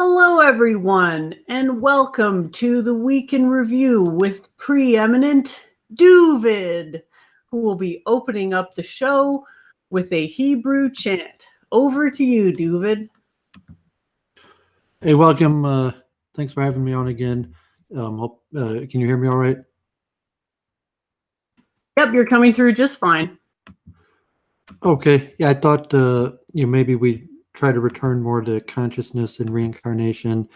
Hello, everyone, and welcome to the Week in Review with preeminent Doooovid, who will be opening up the show with a Hebrew chant. Over to you, Doooovid. Hey, welcome. Thanks for having me on again. Can you hear me all right? Yep, you're coming through just fine. Okay. Yeah, I thought maybe we try to return more to consciousness and reincarnation.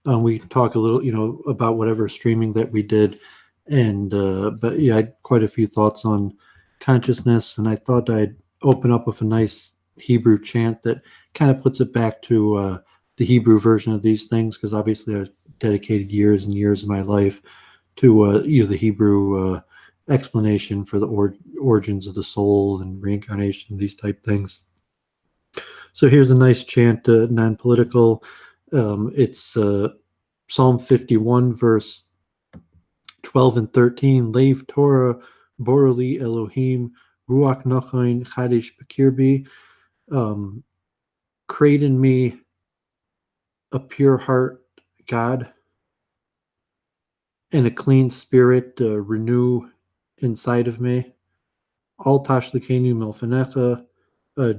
We talk a little, about whatever streaming that we did, but yeah, I had quite a few thoughts on consciousness, and I thought I'd open up with a nice Hebrew chant that kind of puts it back to the Hebrew version of these things, because obviously I dedicated years and years of my life to the Hebrew explanation for the origins of the soul and reincarnation, these type things. So here's a nice chant, non-political. It's Psalm 51, verse 12 and 13. Leiv Torah Boroli Elohim Ruach Nochain Chadish Bekirbi. Create in me a pure heart, God, and a clean spirit, renew inside of me. Al tashlikenu milfanecha,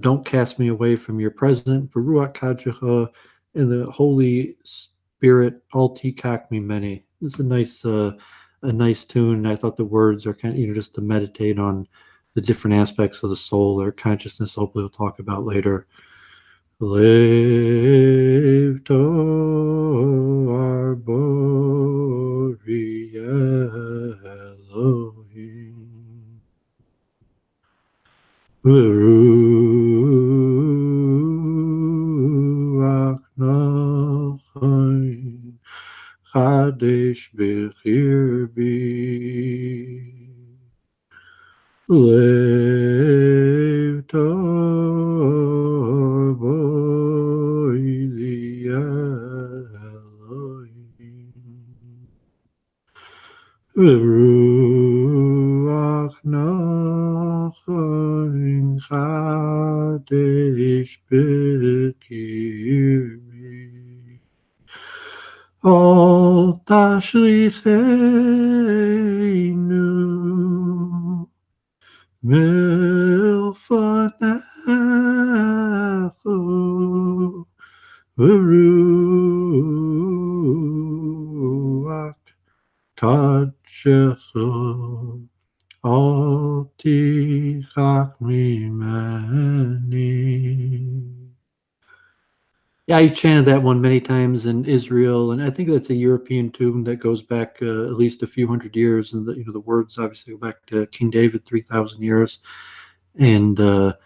don't cast me away from your presence. Baruach kadjecha, and the Holy Spirit, al tikak mi many. It's a nice tune. I thought the words are kind of, just to meditate on the different aspects of the soul or consciousness. Hopefully, we'll talk about later. Leiv Torah Borei Elohim Ruach Nochain Chadish Bekirbi. Leiv Torah Borei Elohim Ruach Nochain Chadish Bekirbi. Al tashlichenu milfanechu Ruach kadjecha al tikach mimeni. Yeah, I chanted that one many times in Israel, and I think that's a European tune that goes back at least a few hundred years. And the words obviously go back to King David, 3,000 years, and the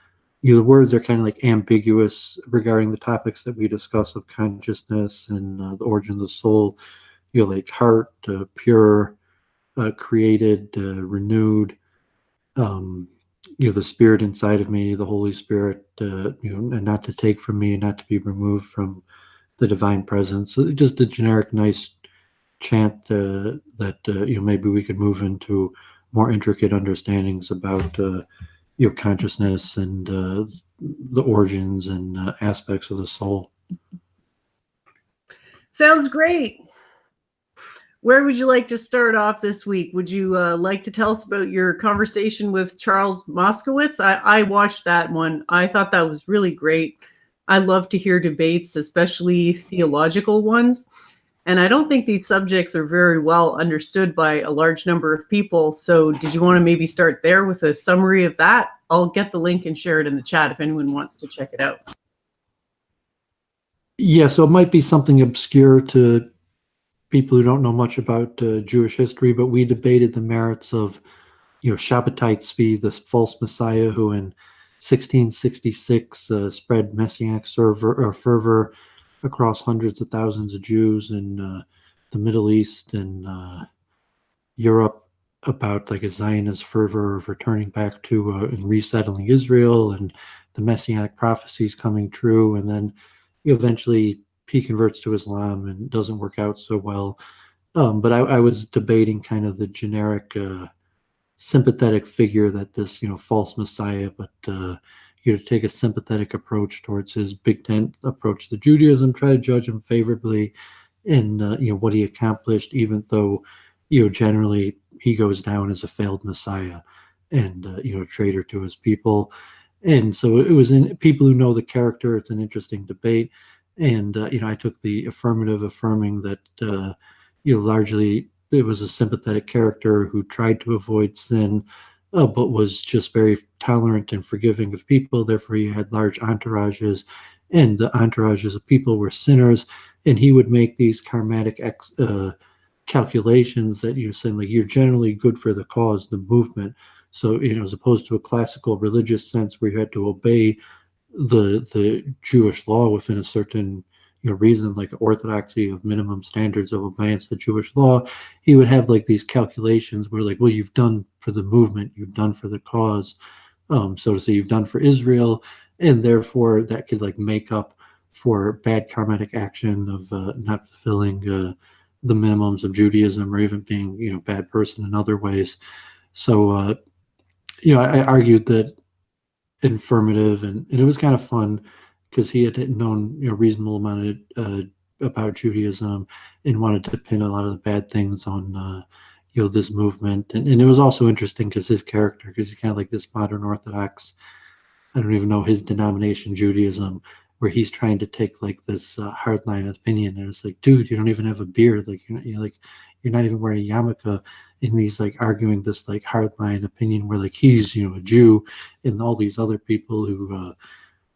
words are kind of like ambiguous regarding the topics that we discuss of consciousness and the origin of the soul. Like heart, pure, created, renewed. The spirit inside of me, the Holy Spirit, and not to take from me, not to be removed from the divine presence. So just a generic, nice chant that maybe we could move into more intricate understandings about your consciousness and the origins and aspects of the soul. Sounds great. Where would you like to start off this week? Would you like to tell us about your conversation with Charles Moskowitz? I watched that one. I thought that was really great. I love to hear debates, especially theological ones. And I don't think these subjects are very well understood by a large number of people. So did you want to maybe start there with a summary of that? I'll get the link and share it in the chat if anyone wants to check it out. Yeah, so it might be something obscure to people who don't know much about Jewish history, but we debated the merits of, Shabbatai Tzvi, this false Messiah who in 1666 spread messianic fervor across hundreds of thousands of Jews in the Middle East and Europe about like a Zionist fervor of returning back to and resettling Israel and the messianic prophecies coming true. And then eventually he converts to Islam and doesn't work out so well. But I was debating kind of the generic sympathetic figure that this, false Messiah, but, you know, to take a sympathetic approach towards his Big Tent approach to Judaism, try to judge him favorably in you know, what he accomplished, even though, you know, generally he goes down as a failed messiah and you know, traitor to his people. And so it was in people who know the character. It's an interesting debate, and you know, I took the affirmative, affirming that you know, largely it was a sympathetic character who tried to avoid sin, but was just very tolerant and forgiving of people. Therefore, he had large entourages, and the entourages of people were sinners, and he would make these karmatic calculations that you're saying, like, you're generally good for the cause, the movement. So, you know, as opposed to a classical religious sense where you had to obey the Jewish law within a certain, you know, reason, like orthodoxy of minimum standards of obedience to Jewish law, he would have like these calculations where, like, well, you've done for the movement, you've done for the cause, so to say, you've done for Israel, and therefore that could like make up for bad karmatic action of not fulfilling the minimums of Judaism, or even being, you know, a bad person in other ways. So you know, I argued that informative, and it was kind of fun because he had known, you know, reasonable amount about Judaism and wanted to pin a lot of the bad things on you know, this movement, and it was also interesting because his character, because he's kind of like this modern Orthodox, I don't even know his denomination, Judaism, where he's trying to take like this hardline opinion, and it's like, dude, you don't even have a beard, like you're like, you're not even wearing a yarmulke, and he's like arguing this like hardline opinion where like he's, you know, a Jew, and all these other people who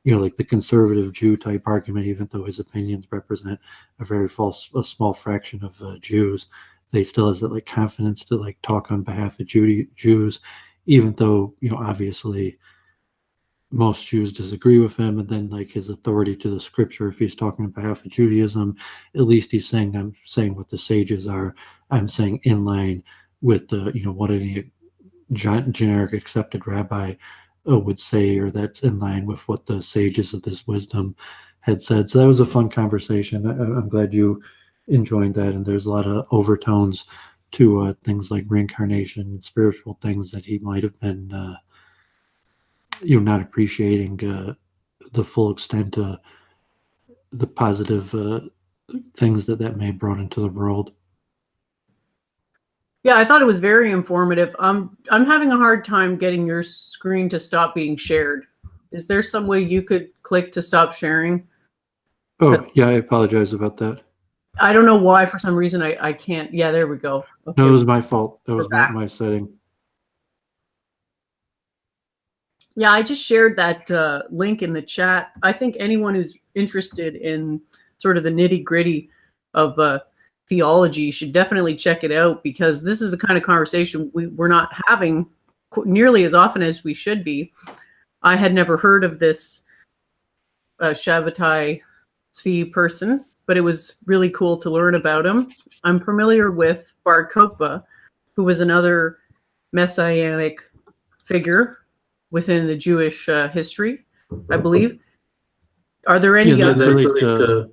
you know, like the conservative Jew type argument, even though his opinions represent a small fraction of Jews, they still has that like confidence to like talk on behalf of Jews, even though, you know, obviously most Jews disagree with him, and then like his authority to the scripture, if he's talking on behalf of Judaism, at least he's saying, I'm saying what the sages are, I'm saying in line with the, you know, what any generic accepted rabbi would say, or that's in line with what the sages of this wisdom had said. So that was a fun conversation. I'm glad you enjoyed that, and there's a lot of overtones to things like reincarnation and spiritual things that he might have been you know, not appreciating the full extent the positive things that that may have brought into the world. Yeah, I thought it was very informative. I'm having a hard time getting your screen to stop being shared. Is there some way you could click to stop sharing? Oh, yeah, I apologize about that. I don't know why, for some reason, I can't. Yeah, there we go. Okay. No, it was my fault. That was my setting. Yeah, I just shared that link in the chat. I think anyone who's interested in sort of the nitty-gritty of theology should definitely check it out, because this is the kind of conversation we're not having nearly as often as we should be. I had never heard of this Shabbatai Tzvi person, but it was really cool to learn about him. I'm familiar with Bar Kokhba, who was another messianic figure within the Jewish history, I believe. Are there any other?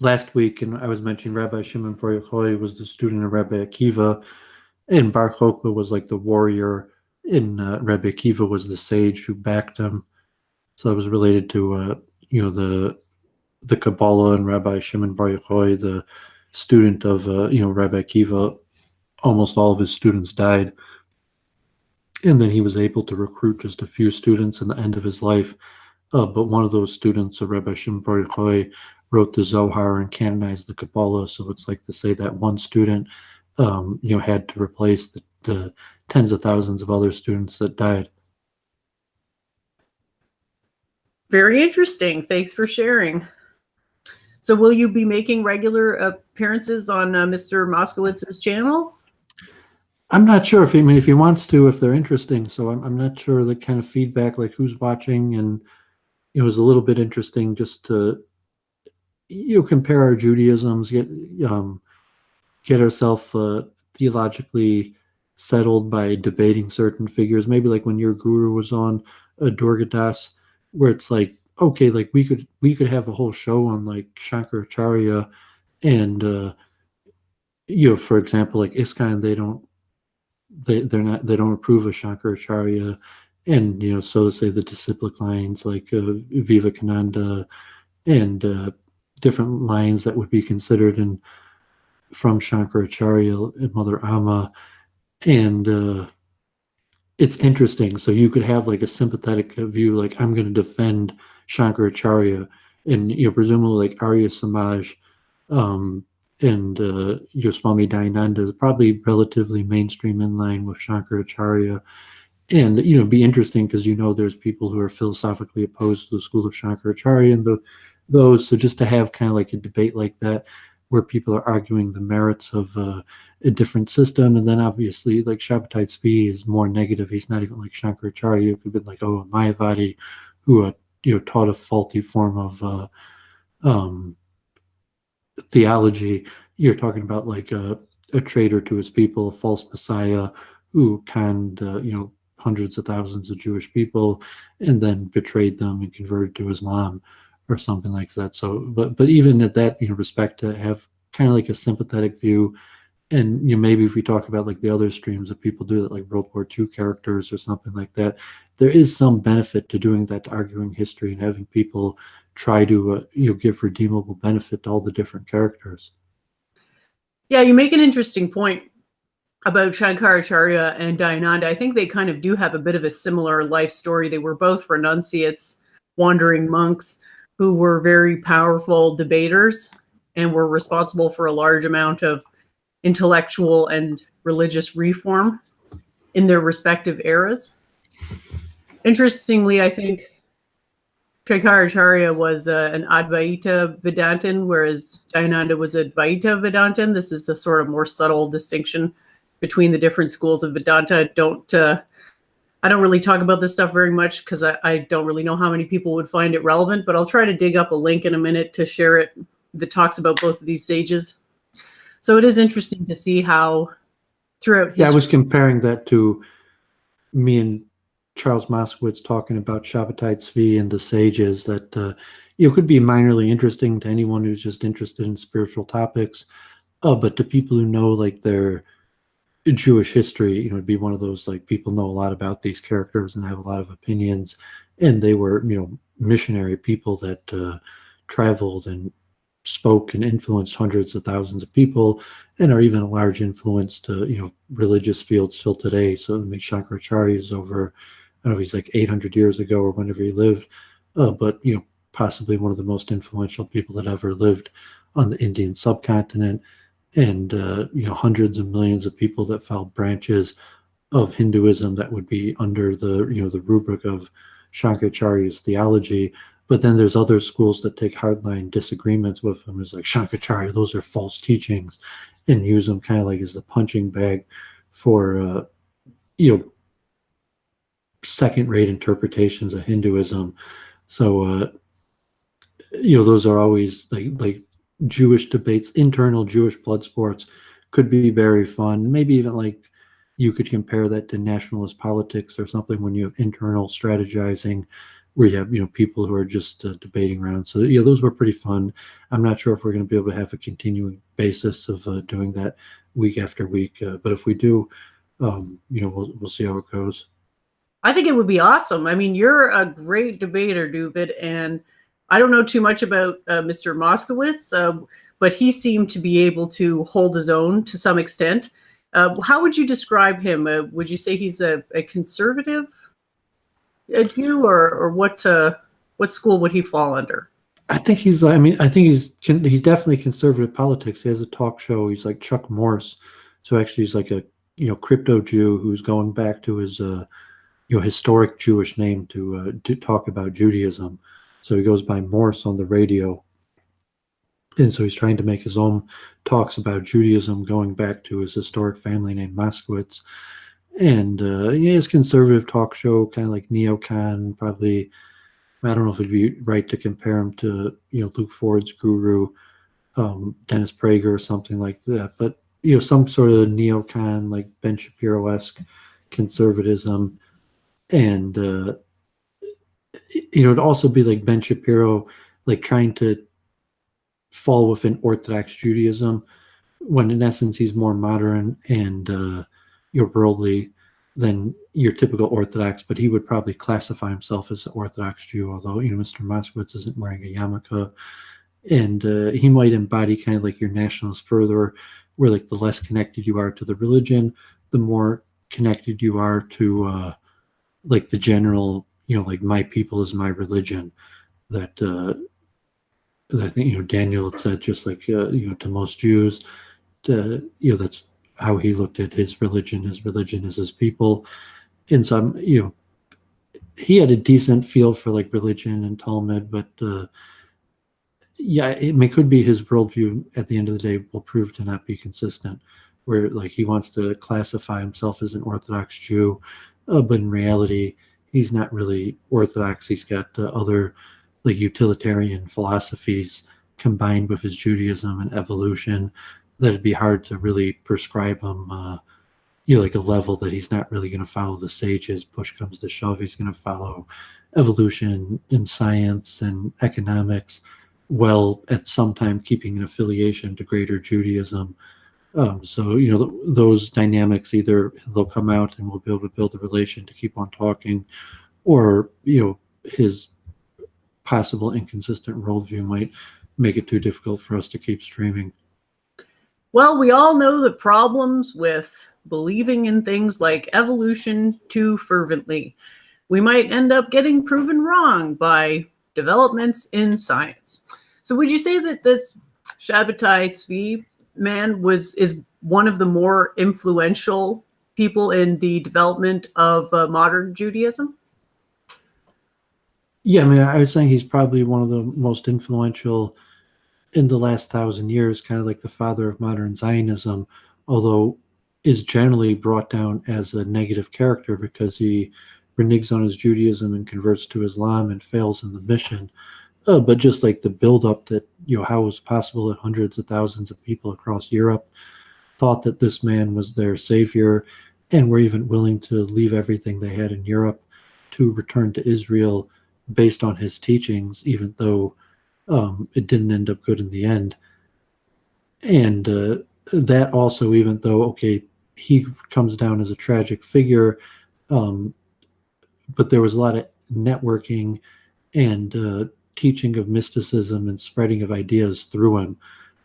Last week, and I was mentioning Rabbi Shimon Bar Yochai was the student of Rabbi Akiva, and Bar Kokhba was like the warrior, and Rabbi Akiva was the sage who backed him. So it was related to you know, the Kabbalah, and Rabbi Shimon Bar Yochai, the student of you know, Rabbi Akiva. Almost all of his students died, and then he was able to recruit just a few students in the end of his life. But one of those students, Rabbi Shimon Bar Yochai, wrote the Zohar and canonized the Kabbalah. So it's like to say that one student, you know, had to replace the tens of thousands of other students that died. Very interesting. Thanks for sharing. So will you be making regular appearances on Mr. Moskowitz's channel? I'm not sure if he wants to, if they're interesting. So I'm not sure the kind of feedback, like who's watching, and it was a little bit interesting just to, you know, compare our Judaisms, get ourselves theologically settled by debating certain figures. Maybe like when your guru was on Durgadas, where it's like, okay, like we could have a whole show on like Shankaracharya, and you know, for example, like ISKCON, they don't approve of Shankaracharya, and so to say the disciplic lines like Vivekananda and different lines that would be considered in from Shankaracharya and Mother Amma, and it's interesting. So you could have like a sympathetic view, like I'm going to defend Shankaracharya, and presumably like Arya Samaj, um, and Swami Dayananda is probably relatively mainstream in line with Shankaracharya, and be interesting because there's people who are philosophically opposed to the school of Shankaracharya and those. So just to have kind of like a debate like that, where people are arguing the merits of a different system, and then obviously like Shabbatai Tzvi is more negative. He's not even like Shankaracharya. It could have been like a Mayavadi who taught a faulty form of um, theology. You're talking about like a traitor to his people, a false messiah who conned hundreds of thousands of Jewish people and then betrayed them and converted to Islam or something like that. So, but even at that respect, to have kind of like a sympathetic view, and maybe if we talk about like the other streams that people do that, like World War II characters or something like that, there is some benefit to doing that, to arguing history and having people try to give redeemable benefit to all the different characters. Yeah, you make an interesting point about Shankaracharya and Dayananda. I think they kind of do have a bit of a similar life story. They were both renunciates, wandering monks who were very powerful debaters and were responsible for a large amount of intellectual and religious reform in their respective eras. Interestingly, I think Shankaracharya was an Advaita Vedantin, whereas Dayananda was a Dvaita Vedantin. This is a sort of more subtle distinction between the different schools of Vedanta. I don't really talk about this stuff very much because I don't really know how many people would find it relevant, but I'll try to dig up a link in a minute to share it that talks about both of these sages. So it is interesting to see how throughout history. Yeah, I was comparing that to me and Charles Moskowitz talking about Shabbatai Tzvi and the sages, that it could be minorly interesting to anyone who's just interested in spiritual topics, but to people who know like their Jewish history, it'd be one of those like people know a lot about these characters and have a lot of opinions, and they were missionary people that traveled and spoke and influenced hundreds of thousands of people, and are even a large influence to religious fields still today. So Shankaracharya is over, I don't know, he's like 800 years ago or whenever he lived, but possibly one of the most influential people that ever lived on the Indian subcontinent, and hundreds of millions of people that follow branches of Hinduism that would be under the the rubric of Shankaracharya's theology. But then there's other schools that take hardline disagreements with him. It's like Shankaracharya, those are false teachings, and use them kind of like as a punching bag for second-rate interpretations of Hinduism. So those are always like Jewish debates. Internal Jewish blood sports could be very fun. Maybe even like you could compare that to nationalist politics or something, when you have internal strategizing where you have people who are just debating around. So those were pretty fun. I'm not sure if we're going to be able to have a continuing basis of doing that week after week, but if we do, we'll see how it goes. I think it would be awesome. I mean, you're a great debater, Doovid, and I don't know too much about Mr. Moskowitz, but he seemed to be able to hold his own to some extent. How would you describe him? Would you say he's a conservative Jew, or what school would he fall under? I think he's. I mean, I think he's definitely conservative politics. He has a talk show. He's like Chuck Morse, so actually he's like a crypto Jew who's going back to his historic Jewish name to talk about Judaism. So he goes by Morse on the radio, and so he's trying to make his own talks about Judaism, going back to his historic family name Moskowitz. And he has conservative talk show, kind of like neocon, probably. I don't know if it'd be right to compare him to Luke Ford's guru, Dennis Prager or something like that, but some sort of neocon, like Ben Shapiro-esque conservatism. And it'd also be like Ben Shapiro, like trying to fall within Orthodox Judaism, when in essence he's more modern and worldly. than your typical Orthodox, but he would probably classify himself as an Orthodox Jew, although, Mr. Moskowitz isn't wearing a yarmulke. And he might embody kind of like your nationalist further, where like the less connected you are to the religion, the more connected you are to like the general, like my people is my religion. That I think Daniel had said, just like to most Jews, that's how he looked at his religion. His religion is his people. And so he had a decent feel for like religion and Talmud, but yeah, it could be his worldview at the end of the day will prove to not be consistent, where like he wants to classify himself as an Orthodox Jew, but in reality, he's not really Orthodox. He's got other like utilitarian philosophies combined with his Judaism and evolution that it'd be hard to really prescribe him, like a level that he's not really going to follow the sages. Push comes to shove, he's going to follow evolution and science and economics, well, at some time keeping an affiliation to greater Judaism. So, those dynamics, either they'll come out and we'll be able to build a relation to keep on talking, or, his possible inconsistent worldview might make it too difficult for us to keep streaming. Well, we all know the problems with believing in things like evolution too fervently. We might end up getting proven wrong by developments in science. So would you say that this Shabbatai Tzvi man is one of the more influential people in the development of modern Judaism? Yeah, I mean, I was saying he's probably one of the most influential in the last 1,000 years, kind of like the father of modern Zionism, although is generally brought down as a negative character because he reneges on his Judaism and converts to Islam and fails in the mission. But just like the buildup that, how it was possible that hundreds of thousands of people across Europe thought that this man was their savior and were even willing to leave everything they had in Europe to return to Israel based on his teachings, even though it didn't end up good in the end. And that also, even though, okay, he comes down as a tragic figure, but there was a lot of networking and teaching of mysticism and spreading of ideas through him.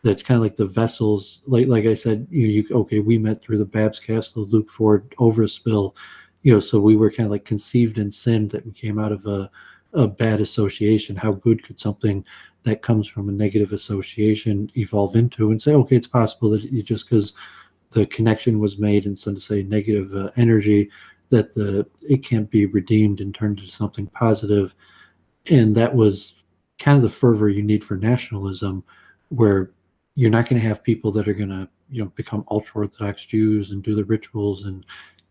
That's kind of like the vessels, like I said, okay, we met through the Babs Castle, Luke Ford overspill, so we were kind of like conceived in sin, that we came out of a bad association. How good could something that comes from a negative association evolve into? And say, okay, it's possible that just because the connection was made in some, to say, negative energy, that it can't be redeemed and turned into something positive. And that was kind of the fervor you need for nationalism, where you're not going to have people that are going to become ultra Orthodox Jews and do the rituals and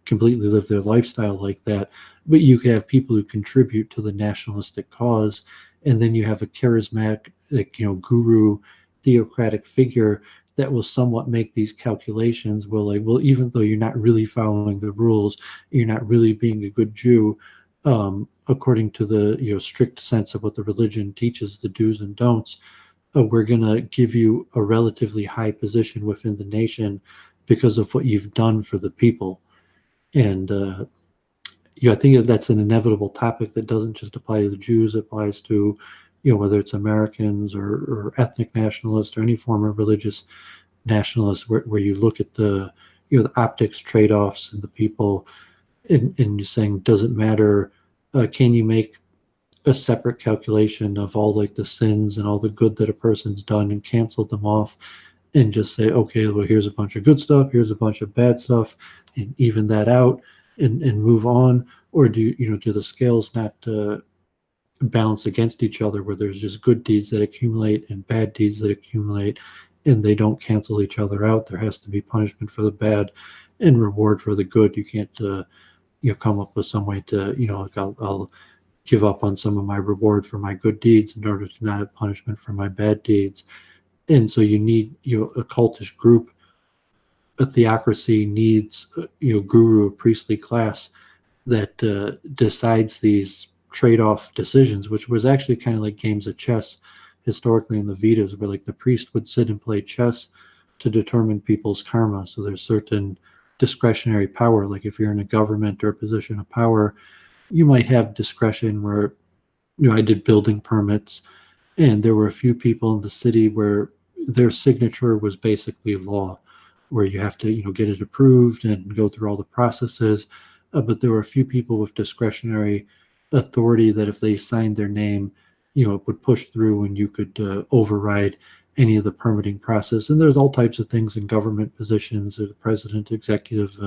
completely live their lifestyle like that, but you can have people who contribute to the nationalistic cause, and then you have a charismatic, guru, theocratic figure that will somewhat make these calculations. Well, even though you're not really following the rules, you're not really being a good Jew, according to the strict sense of what the religion teaches, the do's and don'ts. We're going to give you a relatively high position within the nation because of what you've done for the people. And I think that's an inevitable topic that doesn't just apply to the Jews. It applies to, whether it's Americans or ethnic nationalists or any form of religious nationalists, where you look at the, the optics trade-offs and the people, and you're saying, does it matter? Can you make a separate calculation of all like the sins and all the good that a person's done and cancel them off and just say, okay, well, here's a bunch of good stuff, here's a bunch of bad stuff, and even that out and move on? Or do the scales not balance against each other, where there's just good deeds that accumulate and bad deeds that accumulate, and they don't cancel each other out? There has to be punishment for the bad and reward for the good. You can't come up with some way to like I'll give up on some of my reward for my good deeds in order to not have punishment for my bad deeds. And so you need a cultish group. A theocracy needs guru, a priestly class that decides these trade-off decisions, which was actually kind of like games of chess historically in the Vedas, where like the priest would sit and play chess to determine people's karma. So there's certain discretionary power. Like if you're in a government or a position of power, you might have discretion where, I did building permits, and there were a few people in the city where their signature was basically law, where you have to, get it approved and go through all the processes. But there were a few people with discretionary authority that if they signed their name, it would push through and you could override any of the permitting process. And there's all types of things in government positions, the president, executive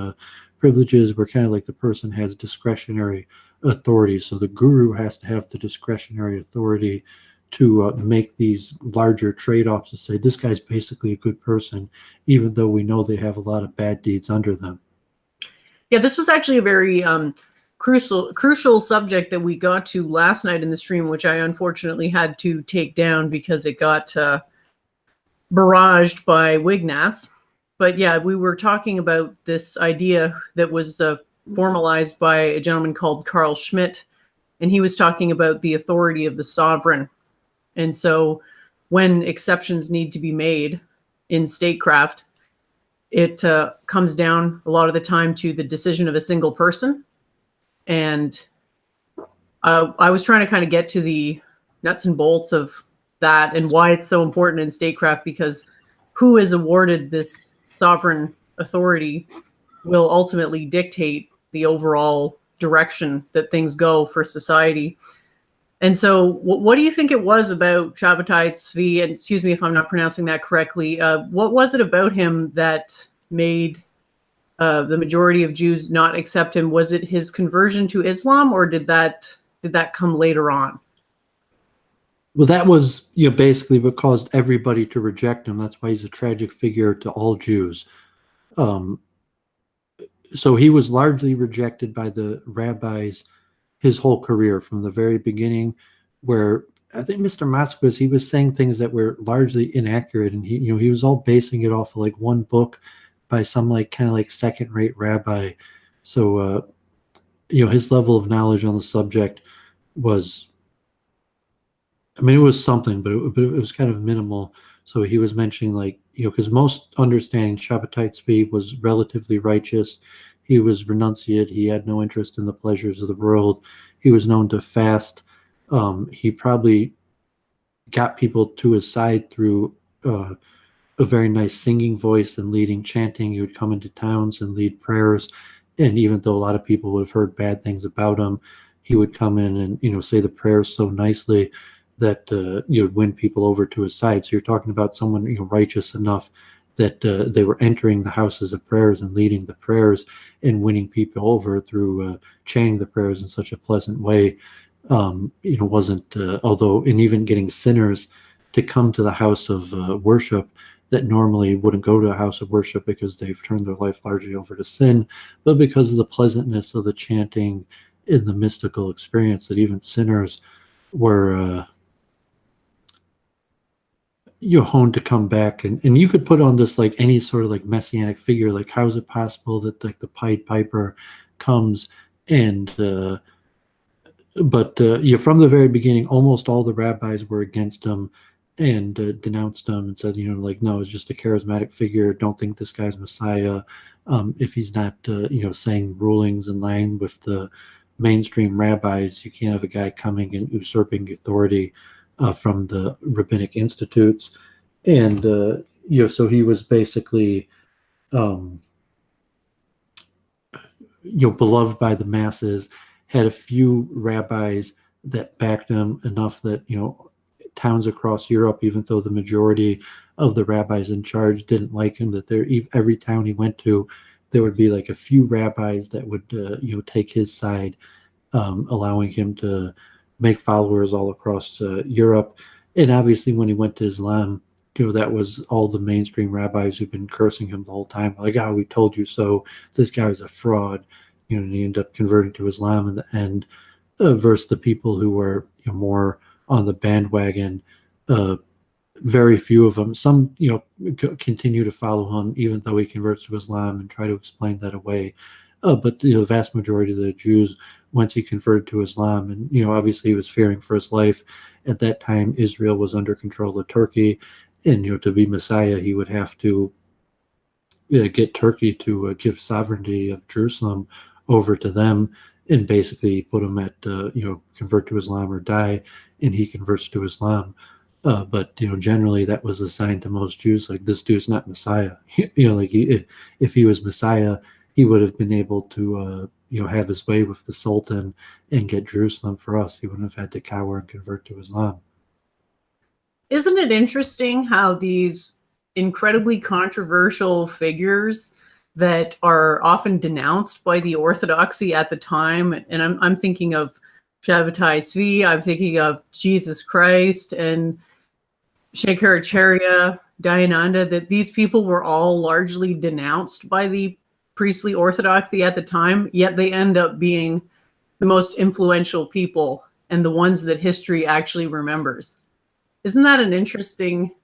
privileges, where kind of like the person has discretionary authority. So the guru has to have the discretionary authority to make these larger trade-offs to say this guy's basically a good person, even though we know they have a lot of bad deeds under them. Yeah, this was actually a very crucial subject that we got to last night in the stream, which I unfortunately had to take down because it got barraged by Wignats. But yeah, we were talking about this idea that was formalized by a gentleman called Carl Schmitt, and he was talking about the authority of the sovereign. And so when exceptions need to be made in statecraft, it comes down a lot of the time to the decision of a single person. And I was trying to kind of get to the nuts and bolts of that and why it's so important in statecraft, because who is awarded this sovereign authority will ultimately dictate the overall direction that things go for society. And so what do you think it was about Shabbatai Tzvi, and excuse me if I'm not pronouncing that correctly, what was it about him that made the majority of Jews not accept him? Was it his conversion to Islam, or did that come later on? Well, that was basically what caused everybody to reject him. That's why he's a tragic figure to all Jews. So he was largely rejected by the rabbis his whole career from the very beginning, where I think Mr. Moskowitz, he was saying things that were largely inaccurate, and he was all basing it off of like one book by some kind of second-rate rabbi. So his level of knowledge on the subject was, it was something, but it was kind of minimal. So he was mentioning because most understanding Shabbatai Tzvi was relatively righteous. He was renunciate. He had no interest in the pleasures of the world. He was known to fast. He probably got people to his side through a very nice singing voice and leading chanting. He would come into towns and lead prayers. And even though a lot of people would have heard bad things about him, he would come in and, say the prayers so nicely that would win people over to his side. So you're talking about someone, righteous enough that they were entering the houses of prayers and leading the prayers and winning people over through chanting the prayers in such a pleasant way. Wasn't, although, and even getting sinners to come to the house of worship that normally wouldn't go to a house of worship because they've turned their life largely over to sin, but because of the pleasantness of the chanting in the mystical experience, that even sinners were honed to come back. And you could put on this any sort of messianic figure, how is it possible that the Pied Piper comes and but from the very beginning, almost all the rabbis were against him and denounced him and said, no, it's just a charismatic figure. Don't think this guy's Messiah. If he's not, saying rulings in line with the mainstream rabbis, you can't have a guy coming and usurping authority from the rabbinic institutes. And, so he was basically, beloved by the masses, had a few rabbis that backed him enough that, towns across Europe, even though the majority of the rabbis in charge didn't like him, that every town he went to, there would be a few rabbis that would, take his side, allowing him to make followers all across Europe. And obviously when he went to Islam, that was all the mainstream rabbis who've been cursing him the whole time. We told you so. This guy was a fraud. And he ended up converting to Islam in the end, versus the people who were more on the bandwagon. Very few of them. Some, continue to follow him, even though he converts to Islam, and try to explain that away. But the vast majority of the Jews, once he converted to Islam, and obviously he was fearing for his life. At that time, Israel was under control of Turkey, and to be Messiah, he would have to get Turkey to give sovereignty of Jerusalem over to them, and basically put him at convert to Islam or die, and he converts to Islam. But generally that was a sign to most Jews, like, this dude's not Messiah. Like, if he was Messiah, he would have been able to have his way with the Sultan and get Jerusalem for us. He wouldn't have had to cower and convert to Islam. Isn't it interesting how these incredibly controversial figures that are often denounced by the Orthodoxy at the time, and I'm thinking of Shabbatai Tzvi, I'm thinking of Jesus Christ and Shankaracharya, Dayananda, that these people were all largely denounced by the priestly Orthodoxy at the time, yet they end up being the most influential people and the ones that history actually remembers. Isn't that an interesting,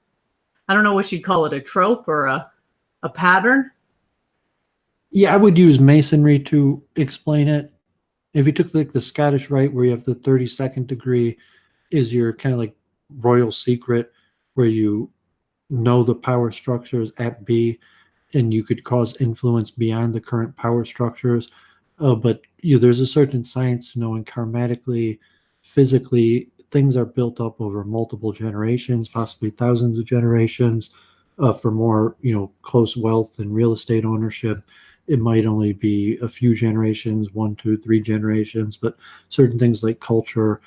I don't know what you'd call it, a trope or a pattern? Yeah, I would use Masonry to explain it. If you took like the Scottish Rite, where you have the 32nd degree is your kind of like royal secret, where you know the power structures at B, and you could cause influence beyond the current power structures. But there's a certain science to knowing karmatically, physically, things are built up over multiple generations, possibly thousands of generations. For more, close wealth and real estate ownership, it might only be a few generations, 1, 2, 3 generations. But certain things like culture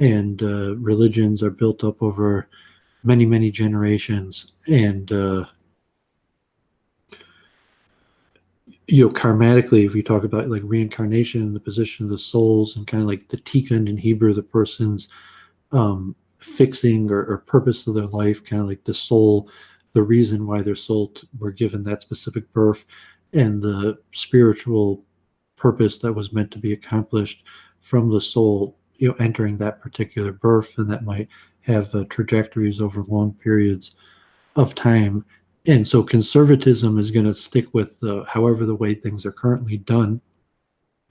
and religions are built up over many, many generations. And karmatically, if you talk about like reincarnation and the position of the souls, and kind of like the tikkun in Hebrew, the person's fixing or purpose of their life, kind of like the soul, the reason why their soul were given that specific birth, and the spiritual purpose that was meant to be accomplished from the soul, entering that particular birth, and that might have trajectories over long periods of time. And so conservatism is going to stick with however the way things are currently done.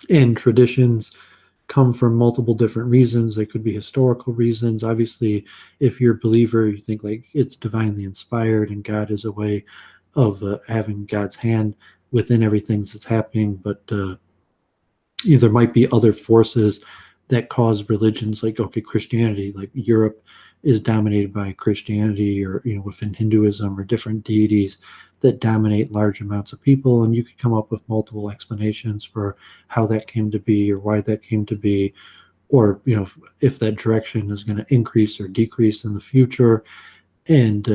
And traditions come from multiple different reasons. They could be historical reasons. Obviously, if you're a believer, you think like it's divinely inspired and God is a way of having God's hand within everything that's happening. But there might be other forces that cause religions, like, okay, Christianity, like Europe is dominated by Christianity, or within Hinduism, or different deities that dominate large amounts of people, and you could come up with multiple explanations for how that came to be or why that came to be, or if that direction is going to increase or decrease in the future. And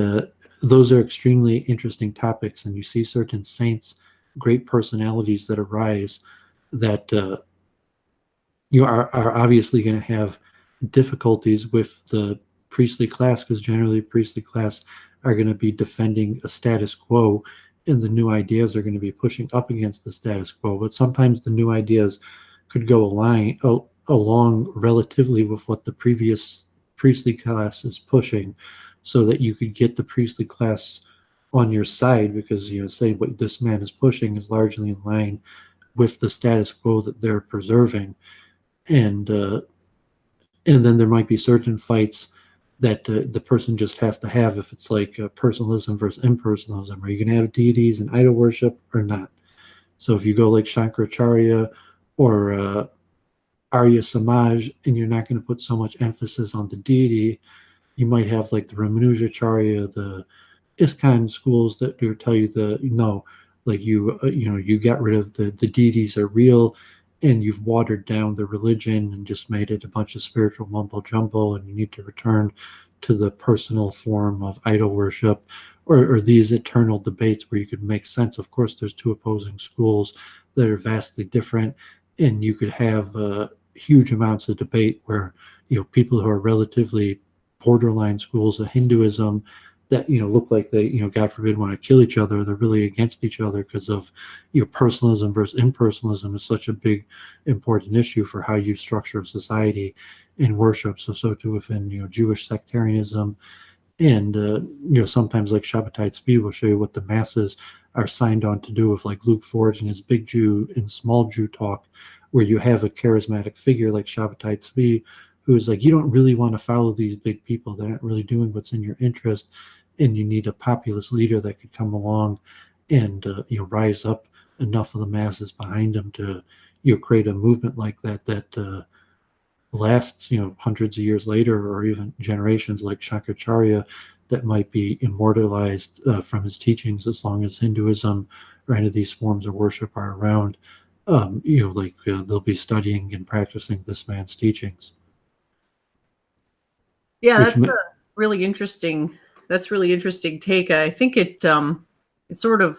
those are extremely interesting topics, and you see certain saints, great personalities that arise that you are obviously going to have difficulties with the priestly class, because generally priestly class are going to be defending a status quo, and the new ideas are going to be pushing up against the status quo. But sometimes the new ideas could go along relatively with what the previous priestly class is pushing, so that you could get the priestly class on your side, because say what this man is pushing is largely in line with the status quo that they're preserving. And then there might be certain fights that the person just has to have, if it's like personalism versus impersonalism. Are you going to have deities and idol worship or not? So if you go like Shankaracharya or Arya Samaj, and you're not going to put so much emphasis on the deity, you might have like the Ramanujacharya, the ISKCON schools that will tell you like you got rid of the deities are real, and you've watered down the religion and just made it a bunch of spiritual mumbo jumbo, and you need to return to the personal form of idol worship, or these eternal debates where you could make sense. Of course, there's two opposing schools that are vastly different, and you could have huge amounts of debate where people who are relatively borderline schools of Hinduism that look like they God forbid want to kill each other, they're really against each other because of personalism versus impersonalism is such a big important issue for how you structure society and worship. So too within Jewish sectarianism. And sometimes like Shabbatai Tzvi will show you what the masses are signed on to do, with like Luke Forge and his big Jew and small Jew talk, where you have a charismatic figure like Shabbatai Tzvi who's like, you don't really want to follow these big people, they're not really doing what's in your interest, and you need a populist leader that could come along and rise up enough of the masses behind them to create a movement like that lasts hundreds of years later, or even generations, like Shankaracharya, that might be immortalized from his teachings as long as Hinduism or any of these forms of worship are around. They'll be studying and practicing this man's teachings. Yeah, Which that's a really interesting. That's really interesting take. I think it sort of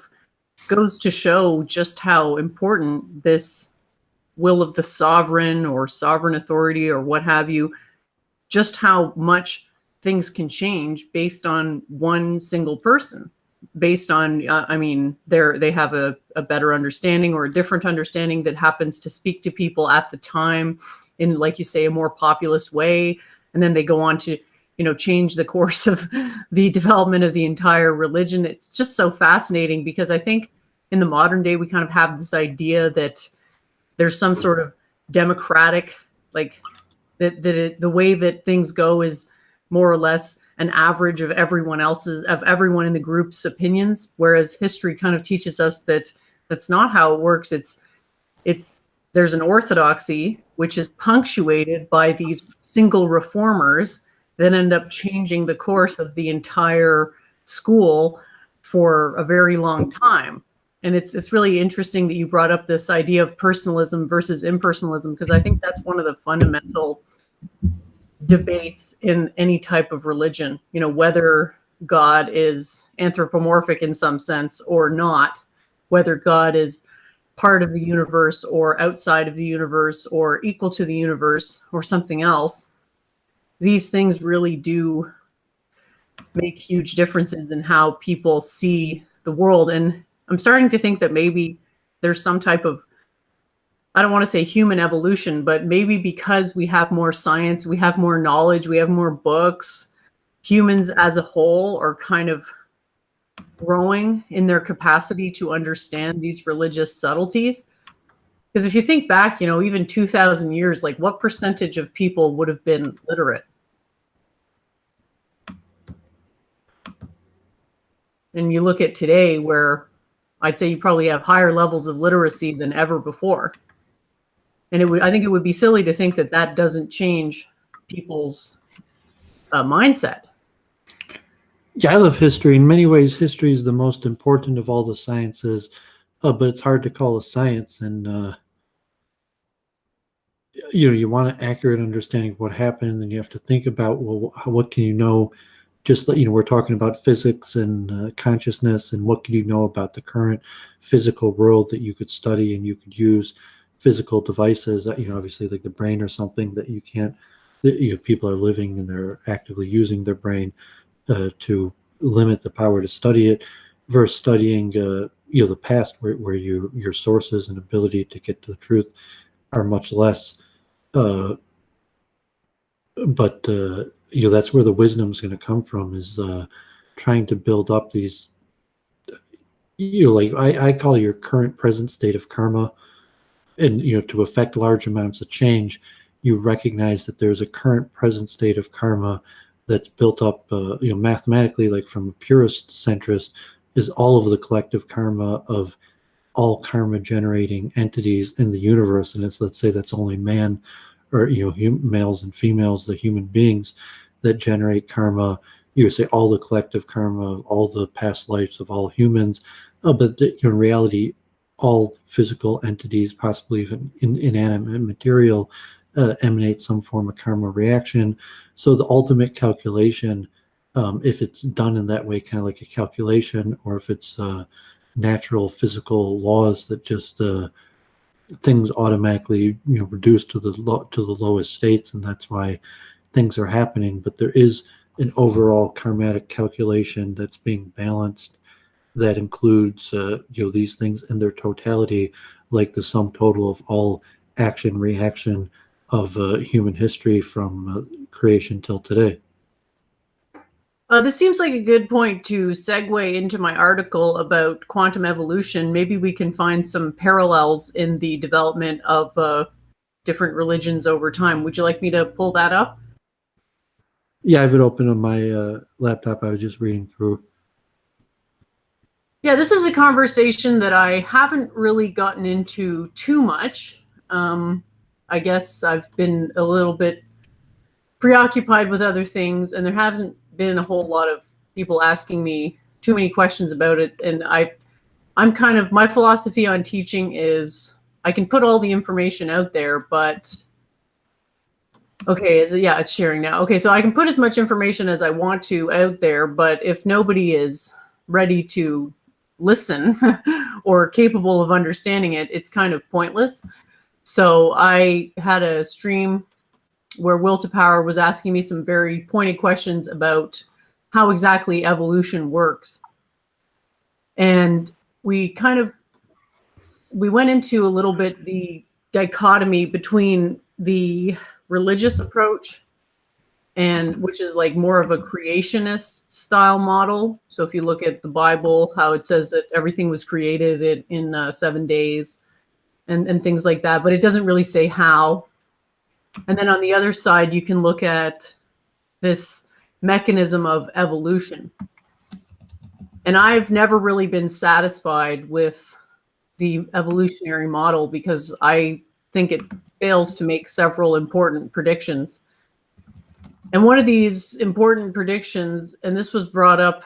goes to show just how important this will of the sovereign or sovereign authority or what have you, just how much things can change based on one single person, based on I mean, they have a better understanding or a different understanding that happens to speak to people at the time in, like you say, a more populist way, and then they go on to change the course of the development of the entire religion. It's just so fascinating, because I think in the modern day we kind of have this idea that there's some sort of democratic, like the way that things go is more or less an average of everyone in the group's opinions, whereas history kind of teaches us that that's not how it works. It's there's an orthodoxy which is punctuated by these single reformers that end up changing the course of the entire school for a very long time. And it's really interesting that you brought up this idea of personalism versus impersonalism, because I think that's one of the fundamental debates in any type of religion, whether God is anthropomorphic in some sense or not, whether God is part of the universe or outside of the universe or equal to the universe or something else. These things really do make huge differences in how people see the world. And I'm starting to think that maybe there's some type of, I don't want to say human evolution, but maybe because we have more science, we have more knowledge, we have more books, humans as a whole are kind of growing in their capacity to understand these religious subtleties. Because if you think back, even 2,000 years, like what percentage of people would have been literate? And you look at today, where I'd say you probably have higher levels of literacy than ever before. And I think it would be silly to think that that doesn't change people's mindset. Yeah, I love history. In many ways, history is the most important of all the sciences, but it's hard to call a science. And you want an accurate understanding of what happened, and you have to think about, well, what can you know? Just that, we're talking about physics and consciousness, and what can you know about the current physical world that you could study and you could use physical devices, obviously like the brain or something that you can't, people are living and they're actively using their brain to limit the power to study it, versus studying the past, where your sources and ability to get to the truth are much less. But that's where the wisdom is going to come from, is trying to build up these, like I call your current present state of karma. And to affect large amounts of change, you recognize that there's a current present state of karma that's built up mathematically, like from a purist centrist, is all of the collective karma of all karma generating entities in the universe. And let's say that's only man, or males and females, the human beings that generate karma. You would say all the collective karma of all the past lives of all humans, but in reality, all physical entities, possibly even inanimate material, emanate some form of karma reaction. So the ultimate calculation, if it's done in that way, kind of like a calculation, or if it's natural physical laws that just things automatically reduce to the lowest states, and that's why things are happening. But there is an overall karmatic calculation that's being balanced, that includes these things in their totality, like the sum total of all action reaction of human history from creation till today. This seems like a good point to segue into my article about quantum evolution. Maybe we can find some parallels in the development of different religions over time. Would you like me to pull that up? Yeah, I have it open on my laptop. I was just reading through. Okay, so the Yeah, this is a conversation that I haven't really gotten into too much. I guess I've been a little bit preoccupied with other things, and there hasn't been a whole lot of people asking me too many questions about it. And I'm kind of, my philosophy on teaching is I can put all the information out there, but okay, yeah, it's sharing now. Okay, so I can put as much information as I want to out there, but if nobody is ready to listen or capable of understanding it, it's kind of pointless. So I had a stream where Will to Power was asking me some very pointed questions about how exactly evolution works. And we went into a little bit the dichotomy between the religious approach, and which is like more of a creationist style model. So if you look at the Bible, how it says that everything was created in 7 days and things like that, but it doesn't really say how. And then on the other side, you can look at this mechanism of evolution. And I've never really been satisfied with the evolutionary model because I think it fails to make several important predictions. And one of these important predictions, and this was brought up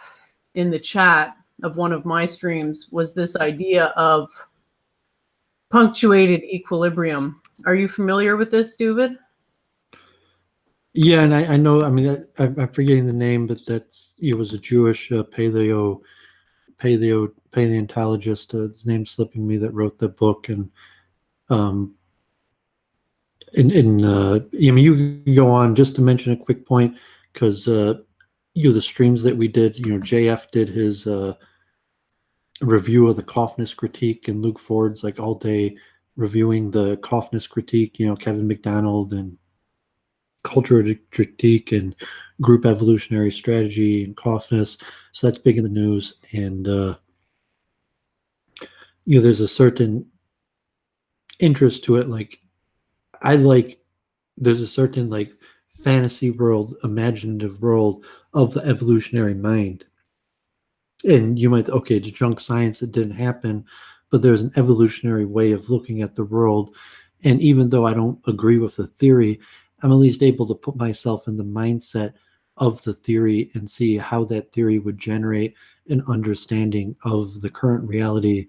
in the chat of one of my streams, was this idea of punctuated equilibrium. Are you familiar with this, Doovid? Yeah, and I know. I mean, I'm forgetting the name, but he was a Jewish paleontologist. His name's slipping me, that wrote the book. And um, I mean, you can go on. Just to mention a quick point, because the streams that we did, JF did his review of the Kaufmanist critique, and Luke Ford's like all day reviewing the Kaufmanist critique. Kevin McDonald and cultural critique and group evolutionary strategy and Kaufmanist. So that's big in the news. And there's a certain interest to it. Like there's a certain like fantasy world, imaginative world of the evolutionary mind. And you might, okay, it's junk science, it didn't happen, but there's an evolutionary way of looking at the world. And even though I don't agree with the theory, I'm at least able to put myself in the mindset of the theory and see how that theory would generate an understanding of the current reality,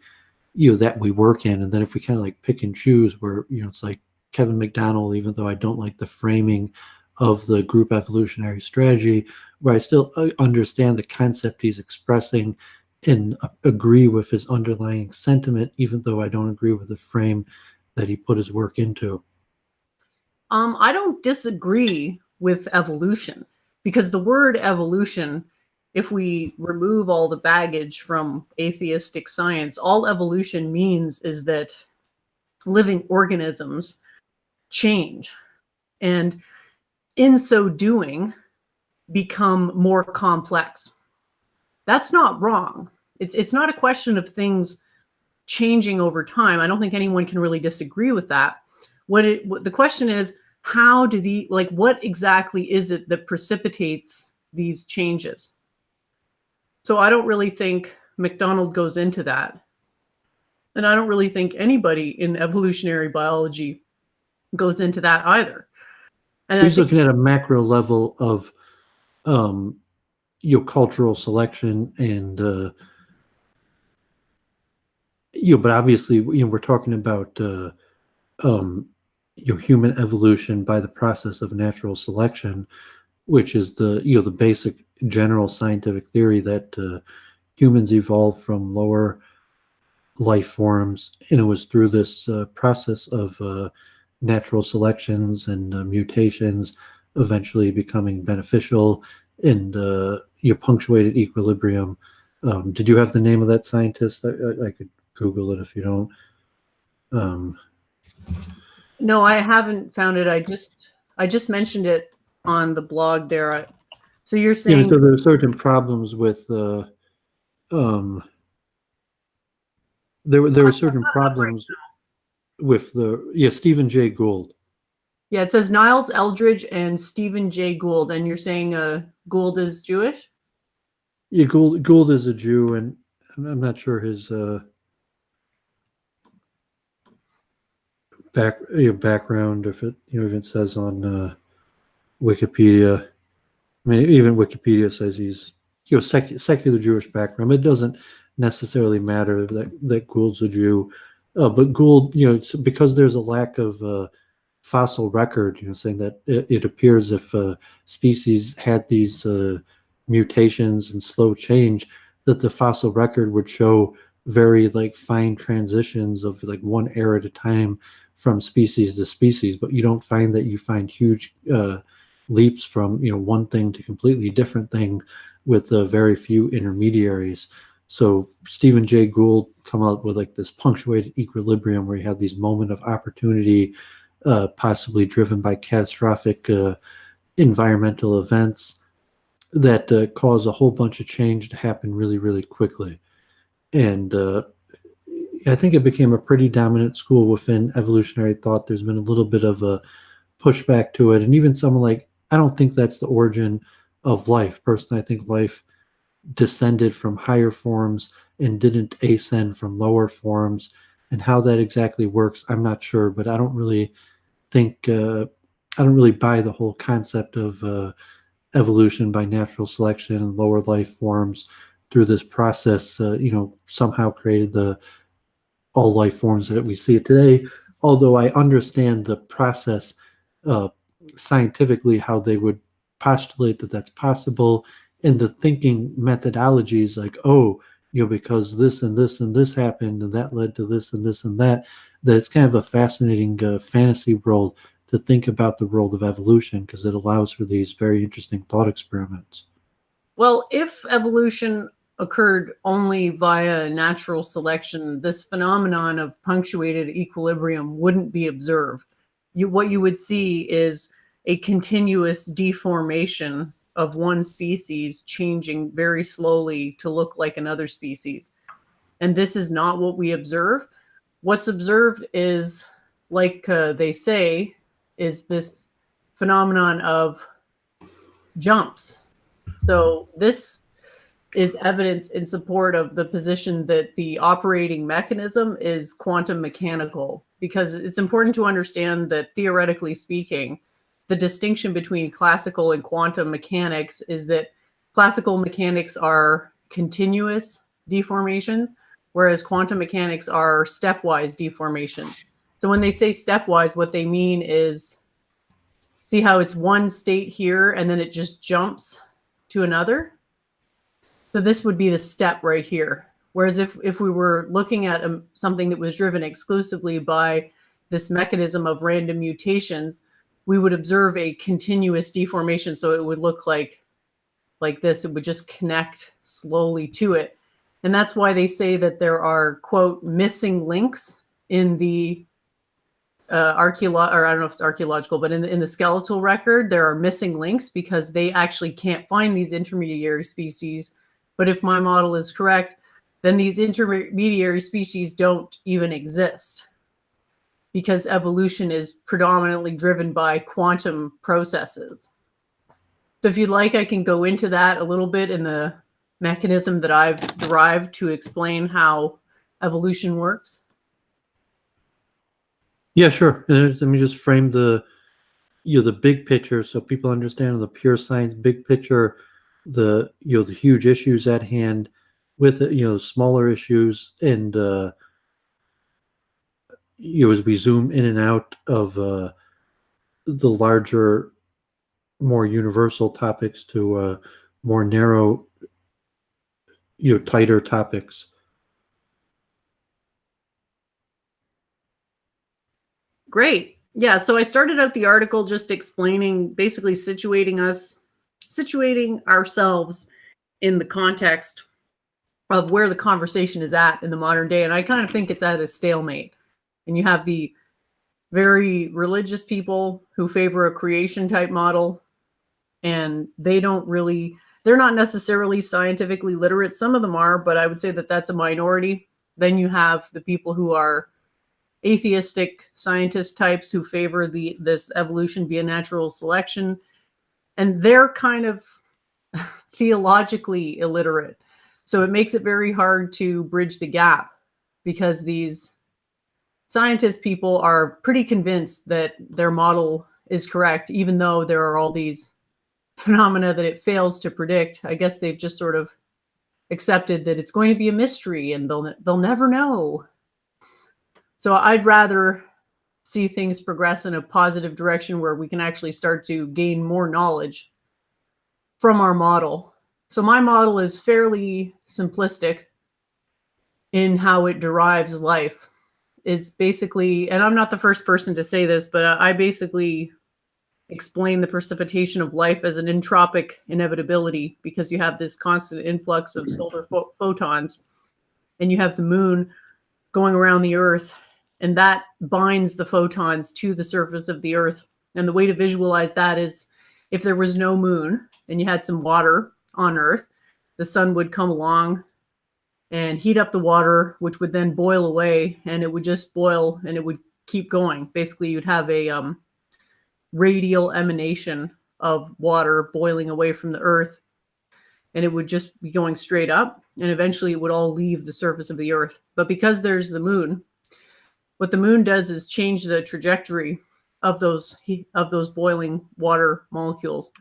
that we work in. And then if we kind of like pick and choose, where, it's like Kevin McDonald, even though I don't like the framing of the group evolutionary strategy, where I still understand the concept he's expressing and agree with his underlying sentiment, even though I don't agree with the frame that he put his work into. I don't disagree with evolution, because the word evolution, if we remove all the baggage from atheistic science, all evolution means is that living organisms change, and in so doing become more complex. That's not wrong. It's not a question of things changing over time. I don't think anyone can really disagree with that. What the question is, how do what exactly is it that precipitates these changes? So I don't really think McDonald goes into that. And I don't really think anybody in evolutionary biology goes into that either. And he's looking at a macro level of cultural selection and but obviously we're talking about human evolution by the process of natural selection, which is the basic general scientific theory that humans evolved from lower life forms, and it was through this process of natural selections and mutations eventually becoming beneficial and your punctuated equilibrium. Did you have the name of that scientist? I could Google it if you don't. No, I haven't found it. I just mentioned it on the blog there. So you're saying so there are certain problems with there were certain problems with Stephen Jay Gould. Yeah, it says Niles Eldridge and Stephen Jay Gould, and you're saying Gould is Jewish? Yeah, Gould is a Jew, and I'm not sure his background, if it even says on Wikipedia. I mean, even Wikipedia says he's secular Jewish background. It doesn't necessarily matter that Gould's a Jew, but Gould, it's because there's a lack of fossil record, saying that it appears if species had these mutations and slow change, that the fossil record would show very like fine transitions of like one era at a time from species to species, but you don't find that. You find huge leaps from one thing to completely different thing with very few intermediaries. So Stephen Jay Gould come up with like this punctuated equilibrium where you have these moment of opportunity, possibly driven by catastrophic environmental events that cause a whole bunch of change to happen really, really quickly. And I think it became a pretty dominant school within evolutionary thought. There's been a little bit of a pushback to it. And even someone like, I don't think that's the origin of life. Personally, I think life descended from higher forms and didn't ascend from lower forms. And how that exactly works, I'm not sure. But I don't really think, I don't really buy the whole concept of evolution by natural selection and lower life forms through this process, somehow created the all life forms that we see today. Although I understand the process scientifically, how they would postulate that that's possible, and the thinking methodologies like, because this and this and this happened, and that led to this and this and that it's kind of a fascinating fantasy world to think about the world of evolution, because it allows for these very interesting thought experiments. Well, if evolution occurred only via natural selection, this phenomenon of punctuated equilibrium wouldn't be observed. What you would see is a continuous deformation of one species changing very slowly to look like another species. And this is not what we observe. What's observed is, like they say, is this phenomenon of jumps. So this is evidence in support of the position that the operating mechanism is quantum mechanical, because it's important to understand that, theoretically speaking, the distinction between classical and quantum mechanics is that classical mechanics are continuous deformations, whereas quantum mechanics are stepwise deformations. So when they say stepwise, what they mean is, see how it's one state here and then it just jumps to another? So this would be the step right here. Whereas if we were looking at something that was driven exclusively by this mechanism of random mutations, we would observe a continuous deformation. So it would look like this. It would just connect slowly to it. And that's why they say that there are, quote, missing links in the I don't know if it's archaeological, but in the skeletal record, there are missing links because they actually can't find these intermediary species. But if my model is correct, then these intermediary species don't even exist, because evolution is predominantly driven by quantum processes. So if you'd like, I can go into that a little bit in the mechanism that I've derived to explain how evolution works. Yeah, sure. Let me just frame the big picture so people understand the pure science big picture, the huge issues at hand with smaller issues, and as we zoom in and out of the larger, more universal topics to more narrow, tighter topics. Great. Yeah, so I started out the article just explaining, basically situating ourselves in the context of where the conversation is at in the modern day. And I kind of think it's at a stalemate. And you have the very religious people who favor a creation type model, and they're not necessarily scientifically literate. Some of them are, but I would say that that's a minority. Then you have the people who are atheistic scientist types who favor this evolution via natural selection, and they're kind of theologically illiterate. So it makes it very hard to bridge the gap, because these scientist people are pretty convinced that their model is correct, even though there are all these phenomena that it fails to predict. I guess they've just sort of accepted that it's going to be a mystery and they'll never know. So I'd rather see things progress in a positive direction where we can actually start to gain more knowledge from our model. So my model is fairly simplistic in how it derives life. Is basically, and I'm not the first person to say this, but I basically explain the precipitation of life as an entropic inevitability, because you have this constant influx of solar photons, and you have the moon going around the Earth, and that binds the photons to the surface of the Earth. And the way to visualize that is, if there was no moon and you had some water on Earth, the sun would come along and heat up the water, which would then boil away, and it would just boil and it would keep going. Basically, you'd have a radial emanation of water boiling away from the Earth, and it would just be going straight up, and eventually it would all leave the surface of the Earth. But because there's the moon, what the moon does is change the trajectory of those boiling water molecules,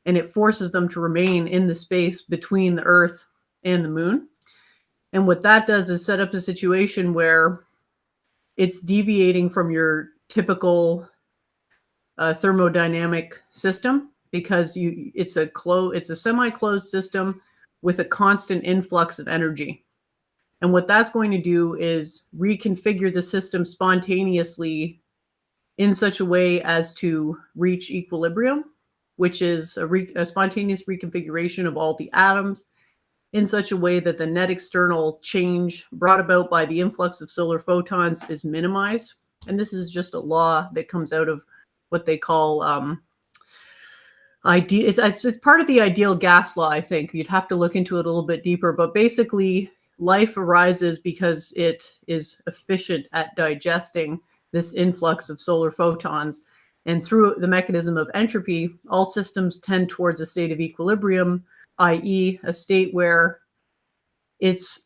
and it forces them to remain in the space between the Earth and the moon. And what that does is set up a situation where it's deviating from your typical thermodynamic system, because it's a semi-closed system with a constant influx of energy. And what that's going to do is reconfigure the system spontaneously in such a way as to reach equilibrium, which is a spontaneous reconfiguration of all the atoms in such a way that the net external change brought about by the influx of solar photons is minimized. And this is just a law that comes out of what they call it's part of the ideal gas law, I think. You'd have to look into it a little bit deeper, but basically life arises because it is efficient at digesting this influx of solar photons. And through the mechanism of entropy, all systems tend towards a state of equilibrium, i.e. a state where it's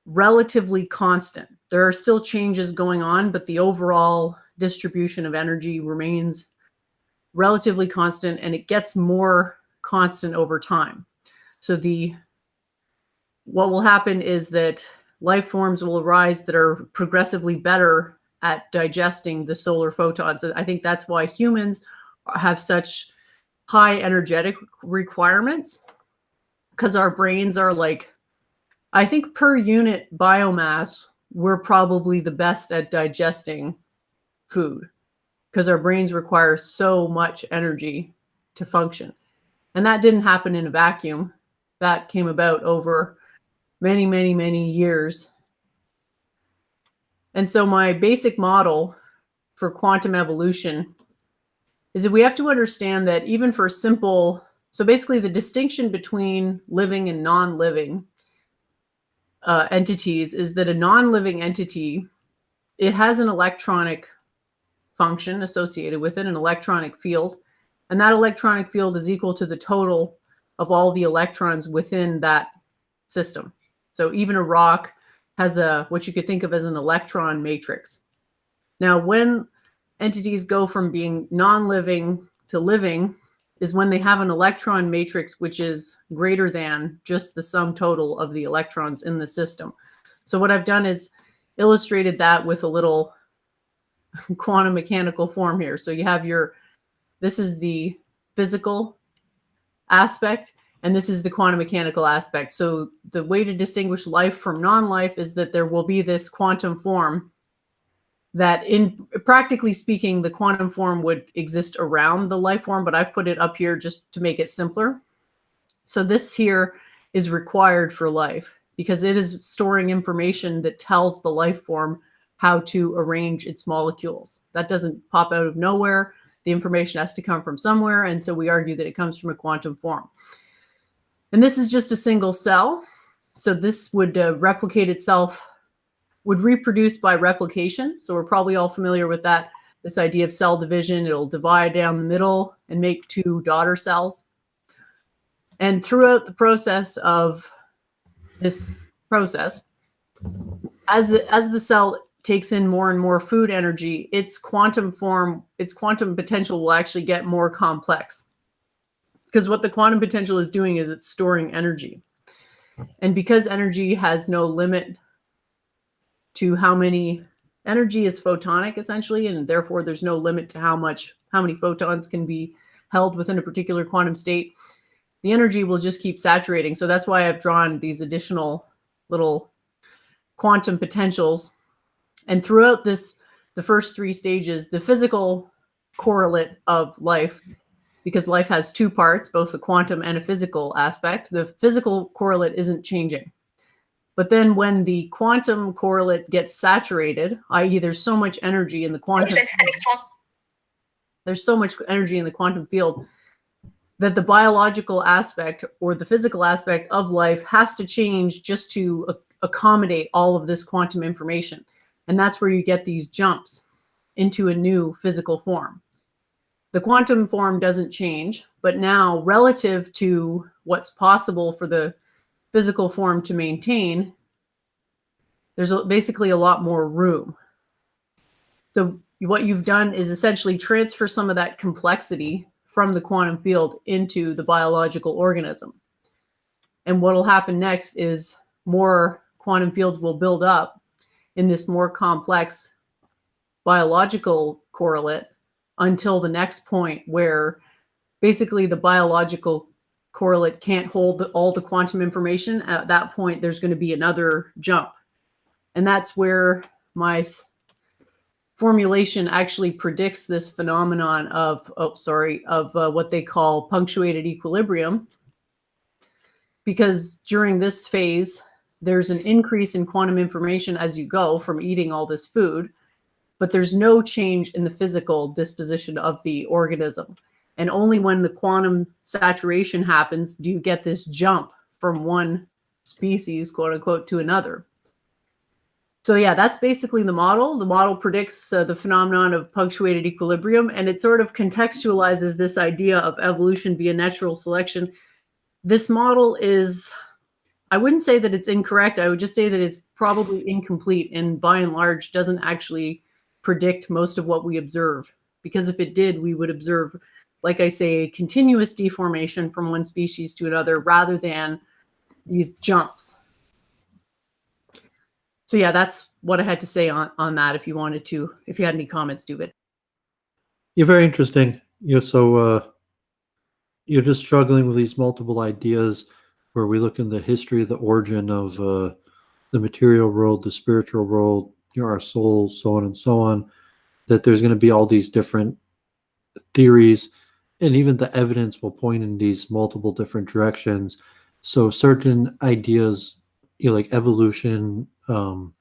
relatively constant. There are still changes going on, but the overall distribution of energy remains relatively constant, and it gets more constant over time. So what will happen is that life forms will arise that are progressively better at digesting the solar photons. I think that's why humans have such high energetic requirements, because our brains are like, I think per unit biomass, we're probably the best at digesting food, because our brains require so much energy to function. And that didn't happen in a vacuum. That came about over many, many, many years. And so my basic model for quantum evolution is that we have to understand that even for simple, so basically the distinction between living and non-living entities is that a non-living entity, it has an electronic function associated with it, an electronic field, and that electronic field is equal to the total of all the electrons within that system. So even a rock has what you could think of as an electron matrix. Now, when entities go from being non-living to living is when they have an electron matrix which is greater than just the sum total of the electrons in the system. So what I've done is illustrated that with a little quantum mechanical form here. So you have this is the physical aspect, and this is the quantum mechanical aspect. So the way to distinguish life from non-life is that there will be this quantum form that, in practically speaking, the quantum form would exist around the life form, but I've put it up here just to make it simpler. So this here is required for life because it is storing information that tells the life form how to arrange its molecules. That doesn't pop out of nowhere. The information has to come from somewhere, and so we argue that it comes from a quantum form. And this is just a single cell. So this would replicate itself, would reproduce by replication. So we're probably all familiar with that, this idea of cell division. It'll divide down the middle and make two daughter cells. And throughout the process of this process, as the cell takes in more and more food energy, its quantum potential will actually get more complex. Because what the quantum potential is doing is it's storing energy. And because energy has no limit to how many, energy is photonic essentially, and therefore there's no limit to how many photons can be held within a particular quantum state, the energy will just keep saturating. So that's why I've drawn these additional little quantum potentials. And throughout the first three stages, the physical correlate of life, because life has two parts, both the quantum and a physical aspect, the physical correlate isn't changing. But then when the quantum correlate gets saturated, i.e. there's so much energy in the quantum field that the biological aspect or the physical aspect of life has to change just to accommodate all of this quantum information. And that's where you get these jumps into a new physical form. The quantum form doesn't change, but now relative to what's possible for the physical form to maintain, there's basically a lot more room. So what you've done is essentially transfer some of that complexity from the quantum field into the biological organism. And what will happen next is more quantum fields will build up in this more complex biological correlate until the next point where basically the biological correlate can't hold all the quantum information. At that point, there's going to be another jump. And that's where my formulation actually predicts this phenomenon of what they call punctuated equilibrium. Because during this phase, there's an increase in quantum information as you go from eating all this food, but there's no change in the physical disposition of the organism. And only when the quantum saturation happens do you get this jump from one species, quote unquote, to another. So yeah, that's basically the model. The model predicts the phenomenon of punctuated equilibrium, and it sort of contextualizes this idea of evolution via natural selection. This model is, I wouldn't say that it's incorrect. I would just say that it's probably incomplete and by and large doesn't actually predict most of what we observe. Because if it did, we would observe, like I say, continuous deformation from one species to another rather than these jumps. So yeah, that's what I had to say on that. If you had any comments, Doovid. Yeah, very interesting. So you're just struggling with these multiple ideas where we look in the history of the origin of the material world, the spiritual world, our soul, so on and so on, that there's going to be all these different theories, and even the evidence will point in these multiple different directions. So certain ideas, like evolution, the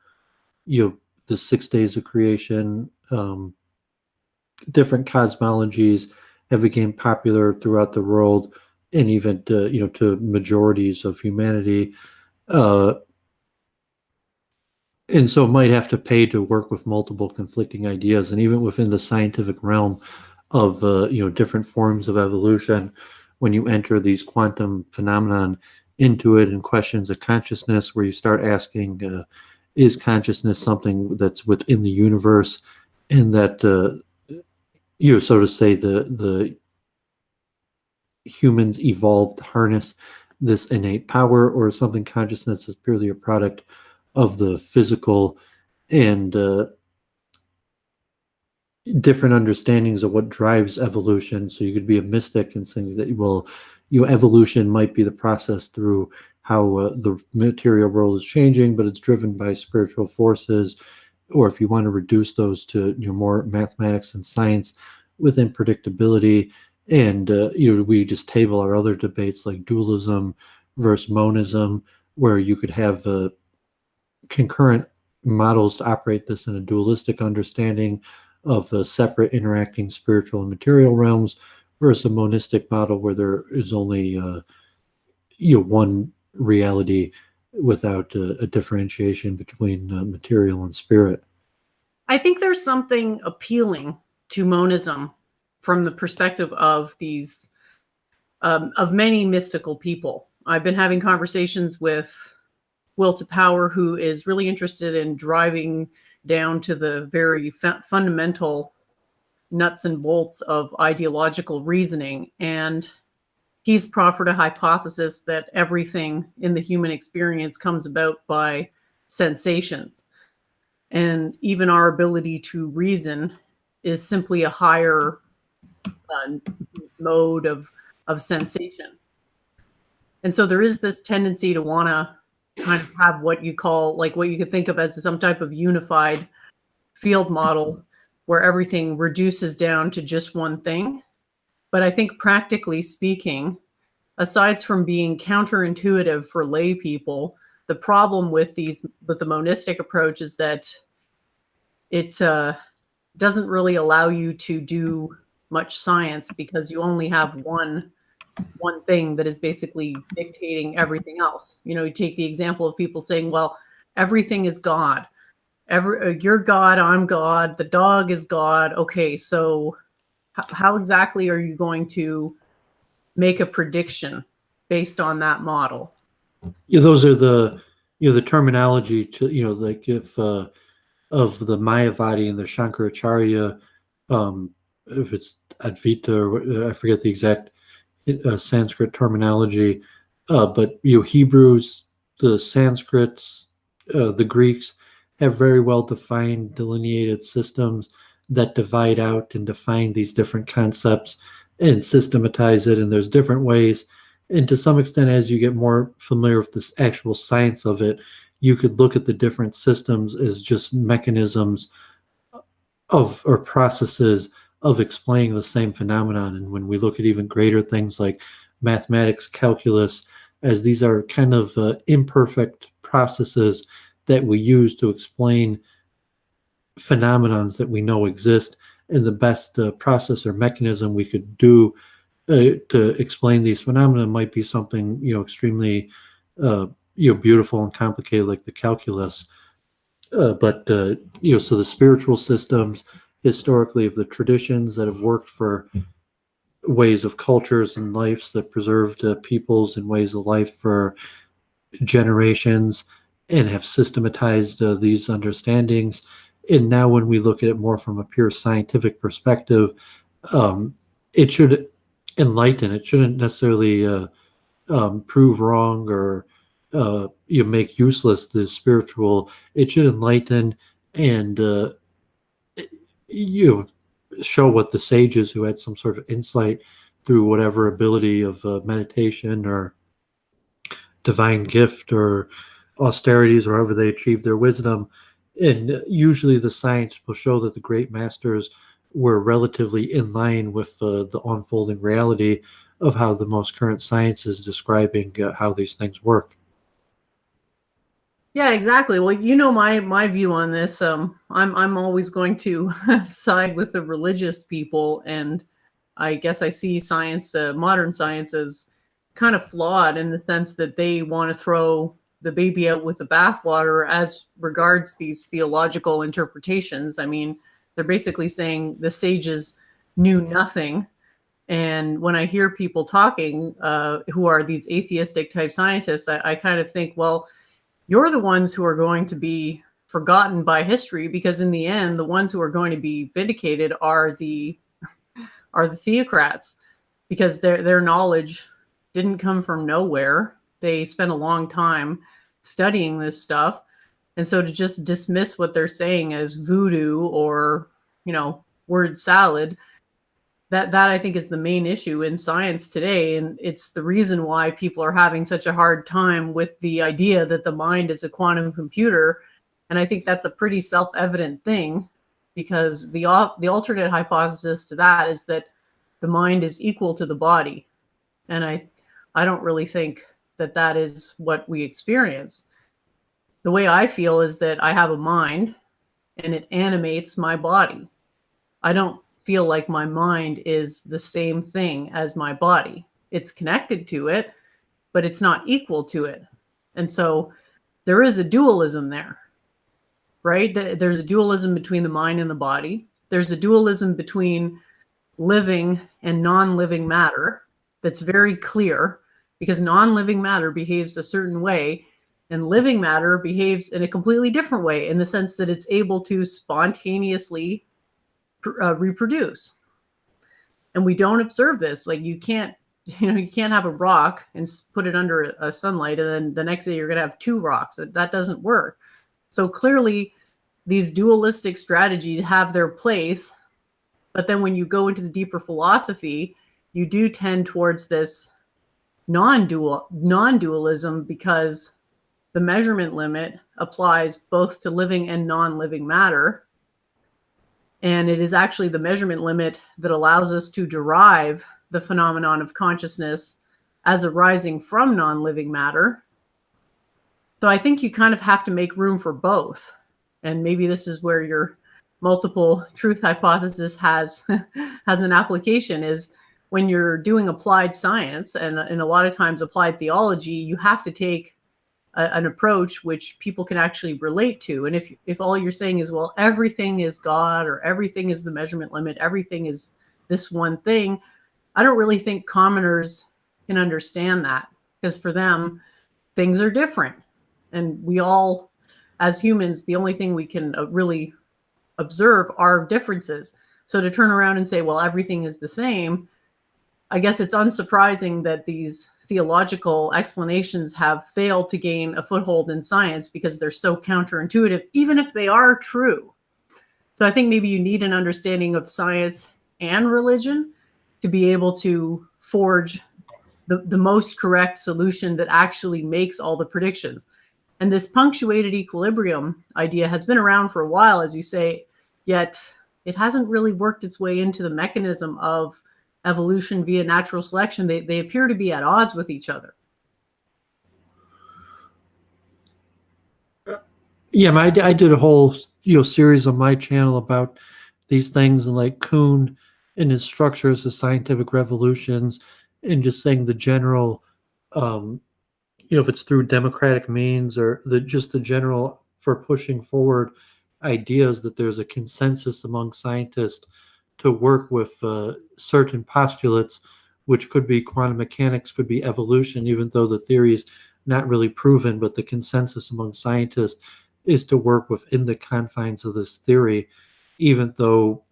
6 days of creation, different cosmologies have become popular throughout the world, and even to majorities of humanity. And so might have to pay to work with multiple conflicting ideas, and even within the scientific realm of different forms of evolution, when you enter these quantum phenomenon into it and questions of consciousness, where you start asking, is consciousness something that's within the universe, and that so to say, the humans evolved to harness this innate power, or something consciousness is purely a product of the physical, and different understandings of what drives evolution. So you could be a mystic and saying that, well, evolution might be the process through how the material world is changing, but it's driven by spiritual forces. Or if you want to reduce those to more mathematics and science within predictability, and we just table our other debates like dualism versus monism, where you could have concurrent models to operate this in a dualistic understanding of the separate interacting spiritual and material realms, versus a monistic model where there is only one reality without a differentiation between material and spirit. I think there's something appealing to monism from the perspective of these of many mystical people. I've been having conversations with will to power who is really interested in driving down to the very fundamental nuts and bolts of ideological reasoning. And he's proffered a hypothesis that everything in the human experience comes about by sensations. And even our ability to reason is simply a higher mode of sensation. And so there is this tendency to want to kind of have what you call, like what you could think of as some type of unified field model where everything reduces down to just one thing. But I think practically speaking, aside from being counterintuitive for lay people, the problem with the monistic approach is that it doesn't really allow you to do much science because you only have one thing that is basically dictating everything else. You take the example of people saying, well, everything is God. You're God, I'm God, the dog is God. Okay, so how exactly are you going to make a prediction based on that model? Yeah, those are the terminology to, like if of the Mayavadi and the Shankaracharya, if it's Advaita or I forget the exact Sanskrit terminology, but Hebrews, the Sanskrits, the Greeks have very well defined, delineated systems that divide out and define these different concepts and systematize it. And there's different ways. And to some extent, as you get more familiar with this actual science of it, you could look at the different systems as just mechanisms of or processes of explaining the same phenomenon. And when we look at even greater things like mathematics, calculus, as these are kind of imperfect processes that we use to explain phenomenons that we know exist, and the best process or mechanism we could do to explain these phenomena might be something extremely beautiful and complicated like the calculus. But so the spiritual systems historically of the traditions that have worked for ways of cultures and lives that preserved peoples and ways of life for generations and have systematized these understandings. And now when we look at it more from a pure scientific perspective, it should enlighten. It shouldn't necessarily prove wrong or make useless the spiritual. It should enlighten and show what the sages who had some sort of insight through whatever ability of meditation or divine gift or austerities or however they achieved their wisdom. And usually the science will show that the great masters were relatively in line with the unfolding reality of how the most current science is describing how these things work. Yeah, exactly. Well, my view on this. I'm always going to side with the religious people, and I guess I see science, modern science, as kind of flawed in the sense that they want to throw the baby out with the bathwater as regards these theological interpretations. I mean, they're basically saying the sages knew nothing. And when I hear people talking who are these atheistic type scientists, I kind of think, well, you're the ones who are going to be forgotten by history, because in the end, the ones who are going to be vindicated are the theocrats, because their knowledge didn't come from nowhere. They spent a long time studying this stuff. And so to just dismiss what they're saying as voodoo or, word salad, that I think is the main issue in science today. And it's the reason why people are having such a hard time with the idea that the mind is a quantum computer. And I think that's a pretty self-evident thing, because the alternate hypothesis to that is that the mind is equal to the body. And I don't really think that that is what we experience. The way I feel is that I have a mind and it animates my body. I don't feel like my mind is the same thing as my body. It's connected to it, but it's not equal to it. And so there is a dualism there, right? There's a dualism between the mind and the body. There's a dualism between living and non-living matter that's very clear, because non-living matter behaves a certain way And living matter behaves in a completely different way, in the sense that it's able to spontaneously reproduce. And we don't observe this. Like, you can't have a rock and put it under a sunlight, and then the next day you're going to have two rocks. That doesn't work. So clearly these dualistic strategies have their place, but then when you go into the deeper philosophy, you do tend towards this non-dualism, because the measurement limit applies both to living and non-living matter. And it is actually the measurement limit that allows us to derive the phenomenon of consciousness as arising from non-living matter. So I think you kind of have to make room for both. And maybe this is where your multiple truth hypothesis has an application, is when you're doing applied science and a lot of times applied theology, you have to take an approach which people can actually relate to. And if all you're saying is, well, everything is God, or everything is the measurement limit, everything is this one thing, I don't really think commoners can understand that, because for them, things are different. And we all, as humans, the only thing we can really observe are differences. So to turn around and say, well, everything is the same, I guess it's unsurprising that these theological explanations have failed to gain a foothold in science, because they're so counterintuitive, even if they are true. So I think maybe you need an understanding of science and religion to be able to forge the most correct solution that actually makes all the predictions. And this punctuated equilibrium idea has been around for a while, as you say, yet it hasn't really worked its way into the mechanism of evolution via natural selection. They appear to be at odds with each other. Yeah, I did a whole series on my channel about these things, and like Kuhn and his structures of scientific revolutions, and just saying the general, if it's through democratic means, or just the general for pushing forward ideas, that there's a consensus among scientists to work with certain postulates, which could be quantum mechanics, could be evolution, even though the theory is not really proven, but the consensus among scientists is to work within the confines of this theory, even though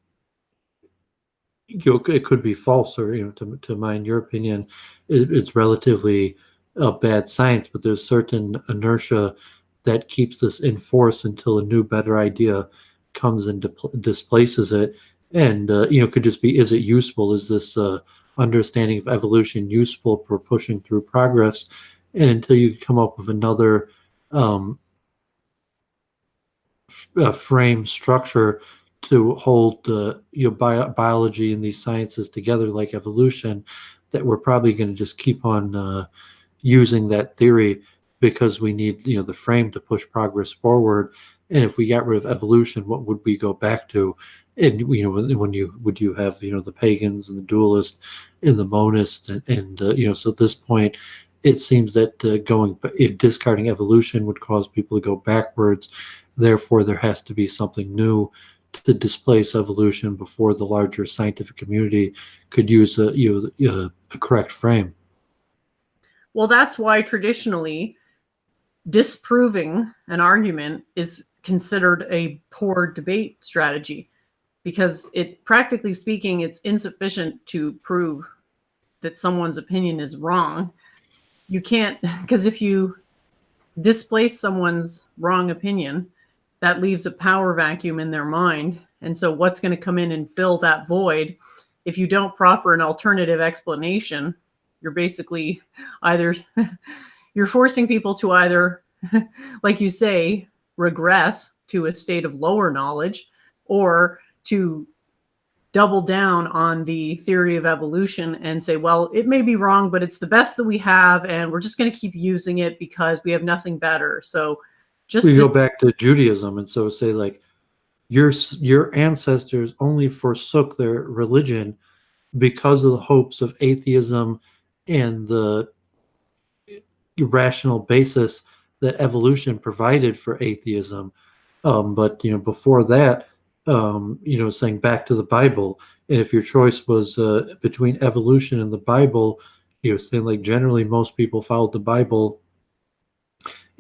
it could be false, or to mine your opinion, it's relatively bad science, but there's certain inertia that keeps this in force until a new, better idea comes and displaces it. And could just be, is it useful? Is this understanding of evolution useful for pushing through progress? And until you come up with another frame structure to hold biology and these sciences together, like evolution, that we're probably going to just keep on using that theory, because we need the frame to push progress forward. And if we got rid of evolution, what would we go back to? And when you have the pagans and the dualists and the monists, and so at this point, it seems that discarding evolution would cause people to go backwards. Therefore, there has to be something new to displace evolution before the larger scientific community could use a correct frame. Well, that's why traditionally disproving an argument is considered a poor debate strategy, because practically speaking, it's insufficient to prove that someone's opinion is wrong. You can't, because if you displace someone's wrong opinion, that leaves a power vacuum in their mind. And so what's going to come in and fill that void? If you don't proffer an alternative explanation, you're basically you're forcing people to either, like you say, regress to a state of lower knowledge, or to double down on the theory of evolution and say, well, it may be wrong, but it's the best that we have, and we're just going to keep using it because we have nothing better. So we go back to Judaism, and so say, like, your ancestors only forsook their religion because of the hopes of atheism and the rational basis that evolution provided for atheism. But before that, saying back to the Bible, and if your choice was between evolution and the Bible, saying, like, generally most people followed the Bible,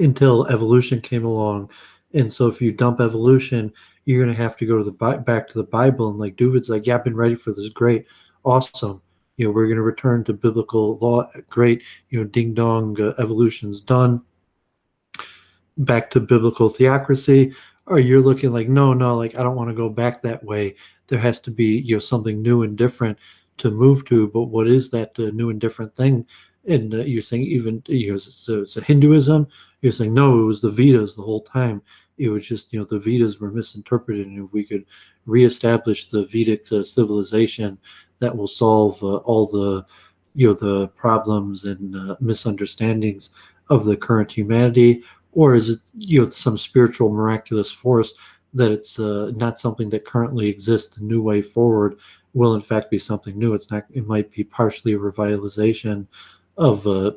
until evolution came along. And so if you dump evolution, you're going to have to go to back to the Bible. And like Doovid's like, yeah, I've been ready for this. Great. Awesome. We're going to return to biblical law. Great. Ding dong, evolution's done. Back to biblical theocracy. Or you're looking like, no, like I don't want to go back that way. There has to be, something new and different to move to. But what is that new and different thing? And you're saying even, it's a Hinduism. You're saying, no, it was the Vedas the whole time. It was just, the Vedas were misinterpreted, and if we could reestablish the Vedic civilization, that will solve all the, the problems and misunderstandings of the current humanity. Or is it, some spiritual miraculous force that it's not something that currently exists? The new way forward will in fact be something new. It's not. It might be partially a revitalization of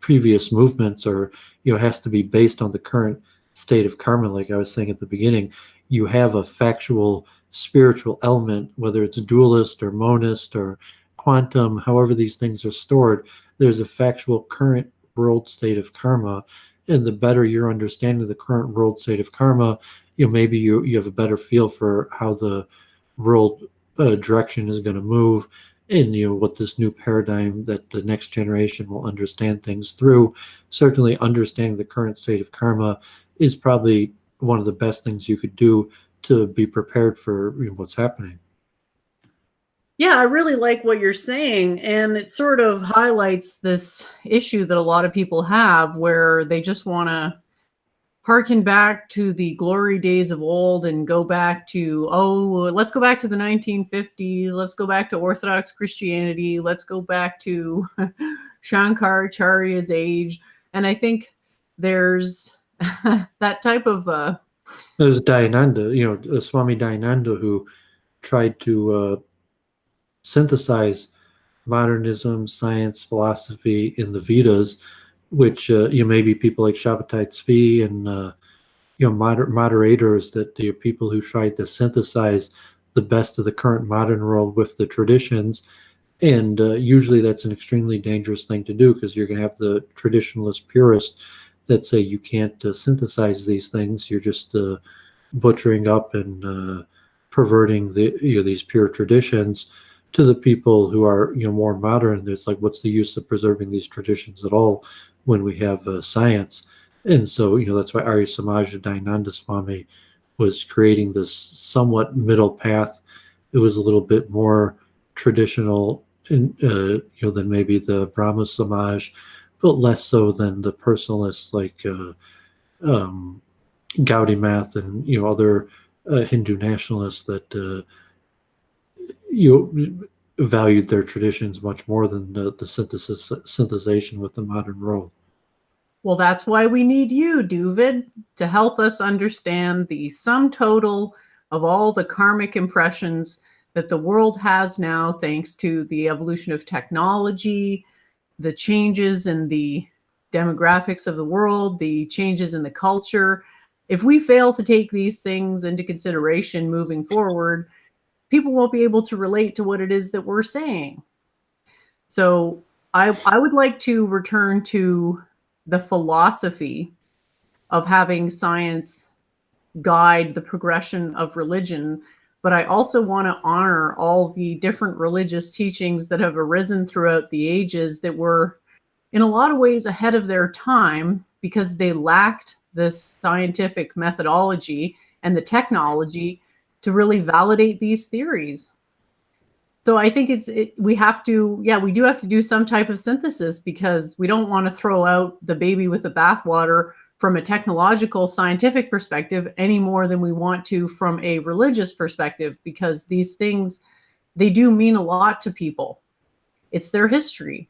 previous movements, or has to be based on the current state of karma. Like I was saying at the beginning, you have a factual spiritual element, whether it's dualist or monist or quantum, however these things are stored. There's a factual current world state of karma, and the better your understanding of the current world state of karma, maybe you have a better feel for how the world direction is going to move, and what this new paradigm that the next generation will understand things through. Certainly understanding the current state of karma is probably one of the best things you could do to be prepared for what's happening. Yeah, I really like what you're saying. And it sort of highlights this issue that a lot of people have where they just want to harken back to the glory days of old and go back to, let's go back to the 1950s. Let's go back to Orthodox Christianity. Let's go back to Shankaracharya's age. And I think there's that type of... There's Dayananda, Swami Dayananda, who tried to synthesize modernism, science, philosophy in the Vedas, which maybe people like Shabbatai Tzvi and moderators, that people who tried to synthesize the best of the current modern world with the traditions. And usually that's an extremely dangerous thing to do, because you're going to have the traditionalist purists that say you can't synthesize these things. You're just butchering up and perverting these pure traditions. To the people who are more modern, it's like, what's the use of preserving these traditions at all when we have science? And so that's why Arya Samaja Dayananda Swami was creating this somewhat middle path. It was a little bit more traditional, than maybe the Brahma Samaj, but less so than the personalists like Gaudimath and other Hindu nationalists that valued their traditions much more than the synthesization with the modern world. Well, that's why we need you, Doovid, to help us understand the sum total of all the karmic impressions that the world has now, thanks to the evolution of technology, the changes in the demographics of the world, the changes in the culture. If we fail to take these things into consideration moving forward, people won't be able to relate to what it is that we're saying. So I would like to return to the philosophy of having science guide the progression of religion, but I also want to honor all the different religious teachings that have arisen throughout the ages that were in a lot of ways ahead of their time, because they lacked the scientific methodology and the technology to really validate these theories. So I think we do have to do some type of synthesis, because we don't want to throw out the baby with the bathwater from a technological, scientific perspective any more than we want to from a religious perspective, because these things, they do mean a lot to people. It's their history.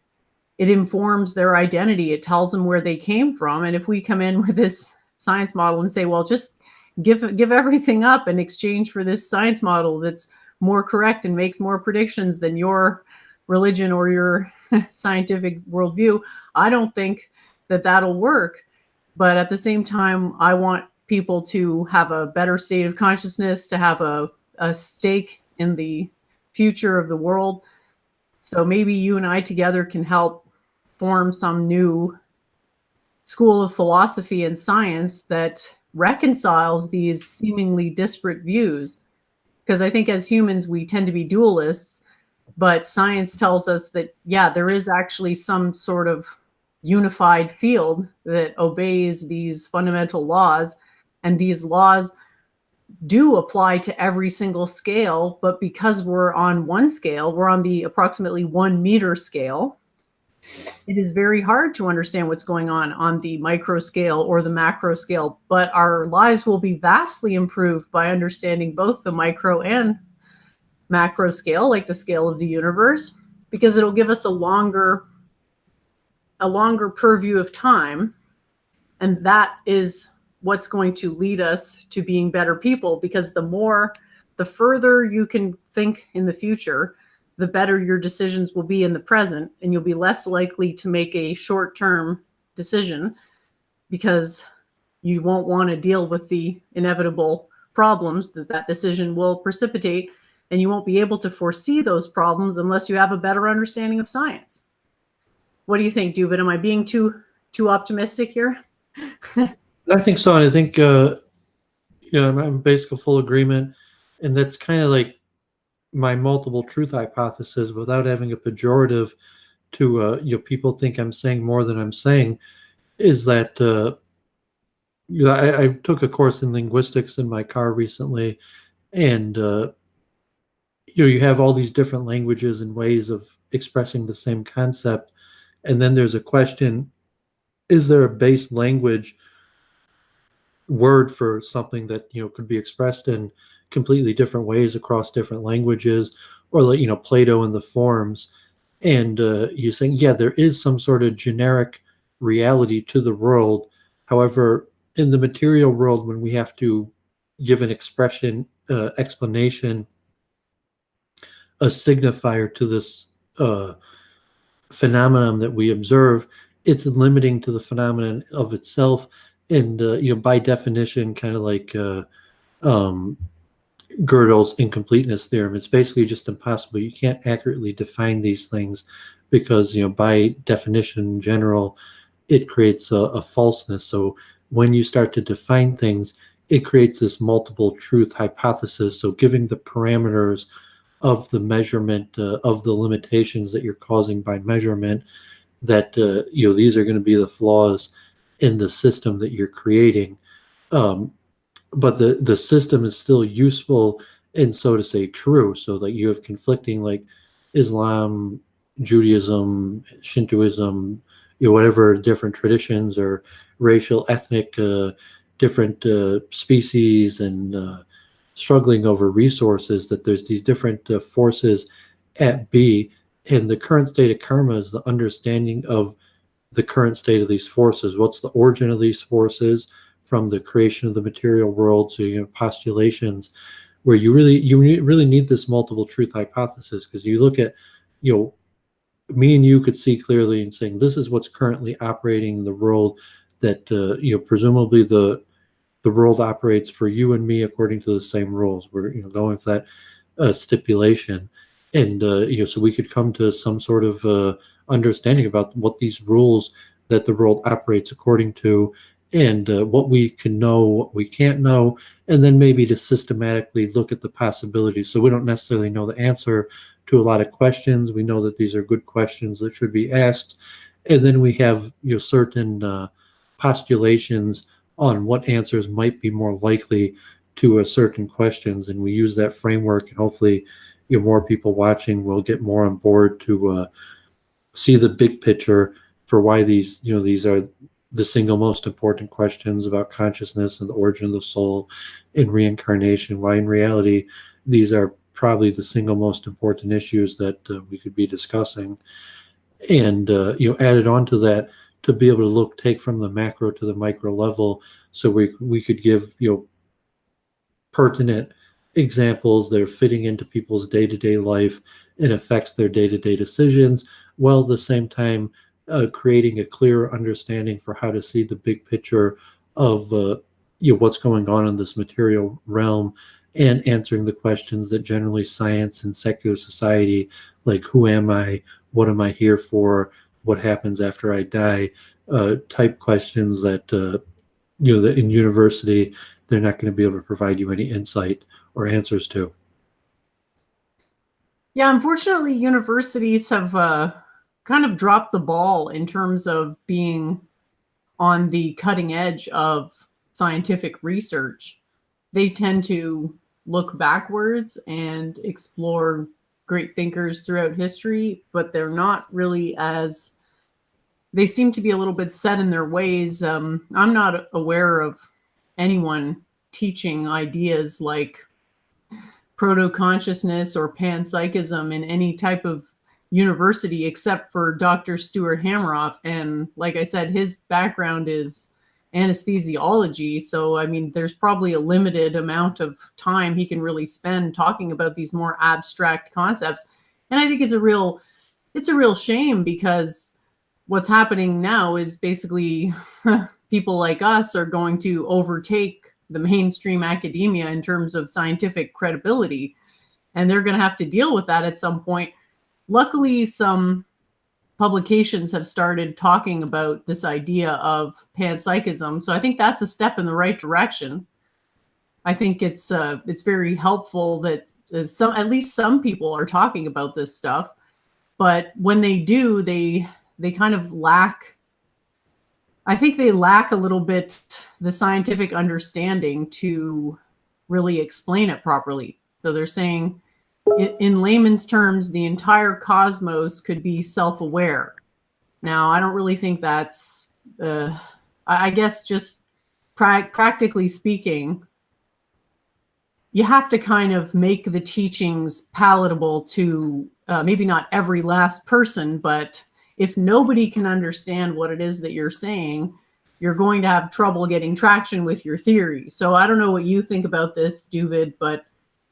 It informs their identity. It tells them where they came from. And if we come in with this science model and say, well, just give everything up in exchange for this science model that's more correct and makes more predictions than your religion or your scientific worldview, I don't think that that'll work. But at the same time, I want people to have a better state of consciousness, to have a stake in the future of the world. So maybe you and I together can help form some new school of philosophy and science that reconciles these seemingly disparate views. Because I think as humans, we tend to be dualists, but science tells us that, yeah, there is actually some sort of unified field that obeys these fundamental laws. And these laws do apply to every single scale, but because we're on one scale, we're on the approximately 1 meter scale, it is very hard to understand what's going on the micro scale or the macro scale, but our lives will be vastly improved by understanding both the micro and macro scale, like the scale of the universe, because it'll give us a longer purview of time. And that is what's going to lead us to being better people, because the further you can think in the future, the better your decisions will be in the present, and you'll be less likely to make a short-term decision because you won't want to deal with the inevitable problems that decision will precipitate, and you won't be able to foresee those problems unless you have a better understanding of science. What do you think, Doovid? Am I being too optimistic here? I think so. And I think, I'm basically full agreement. And that's kind of like my multiple truth hypothesis, without having a pejorative to, people think I'm saying more than I'm saying, is that, I took a course in linguistics in my car recently, and, you have all these different languages and ways of expressing the same concept. And then there's a question, is there a base language word for something that could be expressed in completely different ways across different languages, or like Plato and the forms? And you're saying, yeah, there is some sort of generic reality to the world. However, in the material world, when we have to give an explanation, a signifier to this phenomenon that we observe, it's limiting to the phenomenon of itself. And by definition, kind of like Gödel's incompleteness theorem, it's basically just impossible. You can't accurately define these things because by definition in general, it creates a falseness. So when you start to define things, it creates this multiple truth hypothesis. So giving the parameters of the measurement, of the limitations that you're causing by measurement, that these are going to be the flaws in the system that you're creating. But the system is still useful and, so to say, true. So that you have conflicting, like Islam, Judaism, Shintoism, whatever different traditions or racial, ethnic, different species, and struggling over resources, that there's these different forces at B. And the current state of karma is the understanding of the current state of these forces. What's the origin of these forces from the creation of the material world? So postulations where you really need this multiple truth hypothesis, because you look at me and you could see clearly and saying this is what's currently operating in the world, that presumably the world operates for you and me according to the same rules. We're going with that stipulation, and so we could come to some sort of understanding about what these rules that the world operates according to, and what we can know, what we can't know, and then maybe to systematically look at the possibilities. So we don't necessarily know the answer to a lot of questions. We know that these are good questions that should be asked, and then we have certain postulations on what answers might be more likely to certain questions, and we use that framework, and hopefully more people watching will get more on board to see the big picture for why these are the single most important questions about consciousness and the origin of the soul and reincarnation, why in reality these are probably the single most important issues that we could be discussing. And added on to that, to be able to take from the macro to the micro level, so we could give pertinent examples that are fitting into people's day-to-day life and affects their day-to-day decisions, while at the same time creating a clear understanding for how to see the big picture of what's going on in this material realm, and answering the questions that generally science and secular society, like who am I, what am I here for, what happens after I die, type questions that that in university they're not going to be able to provide you any insight or answers to. Yeah, unfortunately, universities have kind of dropped the ball in terms of being on the cutting edge of scientific research. They tend to look backwards and explore great thinkers throughout history, but they're not really as, they seem to be a little bit set in their ways. I'm not aware of anyone teaching ideas like proto-consciousness or panpsychism in any type of university except for Dr. Stuart Hameroff. And like I said, his background is anesthesiology. So, I mean, there's probably a limited amount of time he can really spend talking about these more abstract concepts. And I think it's a real shame, because what's happening now is basically people like us are going to overtake the mainstream academia in terms of scientific credibility, and they're going to have to deal with that at some point. Luckily, some publications have started talking about this idea of panpsychism, so I think that's a step in the right direction. I think it's very helpful that at least some people are talking about this stuff, but when they do, they kind of lack, I think they lack a little bit the scientific understanding to really explain it properly. So they're saying, in layman's terms, the entire cosmos could be self-aware. Now, I don't really think that's, I guess, just practically speaking, you have to kind of make the teachings palatable to maybe not every last person, but if nobody can understand what it is that you're saying, you're going to have trouble getting traction with your theory. So I don't know what you think about this, Doovid, but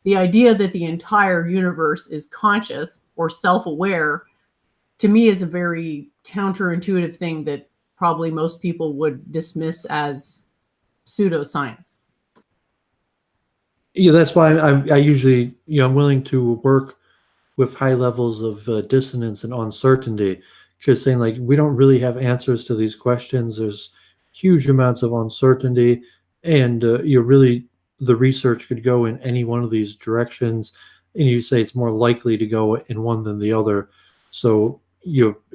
the idea that the entire universe is conscious or self-aware, to me, is a very counterintuitive thing that probably most people would dismiss as pseudoscience. Yeah, that's why I usually, I'm willing to work with high levels of dissonance and uncertainty, because saying like we don't really have answers to these questions. There's huge amounts of uncertainty, and you really the research could go in any one of these directions, and you say it's more likely to go in one than the other. So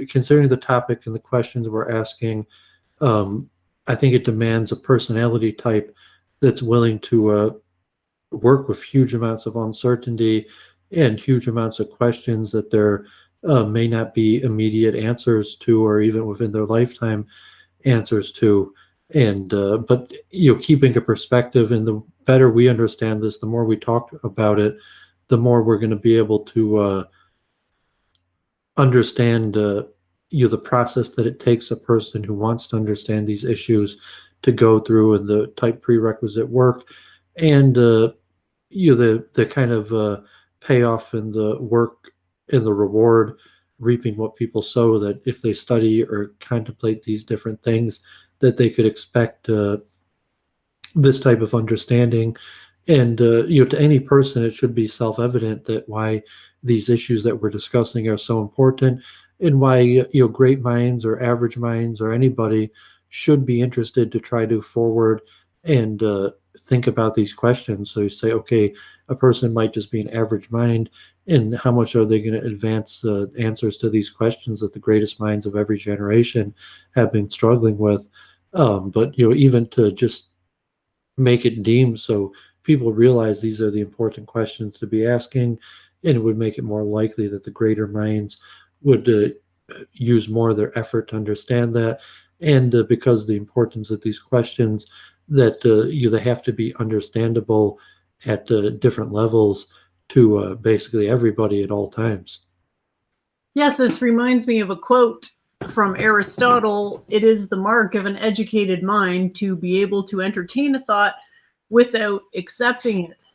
considering the topic and the questions we're asking, I think it demands a personality type that's willing to work with huge amounts of uncertainty and huge amounts of questions that there may not be immediate answers to, or even within their lifetime answers to. And but keeping a perspective, and the better we understand this, the more we talk about it, the more we're going to be able to understand the process that it takes a person who wants to understand these issues to go through, and the type prerequisite work, and the kind of payoff and the work and the reward, reaping what people sow, that if they study or contemplate these different things, that they could expect this type of understanding. And to any person, it should be self-evident that why these issues that we're discussing are so important, and why great minds or average minds or anybody should be interested to try to forward and think about these questions. So you say, okay, a person might just be an average mind, and how much are they going to advance the answers to these questions that the greatest minds of every generation have been struggling with? But even to just make it deemed so people realize these are the important questions to be asking, and it would make it more likely that the greater minds would use more of their effort to understand that. And because the importance of these questions, that they have to be understandable at different levels to basically everybody at all times. Yes, this reminds me of a quote from Aristotle. It is the mark of an educated mind to be able to entertain a thought without accepting it.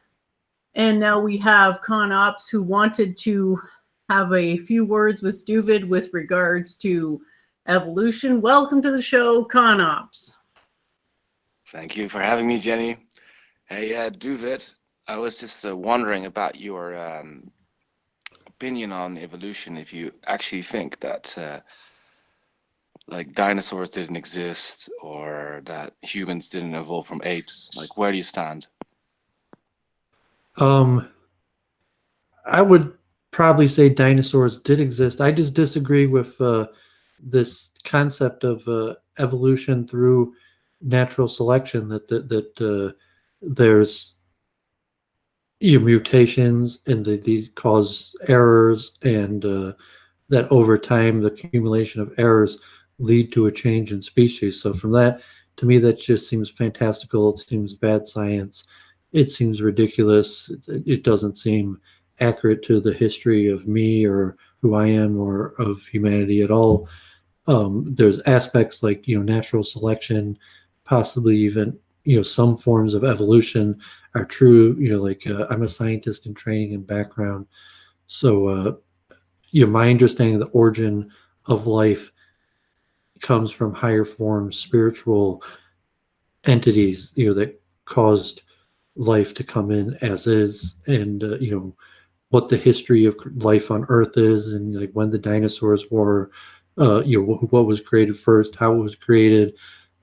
And now we have Conops, who wanted to have a few words with Doovid with regards to evolution. Welcome to the show, Conops. Thank you for having me, Jenny. Hey, Doovid, I was just wondering about your opinion on evolution. If you actually think that like dinosaurs didn't exist or that humans didn't evolve from apes? Like, where do you stand? Um, I would probably say dinosaurs did exist. I just disagree with this concept of evolution through natural selection. That there's mutations and these cause errors, and that over time the accumulation of errors lead to a change in species. So from that, to me, that just seems fantastical. It seems bad science. It seems ridiculous. It doesn't seem accurate to the history of me or who I am or of humanity at all. There's aspects like natural selection, possibly even some forms of evolution are true. Like I'm a scientist in training and background, so my understanding of the origin of life comes from higher forms, spiritual entities, that caused life to come in as is, and what the history of life on Earth is, and like when the dinosaurs were, what was created first, how it was created.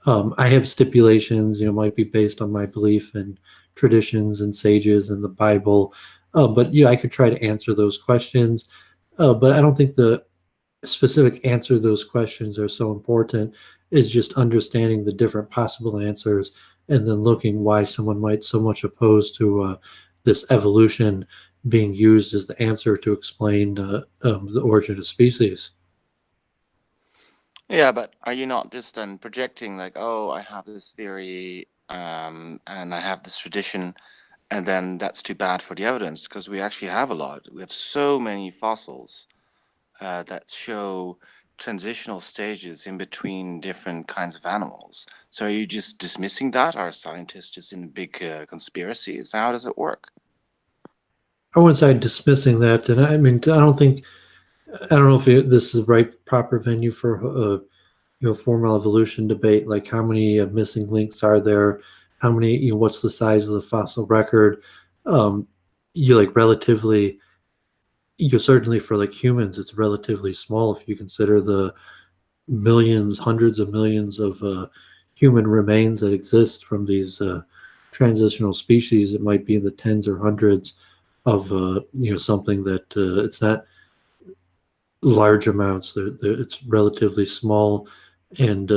I have stipulations, might be based on my belief in traditions and sages and the Bible, but I could try to answer those questions. But I don't think the specific answer to those questions are so important. Is just understanding the different possible answers and then looking why someone might so much oppose to this evolution being used as the answer to explain the origin of species. Yeah, but are you not just then projecting like, oh, I have this theory, and I have this tradition, and then that's too bad for the evidence? Because we actually have a lot. We have so many fossils that show transitional stages in between different kinds of animals. So are you just dismissing that? Are scientists just in a big conspiracy? So how does it work? I wouldn't say dismissing that, and I mean I don't know if this is the right proper venue for formal evolution debate. Like how many missing links are there? How many what's the size of the fossil record? You like relatively certainly for like humans, it's relatively small if you consider the millions, hundreds of millions of human remains that exist from these transitional species. It might be in the tens or hundreds of something that it's not large amounts. It's relatively small, and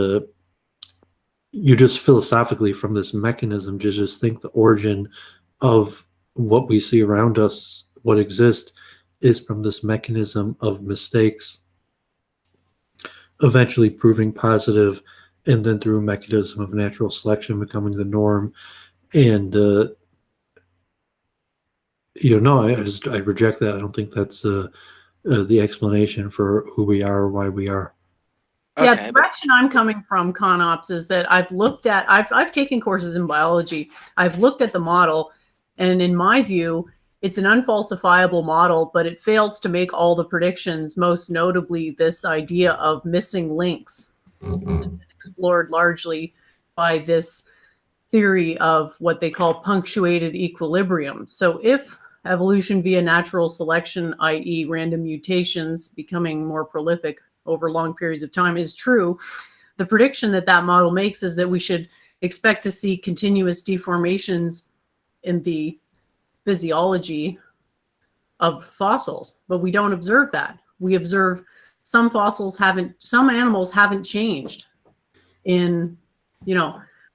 you just philosophically from this mechanism just think the origin of what we see around us, what exists, is from this mechanism of mistakes eventually proving positive, and then through a mechanism of natural selection becoming the norm. And no, I reject that. I don't think that's the explanation for who we are or why we are. Yeah, Okay, the but direction I'm coming from, ConOps, is that I've taken courses in biology. I've looked at the model, and in my view, it's an unfalsifiable model, but it fails to make all the predictions, most notably this idea of missing links, explored largely by this theory of what they call punctuated equilibrium. So if evolution via natural selection, i.e. random mutations becoming more prolific over long periods of time, is true, the prediction that that model makes is that we should expect to see continuous deformations in the physiology of fossils, but we don't observe that. We observe some animals haven't changed in,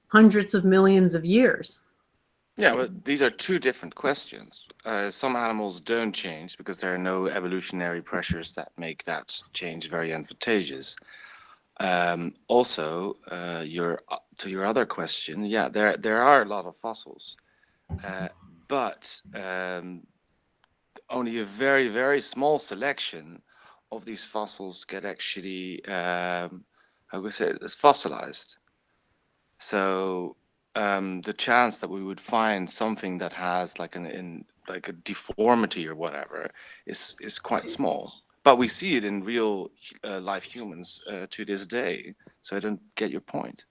hundreds of millions of years. yeah, but these are two different questions. Some animals don't change because there are no evolutionary pressures that make that change very advantageous. Also, to your other question, yeah, there are a lot of fossils, but only a very, very small selection of these fossils get actually, how we say it, is fossilized. So the chance that we would find something that has like like a deformity or whatever is quite small. But we see it in real life humans to this day. So I don't get your point.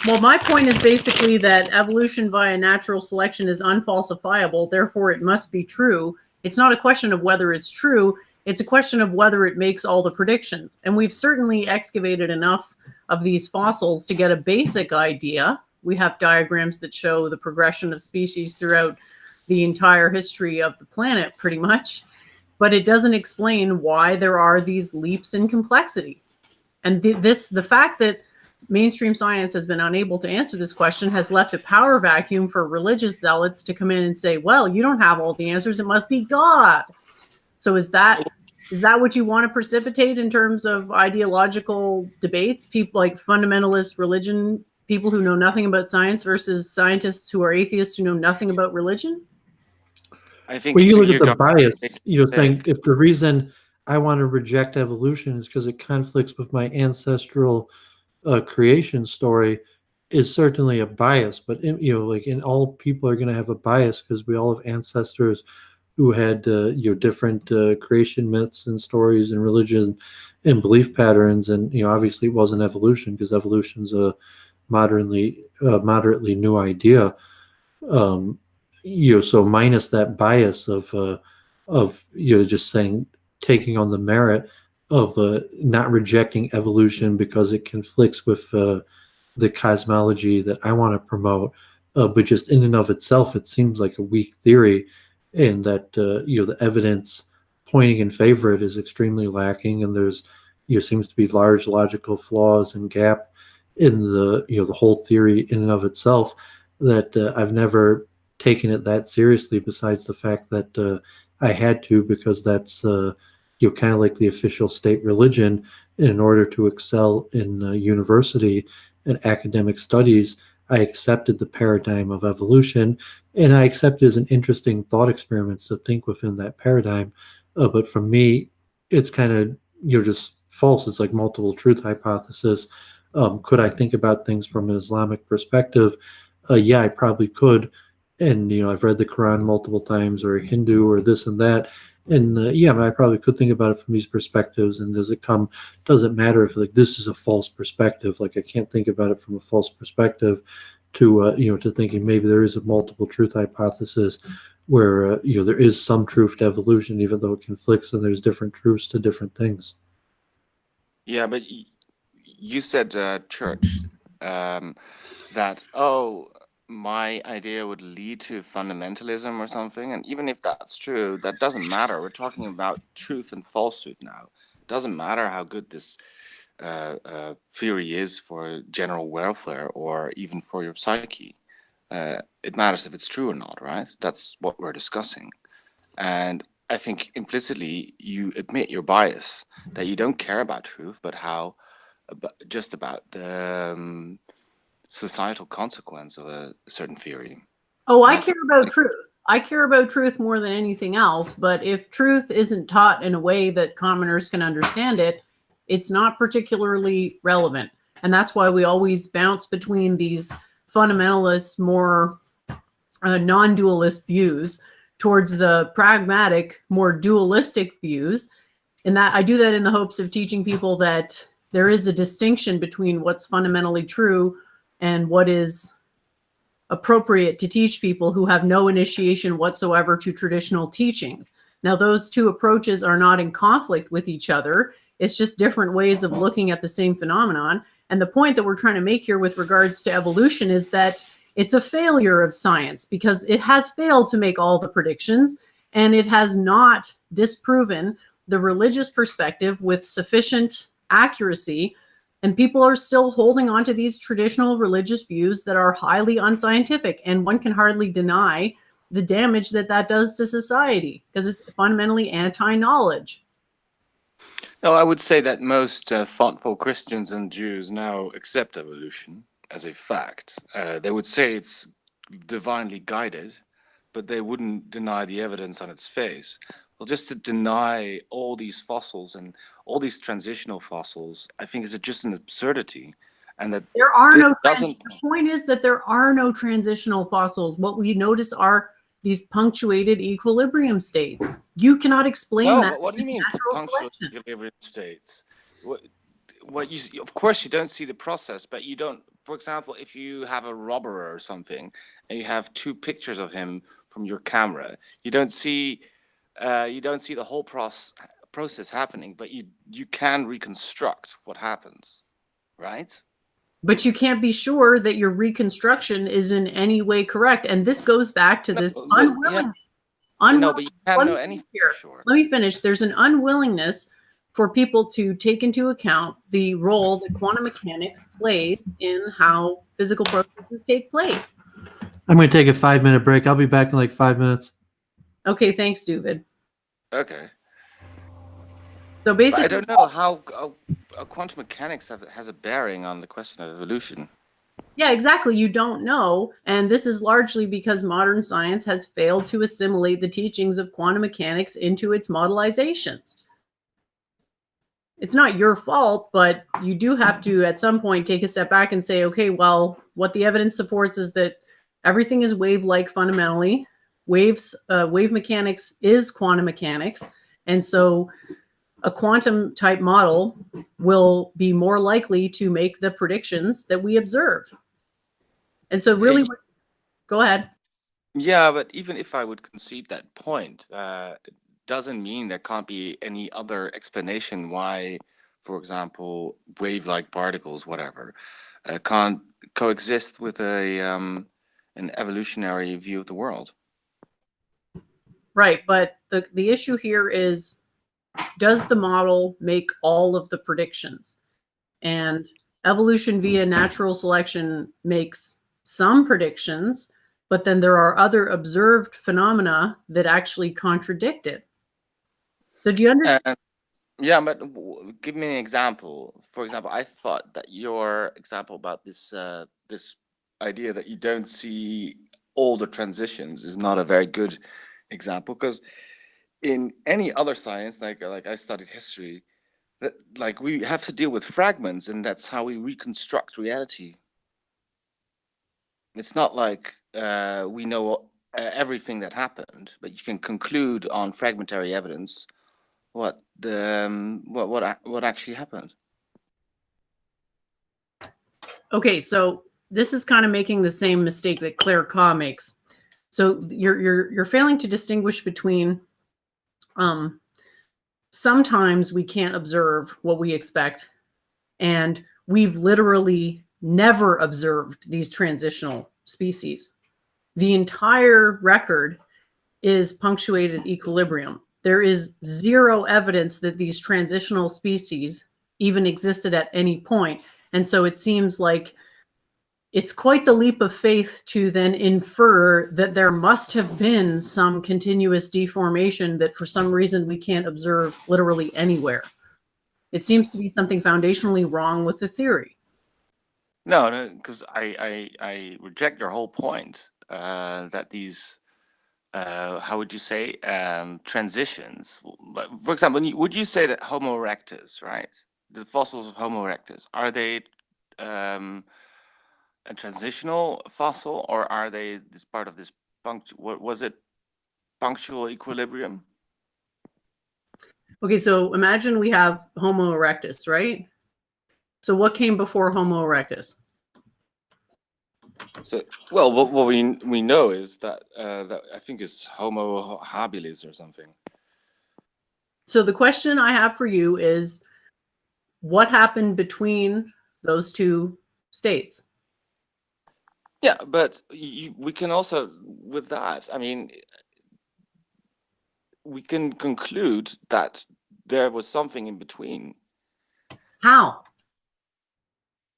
Well, my point is basically that evolution via natural selection is unfalsifiable, therefore it must be true. It's not a question of whether it's true, It's a question of whether it makes all the predictions. And we've certainly excavated enough of these fossils to get a basic idea. We have diagrams that show the progression of species throughout the entire history of the planet, pretty much. But it doesn't explain why there are these leaps in complexity. And the fact that mainstream science has been unable to answer this question has left a power vacuum for religious zealots to come in and say, well, you don't have all the answers. It must be God. So is that what you want to precipitate in terms of ideological debates? People like fundamentalist religion, people who know nothing about science versus scientists who are atheists who know nothing about religion? I think Well, you look at the got bias, big think if the reason I want to reject evolution is because it conflicts with my ancestral creation story, is certainly a bias. But like in all people are going to have a bias because we all have ancestors who had different creation myths and stories and religion and belief patterns, and obviously it wasn't evolution because evolution's a moderately new idea. So minus that bias of just saying, taking on the merit of not rejecting evolution because it conflicts with the cosmology that I want to promote, but just in and of itself, it seems like a weak theory, and that the evidence pointing in favor of it is extremely lacking, and there's seems to be large logical flaws and gap in the whole theory in and of itself, that I've never taken it that seriously, besides the fact that I had to, because that's kind of like the official state religion. In order to excel in university and academic studies, I accepted the paradigm of evolution, and I accept it as an interesting thought experiment to think within that paradigm. But for me, it's kind of just false. It's like multiple truth hypothesis. Could I think about things from an Islamic perspective? Yeah, I probably could. And I've read the Quran multiple times, or Hindu, or this and that. And yeah, I probably could think about it from these perspectives. And doesn't matter if like this is a false perspective. Like I can't think about it from a false perspective to to thinking maybe there is a multiple truth hypothesis where there is some truth to evolution, even though it conflicts and there's different truths to different things. Yeah, but you said church that my idea would lead to fundamentalism or something, and even if that's true, that doesn't matter. We're talking about truth and falsehood now. It doesn't matter how good this theory is for general welfare or even for your psyche. It matters if it's true or not, right? That's what we're discussing. And I think implicitly you admit your bias, that you don't care about truth, but just about the societal consequence of a certain theory. Oh, I care about truth. I care about truth more than anything else. But if truth isn't taught in a way that commoners can understand it, it's not particularly relevant. And that's why we always bounce between these fundamentalist, more non-dualist views towards the pragmatic, more dualistic views. And that I do that in the hopes of teaching people that there is a distinction between what's fundamentally true and what is appropriate to teach people who have no initiation whatsoever to traditional teachings. Now, those two approaches are not in conflict with each other. It's just different ways of looking at the same phenomenon. And the point that we're trying to make here with regards to evolution is that it's a failure of science because it has failed to make all the predictions, and it has not disproven the religious perspective with sufficient accuracy. And people are still holding on to these traditional religious views that are highly unscientific. And one can hardly deny the damage that does to society because it's fundamentally anti-knowledge. No, I would say that most thoughtful Christians and Jews now accept evolution as a fact. They would say it's divinely guided, but they wouldn't deny the evidence on its face. Well, just to deny all these fossils and all these transitional fossils, I think is just an absurdity. And that there are no doesn't. The point is that there are no transitional fossils. What we notice are these punctuated equilibrium states. You cannot explain that. What do you mean punctuated equilibrium states? What you, of course, you don't see the process, but you don't. For example, if you have a robber or something, and you have two pictures of him from your camera, you don't see the whole process happening, but you can reconstruct what happens, right? But you can't be sure that your reconstruction is in any way correct. And this goes back to this unwillingness. No, but you can't know anything for sure. Let me finish. There's an unwillingness for people to take into account the role that quantum mechanics plays in how physical processes take place. I'm going to take a 5-minute break. I'll be back in like 5 minutes. Okay, thanks, Doovid. Okay. So basically, but I don't know how quantum mechanics has a bearing on the question of evolution. Yeah, exactly. You don't know. And this is largely because modern science has failed to assimilate the teachings of quantum mechanics into its modelizations. It's not your fault, but you do have to, at some point, take a step back and say, okay, well, what the evidence supports is that everything is wave-like fundamentally. Wave mechanics is quantum mechanics. And so a quantum type model will be more likely to make the predictions that we observe. And so really, go ahead. Yeah, but even if I would concede that point, it doesn't mean there can't be any other explanation why, for example, wave-like particles, whatever, can't coexist with an evolutionary view of the world. Right, but the issue here is, does the model make all of the predictions? And evolution via natural selection makes some predictions, but then there are other observed phenomena that actually contradict it. So do you understand? Yeah, but give me an example. For example, I thought that your example about this this idea that you don't see all the transitions is not a very good example, because in any other science, like I studied history, that like we have to deal with fragments, and that's how we reconstruct reality. It's not like we know everything that happened, but you can conclude on fragmentary evidence what actually happened. Okay, so this is kind of making the same mistake that Claire Kaw makes. So you're failing to distinguish between sometimes we can't observe what we expect, and we've literally never observed these transitional species. The entire record is punctuated equilibrium. There is zero evidence that these transitional species even existed at any point. And so it seems like it's quite the leap of faith to then infer that there must have been some continuous deformation that for some reason we can't observe literally anywhere. It seems to be something foundationally wrong with the theory. No, because I reject your whole point that these, how would you say, transitions. For example, would you say that Homo erectus, right? The fossils of Homo erectus, are they a transitional fossil, or are they this part of this what was it, punctual equilibrium? Okay, so imagine we have Homo erectus, right? So what came before Homo erectus? So, well, what we know is that that I think is Homo habilis or something. So the question I have for you is, what happened between those two states? Yeah, but we can also, with that, I mean, we can conclude that there was something in between. How?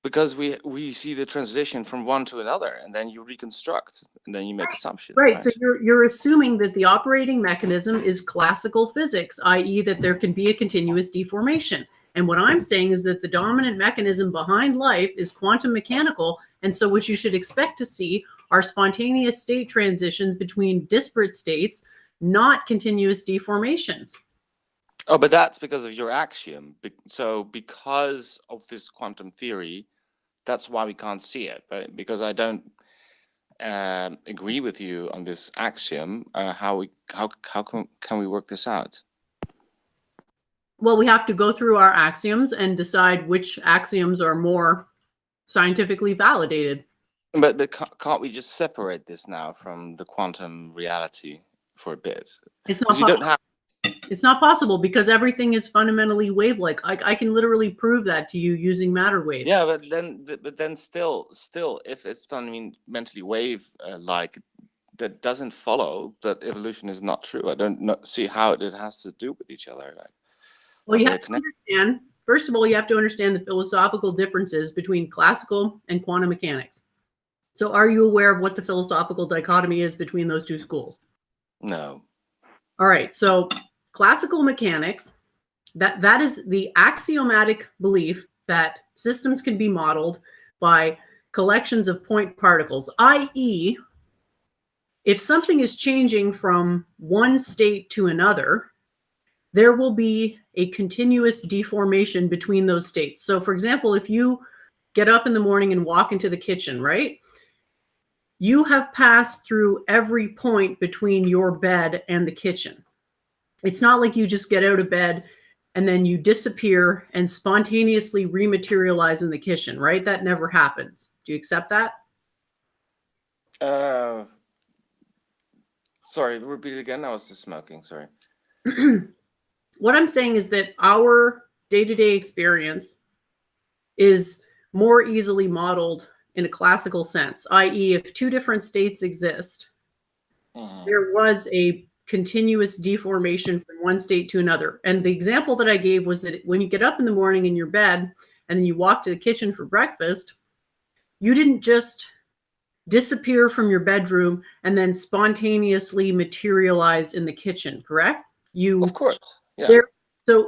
Because we see the transition from one to another, and then you reconstruct, and then you make assumptions. Right. So you're assuming that the operating mechanism is classical physics, i.e. that there can be a continuous deformation. And what I'm saying is that the dominant mechanism behind life is quantum mechanical. And so what you should expect to see are spontaneous state transitions between disparate states, not continuous deformations. Oh, but that's because of your axiom. So because of this quantum theory, that's why we can't see it. But because I don't agree with you on this axiom, how can we work this out? Well, we have to go through our axioms and decide which axioms are more scientifically validated. But can't we just separate this now from the quantum reality for a bit? It's not You don't have. It's not possible because everything is fundamentally wave-like. I can literally prove that to you using matter waves. Yeah, but then still, if it's fundamentally wave-like, that doesn't follow that evolution is not true. I don't see how it has to do with each other. Like, well, you have to understand. First of all, you have to understand the philosophical differences between classical and quantum mechanics. So, are you aware of what the philosophical dichotomy is between those two schools? No. All right. So, classical mechanics, that is the axiomatic belief that systems can be modeled by collections of point particles, i.e., if something is changing from one state to another, there will be a continuous deformation between those states. So, for example, if you get up in the morning and walk into the kitchen, right? You have passed through every point between your bed and the kitchen. It's not like you just get out of bed and then you disappear and spontaneously rematerialize in the kitchen, right? That never happens. Do you accept that? Sorry, repeat it again. I was just smoking. Sorry. What I'm saying is that our day-to-day experience is more easily modeled in a classical sense, i.e., if two different states exist, there was a continuous deformation from one state to another. And the example that I gave was that when you get up in the morning in your bed and then you walk to the kitchen for breakfast, you didn't just disappear from your bedroom and then spontaneously materialize in the kitchen, correct? Of course. Yeah.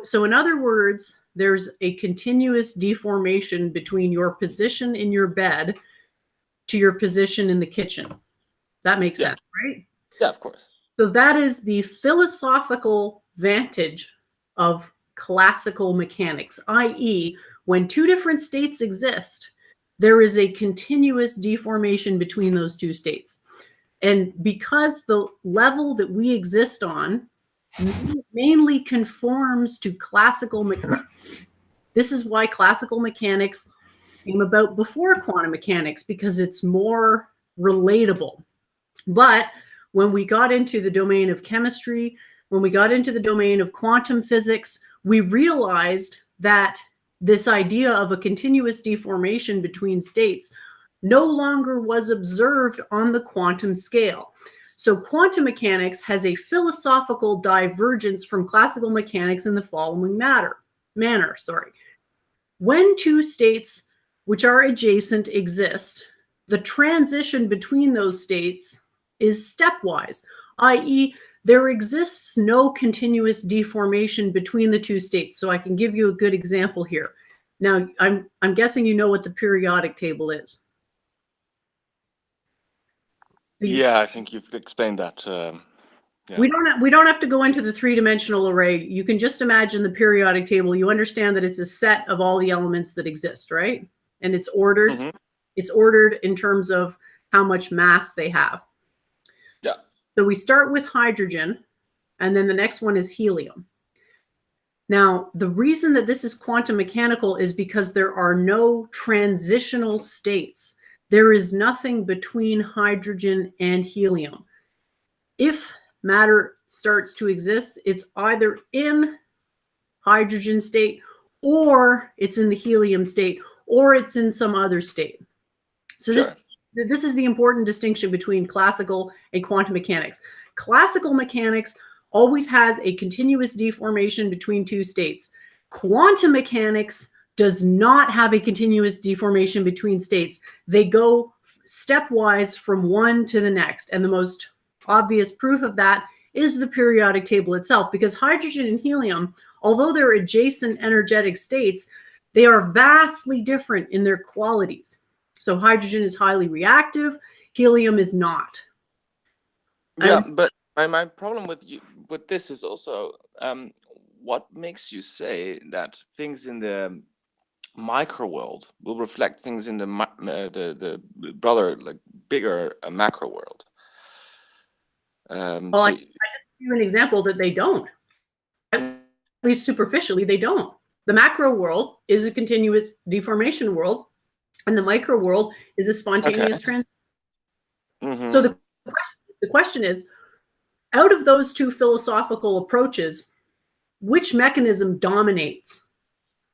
So in other words, there's a continuous deformation between your position in your bed to your position in the kitchen. That makes sense, right? Yeah, of course. So that is the philosophical vantage of classical mechanics, i.e., when two different states exist, there is a continuous deformation between those two states. And because the level that we exist on mainly conforms to classical mechanics, this is why classical mechanics came about before quantum mechanics, because it's more relatable. But when we got into the domain of chemistry, when we got into the domain of quantum physics, we realized that this idea of a continuous deformation between states no longer was observed on the quantum scale. So quantum mechanics has a philosophical divergence from classical mechanics in the following manner. When two states which are adjacent exist, the transition between those states is stepwise, i.e., there exists no continuous deformation between the two states. So I can give you a good example here. Now, I'm guessing you know what the periodic table is. Yeah, I think you've explained that. Yeah. We don't have to go into the three-dimensional array. You can just imagine the periodic table. You understand that it's a set of all the elements that exist, right? And it's ordered. Mm-hmm. It's ordered in terms of how much mass they have. Yeah. So we start with hydrogen, and then the next one is helium. Now, the reason that this is quantum mechanical is because there are no transitional states. There is nothing between hydrogen and helium. If matter starts to exist, it's either in hydrogen state, or it's in the helium state, or it's in some other state. So sure. This is the important distinction between classical and quantum mechanics. Classical mechanics always has a continuous deformation between two states. Quantum mechanics does not have a continuous deformation between states. They go stepwise from one to the next. And the most obvious proof of that is the periodic table itself, because hydrogen and helium, although they're adjacent energetic states, they are vastly different in their qualities. So hydrogen is highly reactive, helium is not. Yeah, but my problem with this is also what makes you say that things in the micro world will reflect things in the broader, like bigger macro world? Well, I just give you an example that they don't. At least superficially, they don't. The macro world is a continuous deformation world, and the micro world is a spontaneous transition. Mm-hmm. So the question is, out of those two philosophical approaches, which mechanism dominates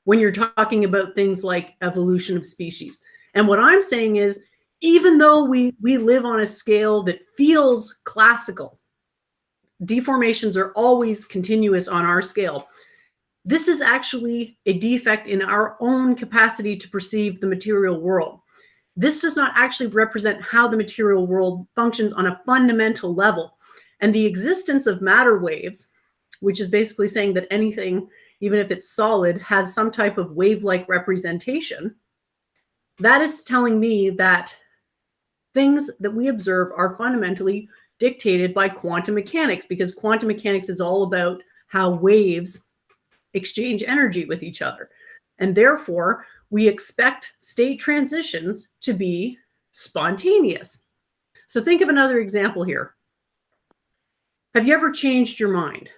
when you're talking about things like evolution of species. And what I'm saying is, even though we live on a scale that feels classical, deformations are always continuous on our scale. This is actually a defect in our own capacity to perceive the material world. This does not actually represent how the material world functions on a fundamental level. And the existence of matter waves, which is basically saying that anything, even if it's solid, has some type of wave-like representation, that is telling me that things that we observe are fundamentally dictated by quantum mechanics, because quantum mechanics is all about how waves exchange energy with each other. And therefore, we expect state transitions to be spontaneous. So think of another example here. Have you ever changed your mind?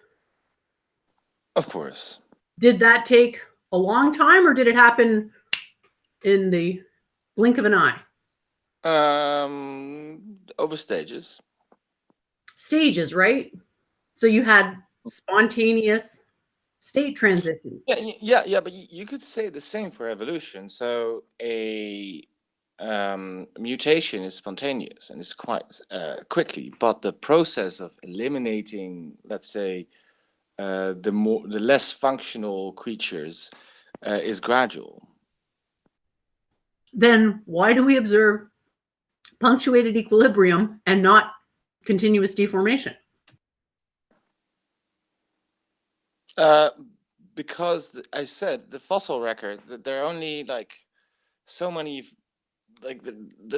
Of course. Did that take a long time, or did it happen in the blink of an eye? Over stages. Stages, right? So you had spontaneous state transitions. Yeah, but you could say the same for evolution. So a mutation is spontaneous and it's quite quickly, but the process of eliminating, let's say, the less functional creatures is gradual. Then why do we observe punctuated equilibrium and not continuous deformation? Because I said the fossil record, that there are only like so many, like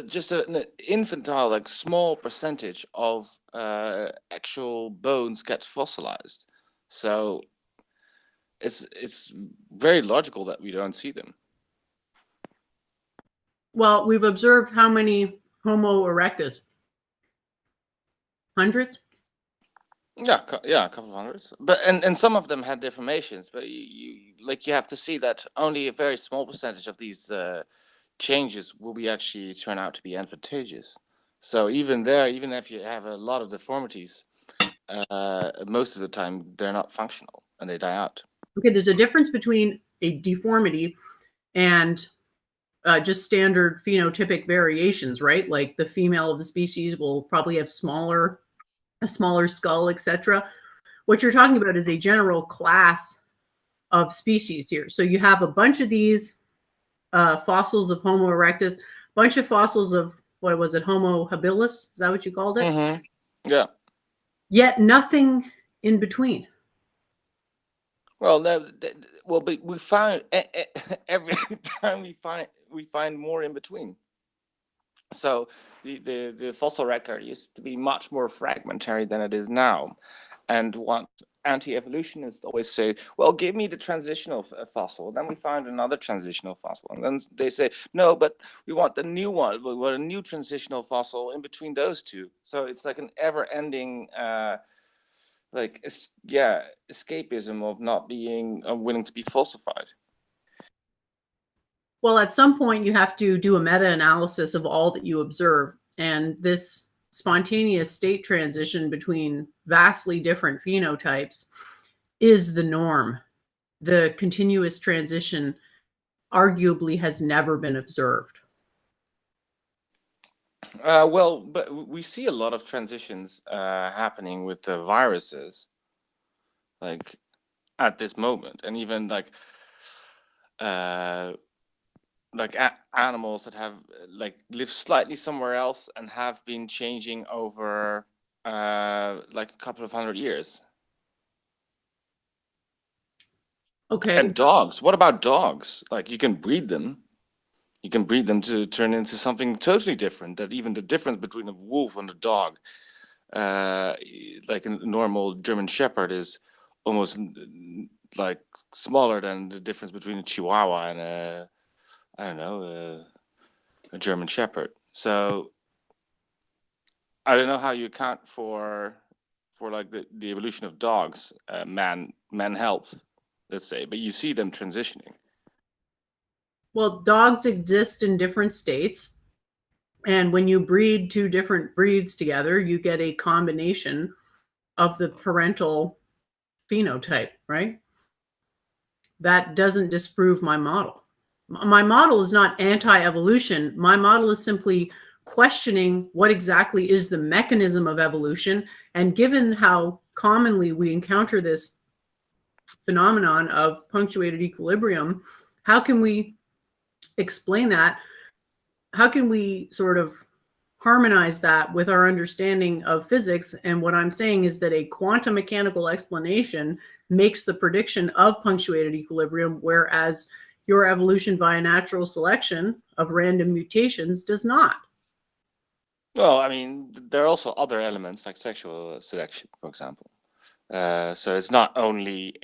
just an infantile, like small percentage of actual bones get fossilized. So it's very logical that we don't see them. Well, we've observed how many Homo erectus? Hundreds? Yeah, a couple of hundreds. But and some of them had deformations, but you have to see that only a very small percentage of these changes will be actually turn out to be advantageous. So even there, even if you have a lot of deformities, most of the time they're not functional and they die out. Okay, there's a difference between a deformity and just standard phenotypic variations, right? Like the female of the species will probably have a smaller skull, etc. What you're talking about is a general class of species here. So you have a bunch of these fossils of Homo erectus, bunch of fossils of, what was it, Homo habilis? Is that what you called it? Mm-hmm. Yeah. Yet nothing in between. Well, no, but we find every time we find more in between. So the fossil record used to be much more fragmentary than it is now, and what anti-evolutionists always say, well, give me the transitional fossil. Then we find another transitional fossil, and then they say, no, but we want the new one. We want a new transitional fossil in between those two. So it's like an ever-ending escapism of not being willing to be falsified. Well, at some point you have to do a meta-analysis of all that you observe, and this spontaneous state transition between vastly different phenotypes is the norm. The continuous transition arguably has never been observed. Well, but we see a lot of transitions happening with the viruses, like at this moment, and even like animals that have lived slightly somewhere else and have been changing over like a couple of 100 years. Okay. And dogs. What about dogs? Like you can breed them. You can breed them to turn into something totally different. That even the difference between a wolf and a dog, like a normal German Shepherd, is almost like smaller than the difference between a Chihuahua and a, I don't know, a German Shepherd. So I don't know how you account for like the evolution of dogs. Man helped, let's say, but you see them transitioning. Well, dogs exist in different states. And when you breed two different breeds together, you get a combination of the parental phenotype, right? That doesn't disprove my model. My model is not anti-evolution. My model is simply questioning what exactly is the mechanism of evolution. And given how commonly we encounter this phenomenon of punctuated equilibrium, how can we explain that? How can we sort of harmonize that with our understanding of physics? And what I'm saying is that a quantum mechanical explanation makes the prediction of punctuated equilibrium, whereas your evolution via natural selection of random mutations does not. Well, I mean, there are also other elements like sexual selection, for example. So it's not only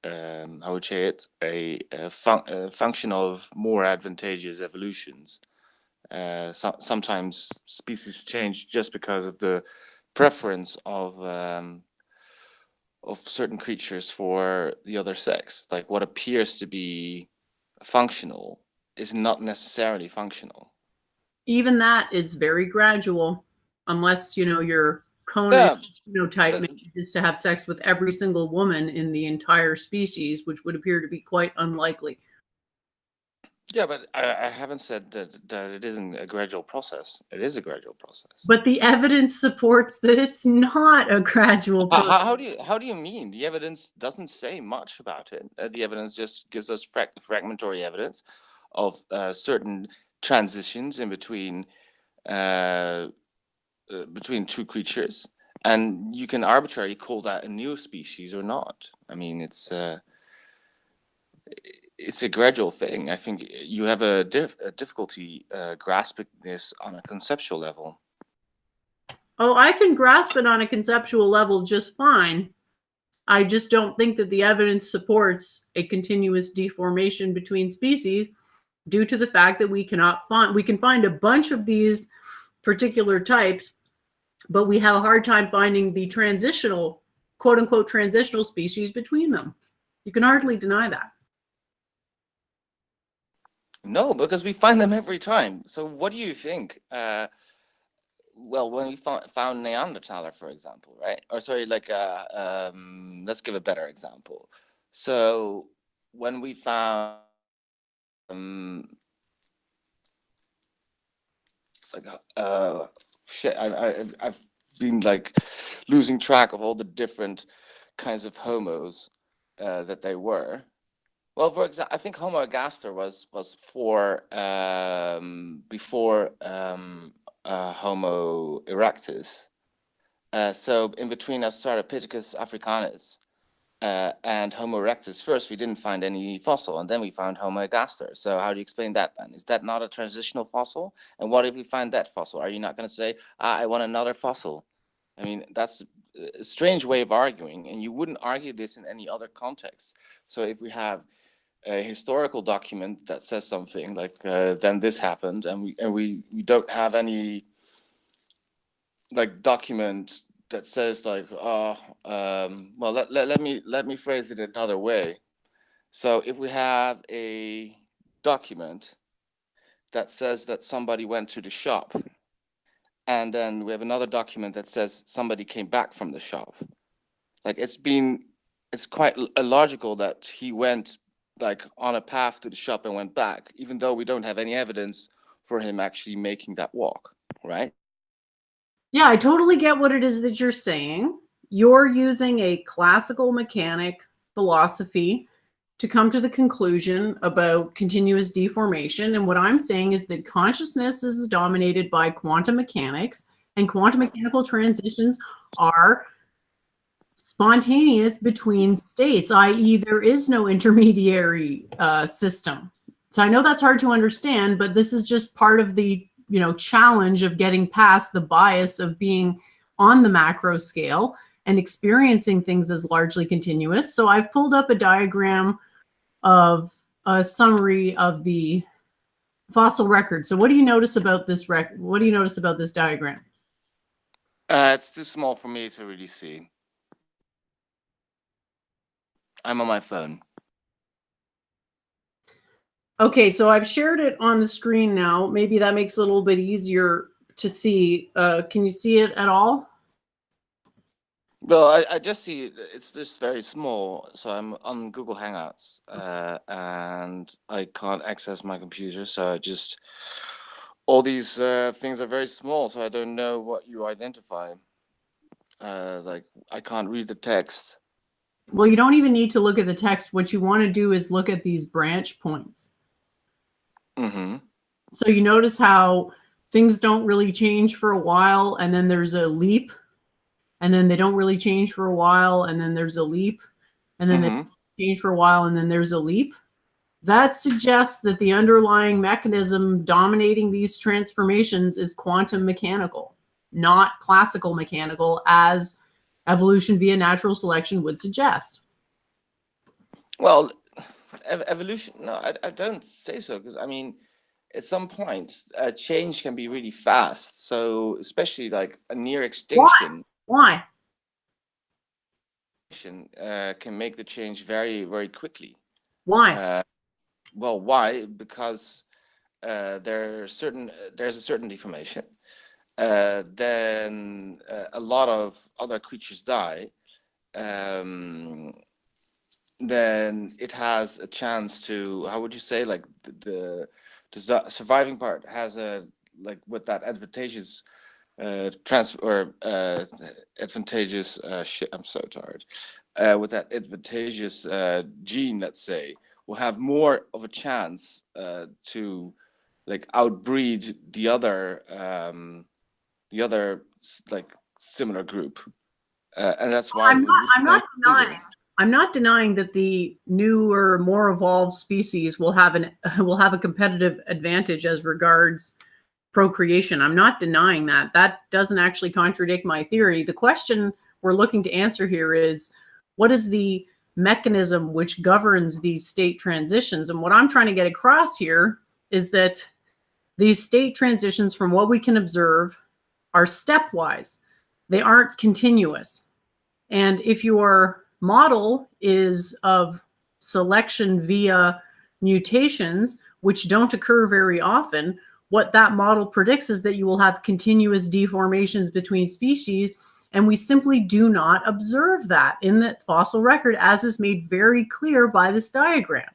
how would you say it, a function of more advantageous evolutions. Sometimes species change just because of the preference of certain creatures for the other sex. Like what appears to be functional is not necessarily functional. Even that is very gradual, unless your Yeah, phenotype but manages to have sex with every single woman in the entire species, which would appear to be quite unlikely. yeah, but I haven't said that it isn't a gradual process. It is a gradual process. But the evidence supports that it's not a gradual process. How do you mean? The evidence doesn't say much about it. The evidence just gives us fragmentary evidence of certain transitions in between two creatures, and you can arbitrarily call that a new species or not. I mean, it's a gradual thing. I think you have a difficulty grasping this on a conceptual level. Oh, I can grasp it on a conceptual level just fine. I just don't think that the evidence supports a continuous deformation between species due to the fact that we can find a bunch of these particular types, but we have a hard time finding the transitional, quote unquote, transitional species between them. You can hardly deny that. No, because we find them every time. So what do you think? Well, when we found Neanderthaler, for example, right? Or sorry, like let's give a better example. So when we found it's like shit, I've been like losing track of all the different kinds of homos that they were. Well, for example, I think Homo ergaster was before Homo erectus. So in between Australopithecus africanus and Homo erectus, first we didn't find any fossil, and then we found Homo ergaster. So how do you explain that then? Is that not a transitional fossil? And what if we find that fossil? Are you not going to say, I want another fossil? I mean, that's a strange way of arguing, and you wouldn't argue this in any other context. So if we have a historical document that says something like then this happened, and we don't have any like document that says like well, let me phrase it another way. So if we have a document that says that somebody went to the shop, and then we have another document that says somebody came back from the shop, like it's quite illogical that he went like on a path to the shop and went back, even though we don't have any evidence for him actually making that walk, right? Yeah, I totally get what it is that you're saying. You're using a classical mechanic philosophy to come to the conclusion about continuous deformation. And what I'm saying is that consciousness is dominated by quantum mechanics, and quantum mechanical transitions are spontaneous between states, i.e., there is no intermediary system. So I know that's hard to understand, but this is just part of the challenge of getting past the bias of being on the macro scale and experiencing things as largely continuous. So I've pulled up a diagram of a summary of the fossil record. So what do you notice about this What do you notice about this diagram? It's too small for me to really see. I'm on my phone. Okay, so I've shared it on the screen now. Maybe that makes it a little bit easier to see. Can you see it at all? Well, I just see it's just very small. So I'm on Google Hangouts, and I can't access my computer. So I just all these things are very small. So I don't know what you identify. Like I can't read the text. Well, you don't even need to look at the text. What you want to do is look at these branch points. Mm-hmm. So you notice how things don't really change for a while, and then there's a leap, and then they don't really change for a while, and then there's a leap, and then Mm-hmm. they change for a while, and then there's a leap. That suggests that the underlying mechanism dominating these transformations is quantum mechanical, not classical mechanical, as evolution via natural selection would suggest. Well, evolution. No, I don't say so, because I mean, at some point, change can be really fast. So especially like a near extinction. Why? Can make the change very, very quickly. Why? Well, why? Because there's a certain deformation. Then a lot of other creatures die. Then it has a chance to, how would you say, like the surviving part has a, like, with that advantageous advantageous shit, I'm so tired, with that advantageous gene, let's say, will have more of a chance to like outbreed the other like similar group, and that's why I'm not denying that the newer, more evolved species will have a competitive advantage as regards procreation. I'm not denying that. That doesn't actually contradict my theory. The question we're looking to answer here is, what is the mechanism which governs these state transitions? And what I'm trying to get across here is that these state transitions, from what we can observe, are stepwise. They aren't continuous. And if your model is of selection via mutations, which don't occur very often, what that model predicts is that you will have continuous deformations between species, and we simply do not observe that in the fossil record, as is made very clear by this diagram.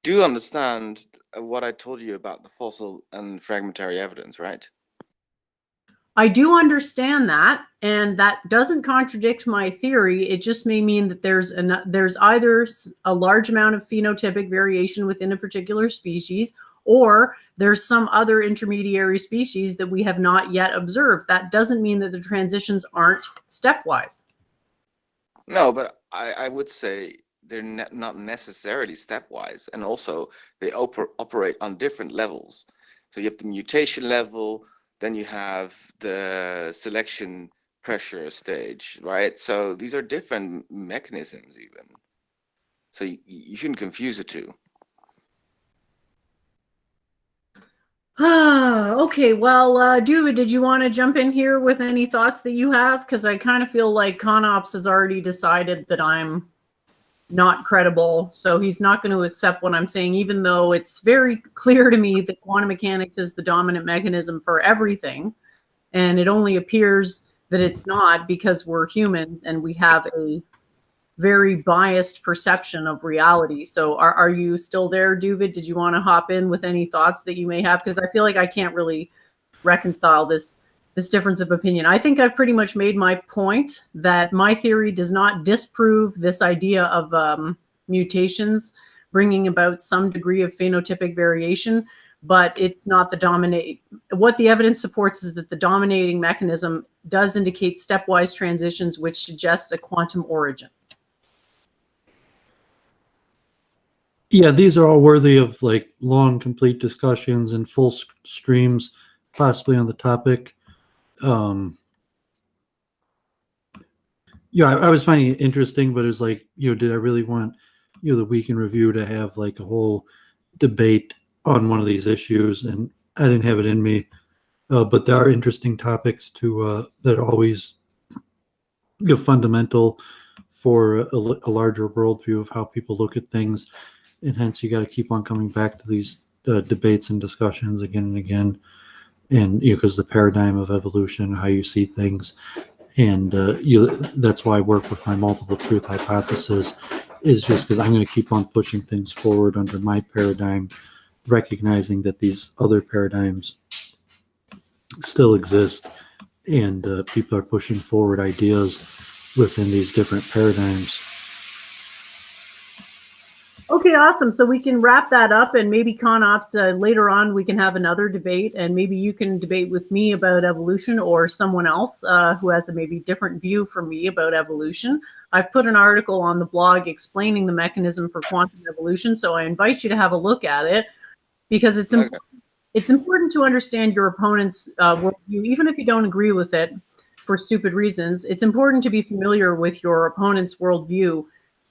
Do you understand what I told you about the fossil and fragmentary evidence, right? I do understand that, and that doesn't contradict my theory. It just may mean that there's either a large amount of phenotypic variation within a particular species, or there's some other intermediary species that we have not yet observed. That doesn't mean that the transitions aren't stepwise. No, but I would say they're not necessarily stepwise, and also they operate on different levels. So you have the mutation level, then you have the selection pressure stage, right? So these are different mechanisms even. So you shouldn't confuse the two. Okay, well, Doooovid, did you want to jump in here with any thoughts that you have? Because I kind of feel like Conops has already decided that I'm not credible, so he's not going to accept what I'm saying, even though it's very clear to me that quantum mechanics is the dominant mechanism for everything, and it only appears that it's not because we're humans and we have a very biased perception of reality. So are you still there, Doooovid? Did you want to hop in with any thoughts that you may have? Because I feel like I can't really reconcile this difference of opinion. I think I've pretty much made my point that my theory does not disprove this idea of mutations bringing about some degree of phenotypic variation, but it's not the dominate. What the evidence supports is that the dominating mechanism does indicate stepwise transitions, which suggests a quantum origin. Yeah, these are all worthy of like long, complete discussions and full streams, possibly on the topic. Yeah, I was finding it interesting, but it was like, did I really want, the Week in Review to have like a whole debate on one of these issues? And I didn't have it in me. But there are interesting topics that are always fundamental for a larger worldview of how people look at things. And hence you got to keep on coming back to these debates and discussions again and again. And, because the paradigm of evolution, how you see things. And that's why I work with my multiple truth hypothesis, is just because I'm going to keep on pushing things forward under my paradigm, recognizing that these other paradigms still exist, and people are pushing forward ideas within these different paradigms. Okay, awesome. So we can wrap that up, and maybe ConOps later on we can have another debate, and maybe you can debate with me about evolution, or someone else who has a maybe different view from me about evolution. I've put an article on the blog explaining the mechanism for quantum evolution, so I invite you to have a look at it, because it's important. It's important to understand your opponent's worldview, even if you don't agree with it for stupid reasons. It's important to be familiar with your opponent's worldview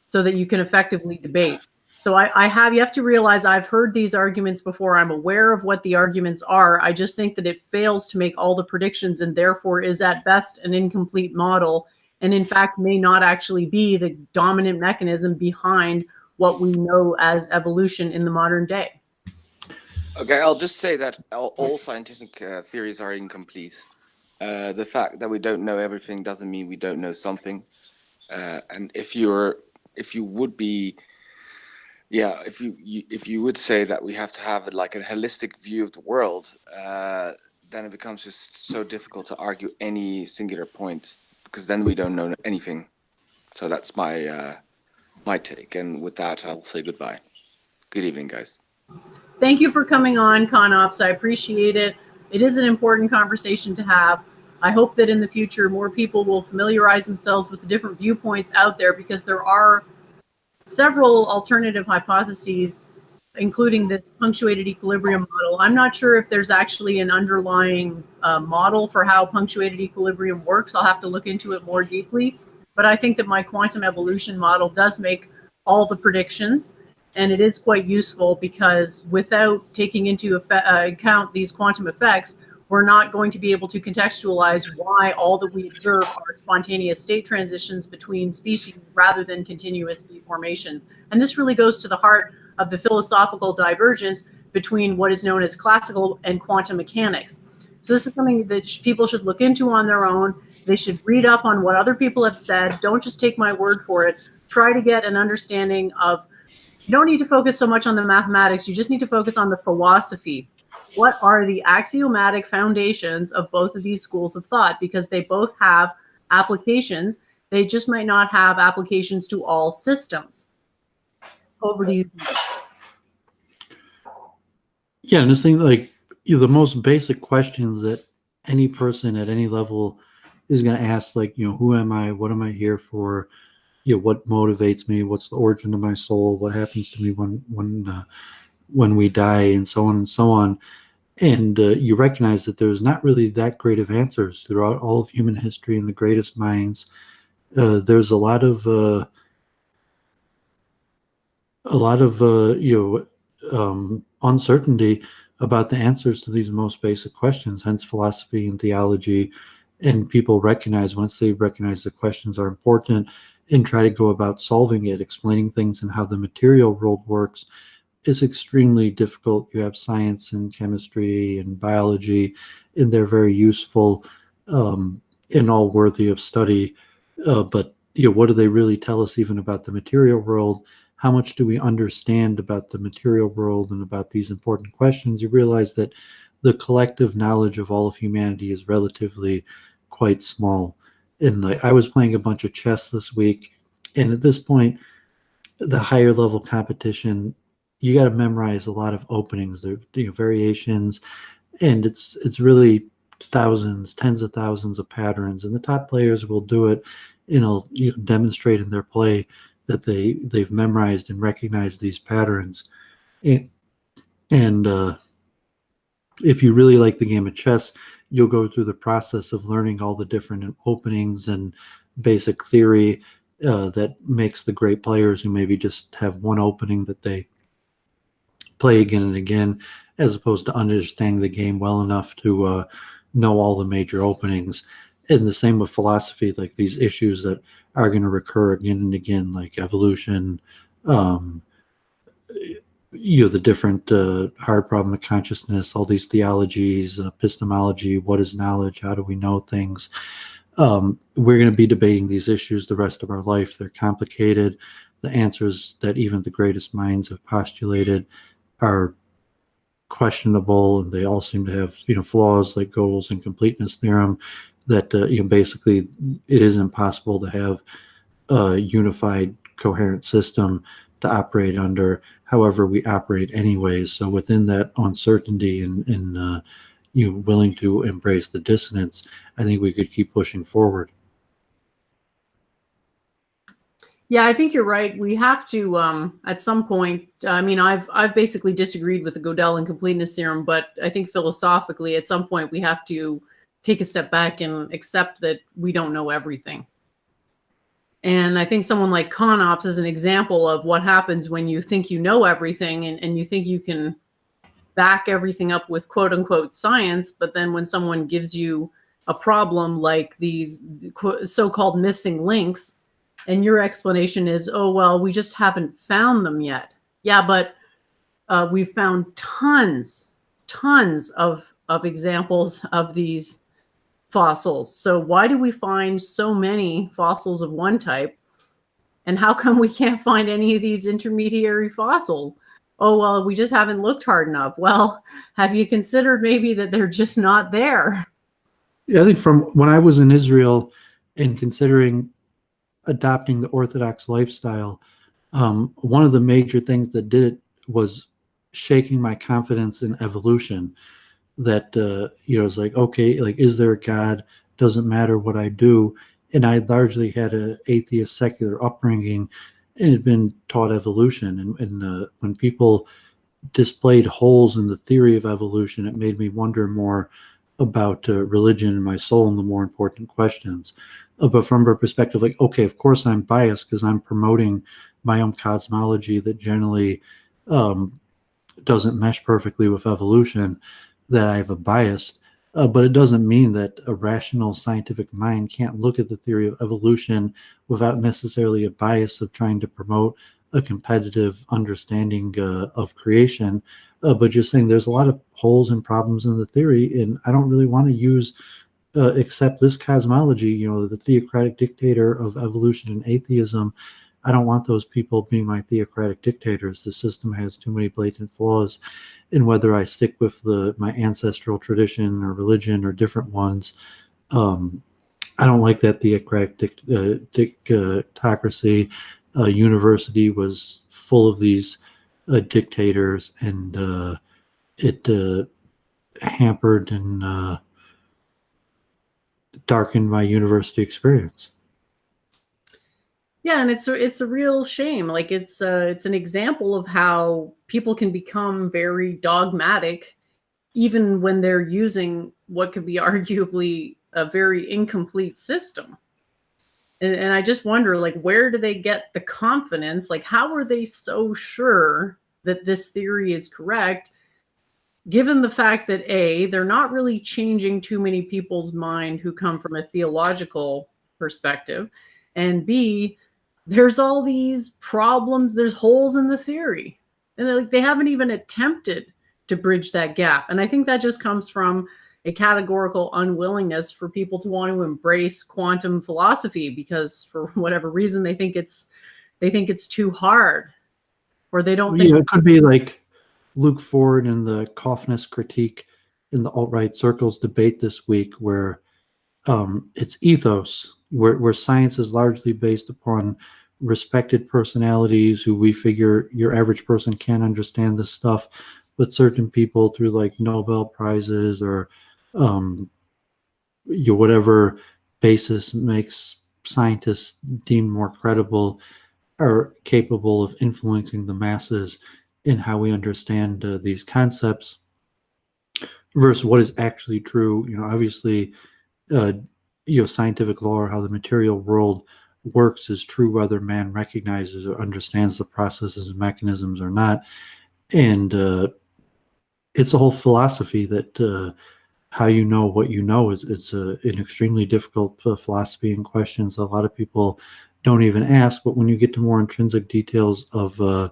so that you can effectively debate. So you have to realize I've heard these arguments before. I'm aware of what the arguments are. I just think that it fails to make all the predictions, and therefore is at best an incomplete model, and in fact may not actually be the dominant mechanism behind what we know as evolution in the modern day. Okay, I'll just say that all scientific theories are incomplete. The fact that we don't know everything doesn't mean we don't know something. And if you would say that we have to have like a holistic view of the world, then it becomes just so difficult to argue any singular point, because then we don't know anything. So that's my take. And with that, I'll say goodbye. Good evening, guys. Thank you for coming on, ConOps. I appreciate it. It is an important conversation to have. I hope that in the future, more people will familiarize themselves with the different viewpoints out there, because there are several alternative hypotheses, including this punctuated equilibrium model. I'm not sure if there's actually an underlying model for how punctuated equilibrium works. I'll have to look into it more deeply. But I think that my quantum evolution model does make all the predictions. And it is quite useful, because without taking into account these quantum effects, we're not going to be able to contextualize why all that we observe are spontaneous state transitions between species rather than continuous deformations. And this really goes to the heart of the philosophical divergence between what is known as classical and quantum mechanics. So this is something that people should look into on their own. They should read up on what other people have said. Don't just take my word for it. Try to get an understanding of. You don't need to focus so much on the mathematics. You just need to focus on the philosophy. What are the axiomatic foundations of both of these schools of thought? Because they both have applications. They just might not have applications to all systems. Over to you. Yeah, and this thing, like, the most basic questions that any person at any level is going to ask, like, who am I? What am I here for? What motivates me? What's the origin of my soul? What happens to me when we die, and so on and so on. And you recognize that there's not really that great of answers throughout all of human history and the greatest minds. There's a lot of uncertainty about the answers to these most basic questions. Hence, philosophy and theology, and people recognize, once they recognize the questions are important and try to go about solving it, explaining things and how the material world works, is extremely difficult. You have science and chemistry and biology, and they're very useful and all worthy of study. But what do they really tell us even about the material world? How much do we understand about the material world and about these important questions? You realize that the collective knowledge of all of humanity is relatively quite small. And I was playing a bunch of chess this week, and at this point, the higher level competition, you got to memorize a lot of openings. There, variations, and it's really thousands, tens of thousands of patterns. And the top players will do it, demonstrate in their play that they've memorized and recognized these patterns. And if you really like the game of chess, you'll go through the process of learning all the different openings and basic theory that makes the great players, who maybe just have one opening that they play again and again, as opposed to understanding the game well enough to know all the major openings. And the same with philosophy, like these issues that are going to recur again and again, like evolution, the different hard problem of consciousness, all these theologies, epistemology, what is knowledge, how do we know things? we're going to be debating these issues the rest of our life. They're complicated. The answers that even the greatest minds have postulated are questionable, and they all seem to have flaws, like Gödel's incompleteness theorem, that basically it is impossible to have a unified coherent system to operate under. However, we operate anyways. So within that uncertainty and willing to embrace the dissonance, I think we could keep pushing forward. Yeah, I think you're right. We have to, at some point. I mean, I've basically disagreed with the Gödel incompleteness theorem, but I think philosophically, at some point, we have to take a step back and accept that we don't know everything. And I think someone like Conops is an example of what happens when you think you know everything and you think you can back everything up with quote unquote science, but then when someone gives you a problem like these so-called missing links, and your explanation is, oh, well, we just haven't found them yet. Yeah, but we've found tons of examples of these fossils. So why do we find so many fossils of one type? And how come we can't find any of these intermediary fossils? Oh, well, we just haven't looked hard enough. Well, have you considered maybe that they're just not there? Yeah, I think from when I was in Israel and considering adopting the Orthodox lifestyle, one of the major things that did it was shaking my confidence in evolution. That it's like, okay, like, is there a God? Doesn't matter what I do. And I largely had an atheist secular upbringing and had been taught evolution. And when people displayed holes in the theory of evolution, it made me wonder more about religion and my soul and the more important questions. But from a perspective, like, okay, of course I'm biased because I'm promoting my own cosmology that generally doesn't mesh perfectly with evolution, that I have a bias. But it doesn't mean that a rational scientific mind can't look at the theory of evolution without necessarily a bias of trying to promote a competitive understanding of creation. But just saying there's a lot of holes and problems in the theory, and I don't really want to use accept this cosmology, the theocratic dictator of evolution and atheism. I don't want those people being my theocratic dictators. The system has too many blatant flaws. And whether I stick with my ancestral tradition or religion or different ones, I don't like that theocratic dictocracy. University was full of these dictators, and it hampered and darkened my university experience. Yeah, and it's a real shame. Like it's an example of how people can become very dogmatic, even when they're using what could be arguably a very incomplete system. And I just wonder, like, where do they get the confidence? Like, how are they so sure that this theory is correct, given the fact that A, they're not really changing too many people's mind who come from a theological perspective, and B, there's all these problems, there's holes in the theory, and they haven't even attempted to bridge that gap. And I think that just comes from a categorical unwillingness for people to want to embrace quantum philosophy, because for whatever reason they think it's too hard, or they don't think. It could be like Luke Ford and the Kaufmanist critique in the alt-right circles debate this week, where it's ethos, where science is largely based upon respected personalities who we figure your average person can't understand this stuff, but certain people through like Nobel Prizes or whatever basis makes scientists deemed more credible are capable of influencing the masses in how we understand these concepts versus what is actually true. Obviously, scientific law or how the material world works is true whether man recognizes or understands the processes and mechanisms or not. And it's a whole philosophy that how you know what you know is an extremely difficult philosophy and questions a lot of people don't even ask. But when you get to more intrinsic details of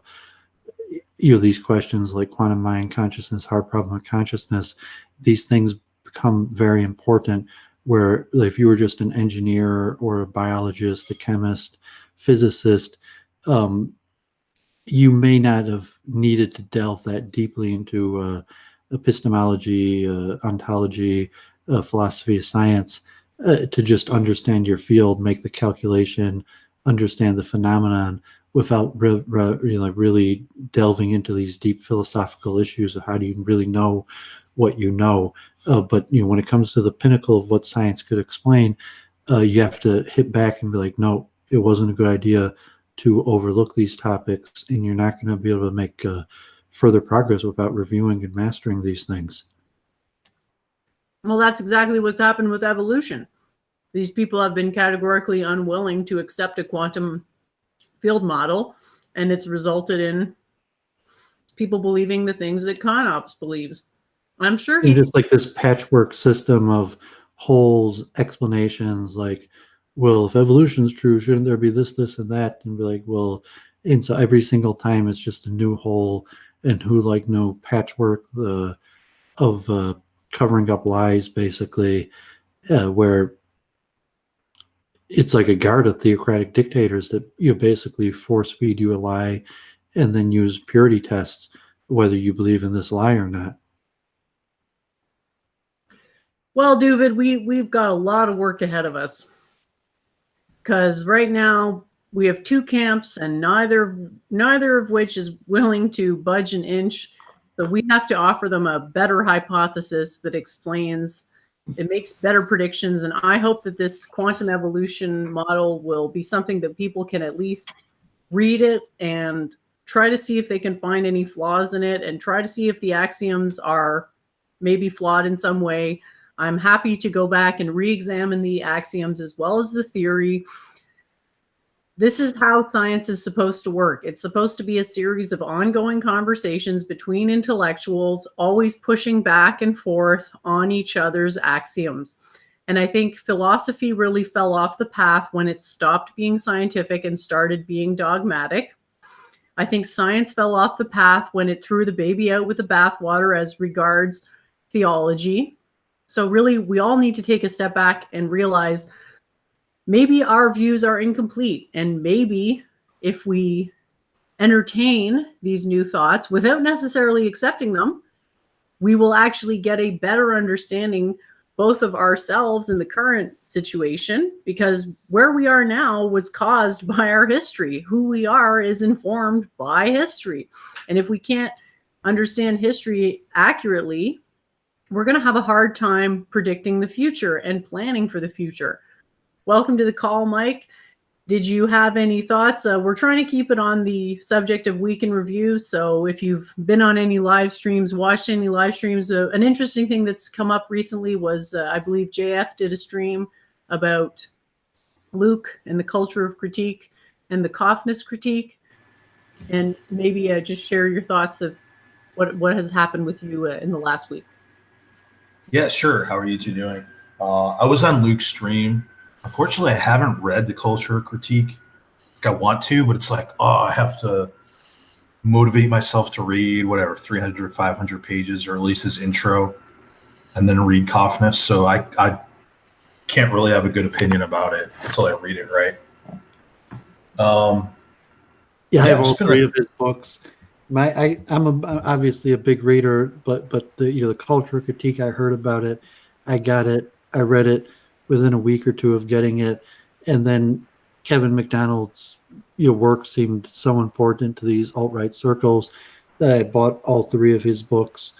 these questions like quantum mind consciousness, hard problem of consciousness, these things become very important where if you were just an engineer or a biologist, a chemist, physicist, you may not have needed to delve that deeply into epistemology, ontology, philosophy of science to just understand your field, make the calculation, understand the phenomenon without really delving into these deep philosophical issues of how do you really know what you know. But when it comes to the pinnacle of what science could explain, you have to hit back and be like, no, it wasn't a good idea to overlook these topics, and you're not going to be able to make further progress without reviewing and mastering these things. Well, that's exactly what's happened with evolution. These people have been categorically unwilling to accept a quantum field model, and it's resulted in people believing the things that Conops believes. I'm sure he just like this patchwork system of holes, explanations, like, well, if evolution is true, shouldn't there be this, this, and that? And be like, well, and so every single time it's just a new hole, and who like no patchwork of covering up lies, basically, where it's like a guard of theocratic dictators that basically force feed you a lie, and then use purity tests whether you believe in this lie or not. Well, Doovid, we've got a lot of work ahead of us. Because right now we have two camps, and neither of which is willing to budge an inch. So we have to offer them a better hypothesis that explains, it makes better predictions. And I hope that this quantum evolution model will be something that people can at least read it and try to see if they can find any flaws in it, and try to see if the axioms are maybe flawed in some way. I'm happy to go back and re-examine the axioms as well as the theory. This is how science is supposed to work. It's supposed to be a series of ongoing conversations between intellectuals, always pushing back and forth on each other's axioms. And I think philosophy really fell off the path when it stopped being scientific and started being dogmatic. I think science fell off the path when it threw the baby out with the bathwater as regards theology. So really, we all need to take a step back and realize maybe our views are incomplete. And maybe if we entertain these new thoughts without necessarily accepting them, we will actually get a better understanding both of ourselves in the current situation, because where we are now was caused by our history. Who we are is informed by history. And if we can't understand history accurately, we're going to have a hard time predicting the future and planning for the future. Welcome to the call, Mike. Did you have any thoughts? We're trying to keep it on the subject of week in review. So if you've been on any live streams, watched any live streams, an interesting thing that's come up recently was I believe JF did a stream about Luke and the culture of critique and the Kaufmanist critique. And maybe just share your thoughts of what has happened with you in the last week. Yeah, sure. How are you two doing? I was on Luke's stream. Unfortunately, I haven't read the culture critique. Like I want to, but it's like, I have to motivate myself to read whatever 300, 500 pages, or at least his intro, and then read Kaufmanist. So I can't really have a good opinion about it until I read it, right? I have all three of his books. I'm obviously a big reader, but the culture critique, I heard about it, I got it, I read it within a week or two of getting it, and then Kevin McDonald's work seemed so important to these alt-right circles that I bought all three of his books,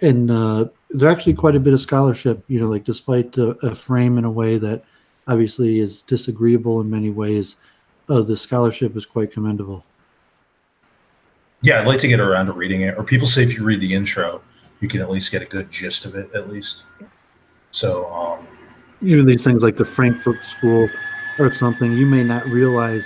and they're actually quite a bit of scholarship. Like despite a frame in a way that obviously is disagreeable in many ways, the scholarship is quite commendable. Yeah, I'd like to get around to reading it. Or people say if you read the intro, you can at least get a good gist of it, at least. So, these things like the Frankfurt School or something, you may not realize.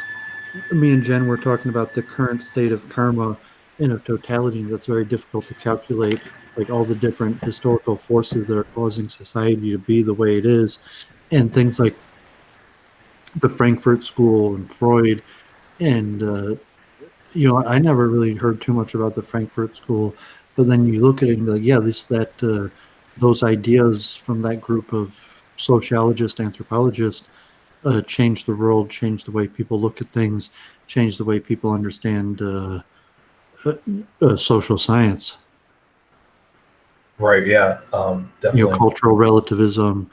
Me and Jen were talking about the current state of karma in a totality that's very difficult to calculate, like all the different historical forces that are causing society to be the way it is, and things like the Frankfurt School and Freud and I never really heard too much about the Frankfurt School, but then you look at it and be like, yeah, those ideas from that group of sociologists, anthropologists, changed the world, changed the way people look at things, changed the way people understand social science. Right. Yeah. Definitely. Cultural relativism,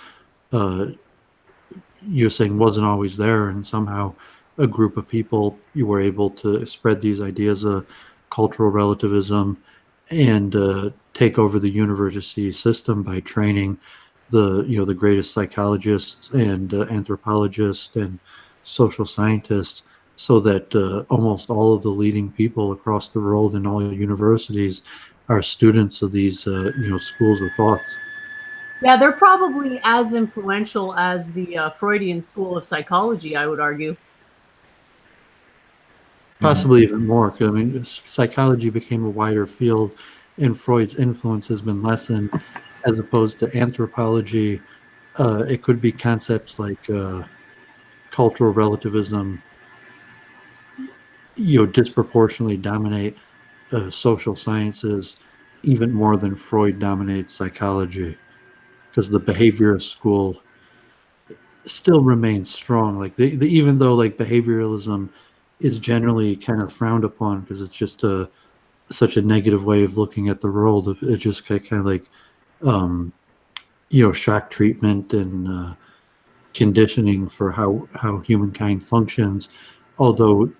you're saying wasn't always there, and somehow a group of people, you were able to spread these ideas of cultural relativism and take over the university system by training the greatest psychologists and anthropologists and social scientists, so that almost all of the leading people across the world in all universities are students of these schools of thought. Yeah, they're probably as influential as the Freudian school of psychology, I would argue. Possibly even more. 'Cause, I mean, psychology became a wider field, and Freud's influence has been lessened, as opposed to anthropology. It could be concepts like cultural relativism, disproportionately dominate social sciences even more than Freud dominates psychology, because the behaviorist school still remains strong. Like even though like behavioralism is generally kind of frowned upon because it's just such a negative way of looking at the world. It just kind of like shock treatment and conditioning for how humankind functions. Although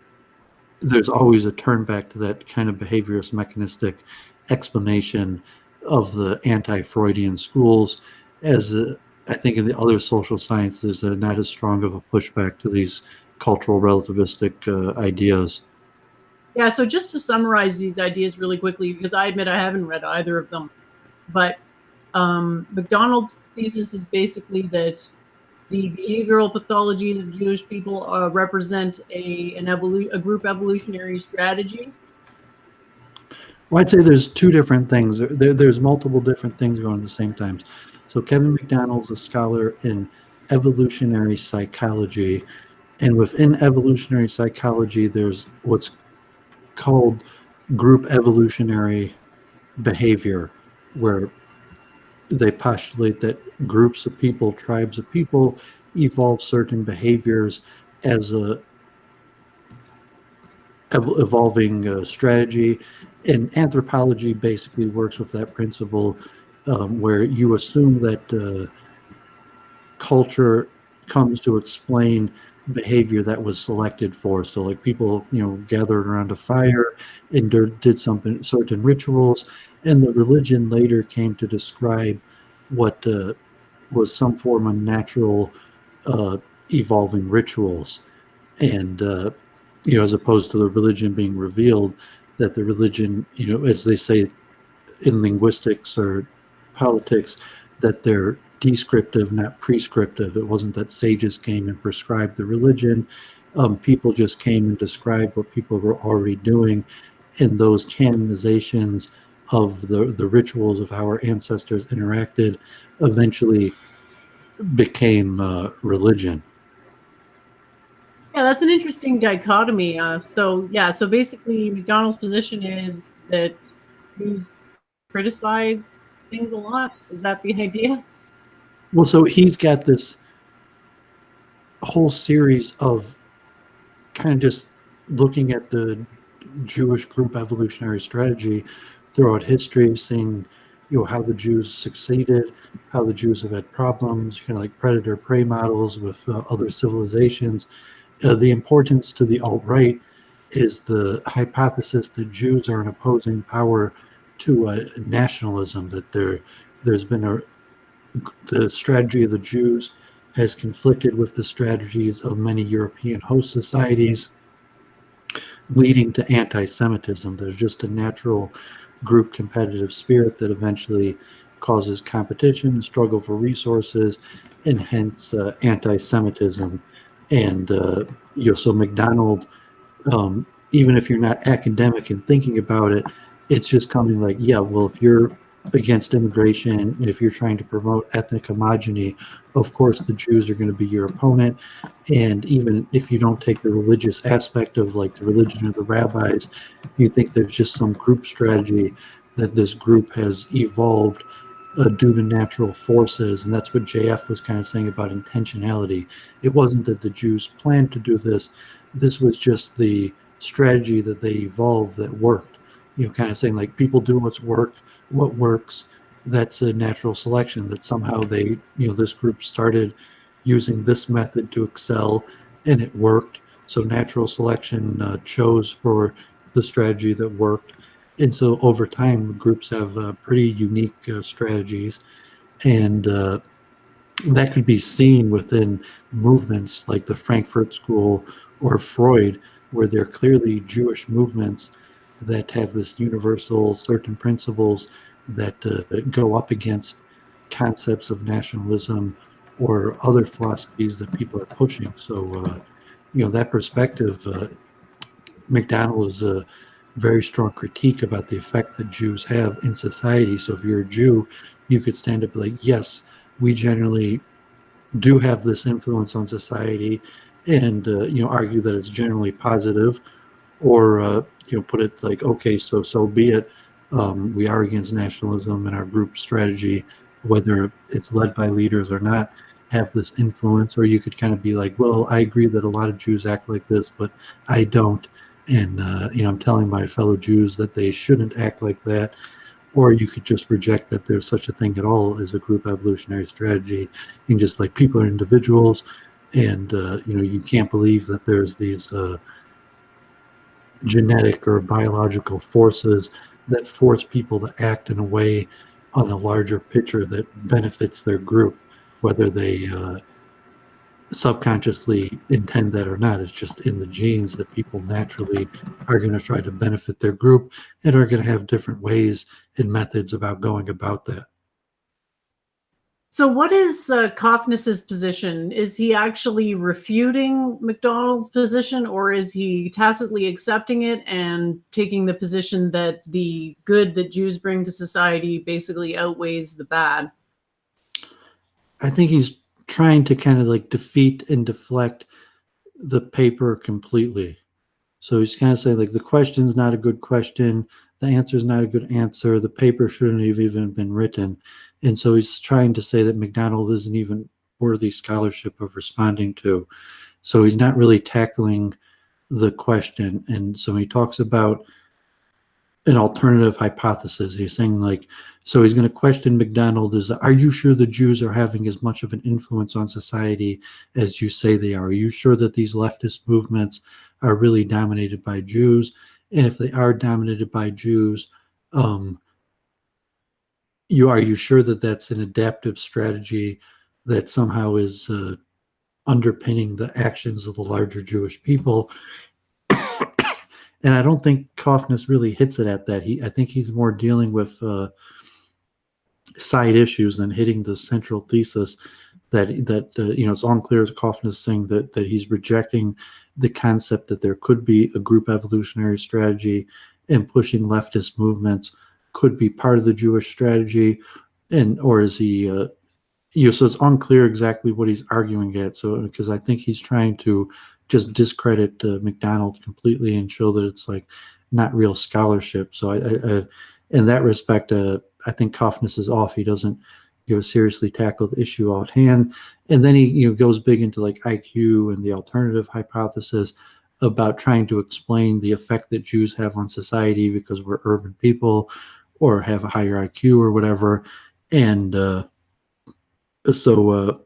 there's always a turn back to that kind of behaviorist mechanistic explanation of the anti-Freudian schools, as I think in the other social sciences, they're not as strong of a pushback to these cultural relativistic ideas. Yeah, so just to summarize these ideas really quickly, because I admit I haven't read either of them, but McDonald's thesis is basically that the behavioral pathologies of Jewish people represent a group evolutionary strategy. Well, I'd say there's two different things. There's multiple different things going at the same time. So Kevin McDonald's a scholar in evolutionary psychology, and within evolutionary psychology, there's what's called group evolutionary behavior, where they postulate that groups of people, tribes of people, evolve certain behaviors as a evolving strategy. And anthropology basically works with that principle, where you assume that culture comes to explain behavior that was selected for. So like people, gathered around a fire and did something, certain rituals, and the religion later came to describe what was some form of natural evolving rituals. And as opposed to the religion being revealed, that the religion, as they say in linguistics or politics, that they're descriptive, not prescriptive. It wasn't that sages came and prescribed the religion. People just came and described what people were already doing, and those canonizations of the rituals of how our ancestors interacted eventually became religion. Yeah, that's an interesting dichotomy. So basically McDonald's position is that Jews criticize things a lot. Is that the idea? Well, so he's got this whole series of kind of just looking at the Jewish group evolutionary strategy throughout history, seeing how the Jews succeeded, how the Jews have had problems, kind of like predator-prey models with other civilizations. The importance to the alt-right is the hypothesis that Jews are an opposing power to nationalism, that there's been the strategy of the Jews has conflicted with the strategies of many European host societies, leading to anti-Semitism. There's just a natural group competitive spirit that eventually causes competition, struggle for resources, and hence anti-Semitism. And so McDonald, even if you're not academic and thinking about it, it's just coming like, yeah, well, if you're against immigration, if you're trying to promote ethnic homogeny, of course the Jews are going to be your opponent. And even if you don't take the religious aspect of like the religion of the rabbis, you think there's just some group strategy that this group has evolved due to natural forces, and that's what JF was kind of saying about intentionality. It wasn't that the Jews planned to do this. This was just the strategy that they evolved that worked. Kind of saying like people do what works. That's a natural selection. That somehow this group started using this method to excel, and it worked. So natural selection chose for the strategy that worked. And so over time, groups have pretty unique strategies, and that could be seen within movements like the Frankfurt School or Freud, where they're clearly Jewish movements that have this universal certain principles that go up against concepts of nationalism or other philosophies that people are pushing. So, that perspective, McDonald is a very strong critique about the effect that Jews have in society. So if you're a Jew, you could stand up like, yes, we generally do have this influence on society, and argue that it's generally positive, or put it like, okay, so be it. We are against nationalism, and our group strategy, whether it's led by leaders or not, have this influence. Or you could kind of be like, well, I agree that a lot of Jews act like this, but I don't, and I'm telling my fellow Jews that they shouldn't act like that. Or you could just reject that there's such a thing at all as a group evolutionary strategy, and just like people are individuals, and you can't believe that there's these genetic or biological forces that force people to act in a way on a larger picture that benefits their group, whether they subconsciously intend that or not. It's just in the genes that people naturally are going to try to benefit their group, and are going to have different ways and methods about going about that. So what is Coffness's position? Is he actually refuting McDonald's position, or is he tacitly accepting it and taking the position that the good that Jews bring to society basically outweighs the bad? I think he's trying to kind of like defeat and deflect the paper completely. So he's kind of saying like the question's not a good question, the answer's not a good answer, the paper shouldn't have even been written. And so he's trying to say that McDonald isn't even worthy scholarship of responding to. So he's not really tackling the question. And so he talks about an alternative hypothesis. He's saying like, so he's going to question McDonald is, are you sure the Jews are having as much of an influence on society as you say they are? Are you sure that these leftist movements are really dominated by Jews? And if they are dominated by Jews, are you sure that that's an adaptive strategy that somehow is underpinning the actions of the larger Jewish people? And I don't think Coffness really hits it at that. I think he's more dealing with side issues than hitting the central thesis. That it's unclear as Coffness saying that he's rejecting the concept that there could be a group evolutionary strategy, and pushing leftist movements could be part of the Jewish strategy, or is he? So it's unclear exactly what he's arguing at. So because I think he's trying to just discredit McDonald completely and show that it's like not real scholarship. So I in that respect, I think Coffness is off. He doesn't seriously tackle the issue at hand, and then he goes big into like IQ and the alternative hypothesis about trying to explain the effect that Jews have on society because we're urban people or have a higher IQ or whatever. And so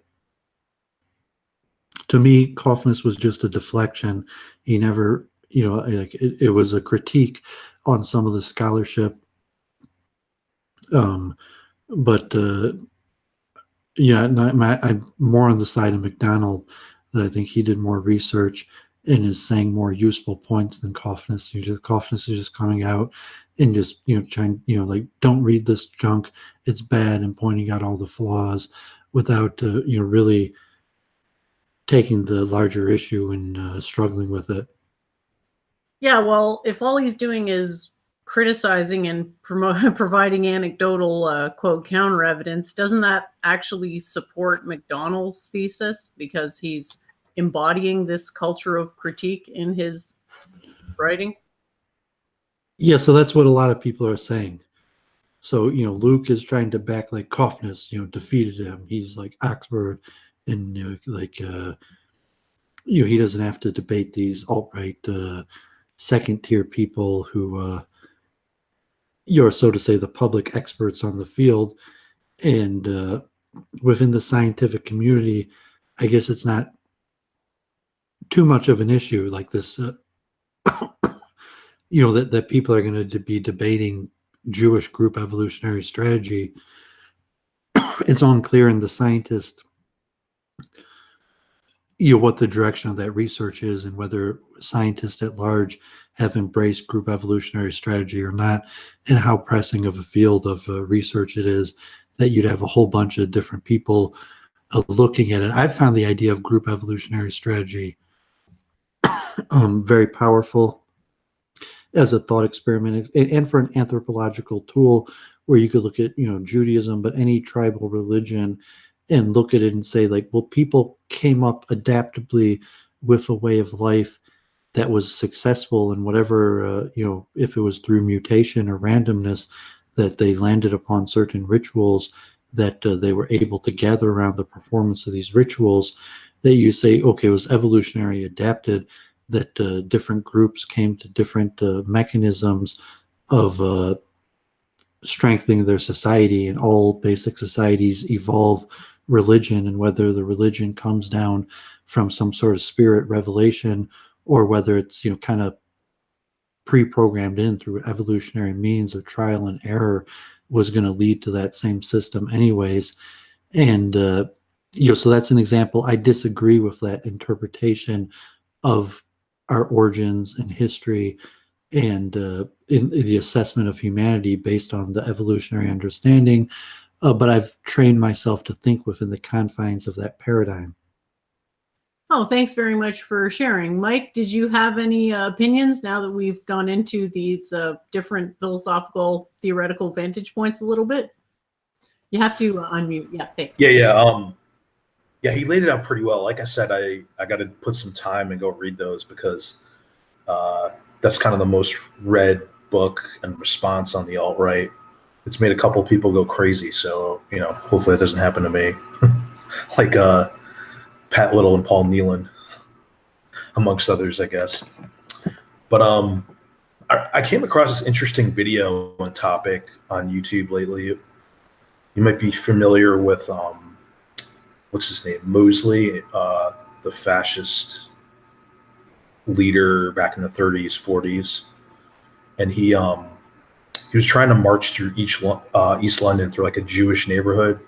to me, Coffness was just a deflection. He never, like it was a critique on some of the scholarship. But I'm more on the side of McDonald, that I think he did more research and is saying more useful points than Coffness. Coffness is just coming out and just trying like, don't read this junk, it's bad, and pointing out all the flaws without really taking the larger issue and struggling with it. Yeah, well, if all he's doing is criticizing and providing anecdotal quote counter evidence, doesn't that actually support McDonald's thesis, because he's embodying this culture of critique in his writing? Yeah, so that's what a lot of people are saying. So, Luke is trying to back like Coughness, defeated him. He's like Oxford, and he doesn't have to debate these alt-right second tier people who you're, so to say, the public experts on the field. And within the scientific community, I guess it's not too much of an issue like this, that people are going to be debating Jewish group evolutionary strategy. It's unclear in the scientists, what the direction of that research is and whether scientists at large have embraced group evolutionary strategy or not, and how pressing of a field of research it is that you'd have a whole bunch of different people looking at it. I found the idea of group evolutionary strategy very powerful as a thought experiment and for an anthropological tool where you could look at, Judaism, but any tribal religion, and look at it and say, like, well, people came up adaptably with a way of life that was successful, and whatever, if it was through mutation or randomness, that they landed upon certain rituals that they were able to gather around the performance of these rituals, that you say, okay, it was evolutionary adapted, that different groups came to different mechanisms of strengthening their society, and all basic societies evolve religion, and whether the religion comes down from some sort of spirit revelation or whether it's kind of pre-programmed in through evolutionary means of trial and error, was going to lead to that same system anyways. And so that's an example. I disagree with that interpretation of our origins and history and in the assessment of humanity based on the evolutionary understanding. But I've trained myself to think within the confines of that paradigm. Oh, thanks very much for sharing. Mike, did you have any opinions now that we've gone into these different philosophical, theoretical vantage points a little bit? You have to unmute. Yeah, thanks. Yeah, he laid it out pretty well. Like I said, I got to put some time and go read those because that's kind of the most read book and response on the alt-right. It's made a couple people go crazy, so hopefully it doesn't happen to me. Like Pat Little and Paul Nealon, amongst others, I guess. But I came across this interesting video on topic on YouTube lately. You might be familiar with what's his name, Mosley, the fascist leader back in the 30s, 40s, and he was trying to march through East London through like a Jewish neighborhood,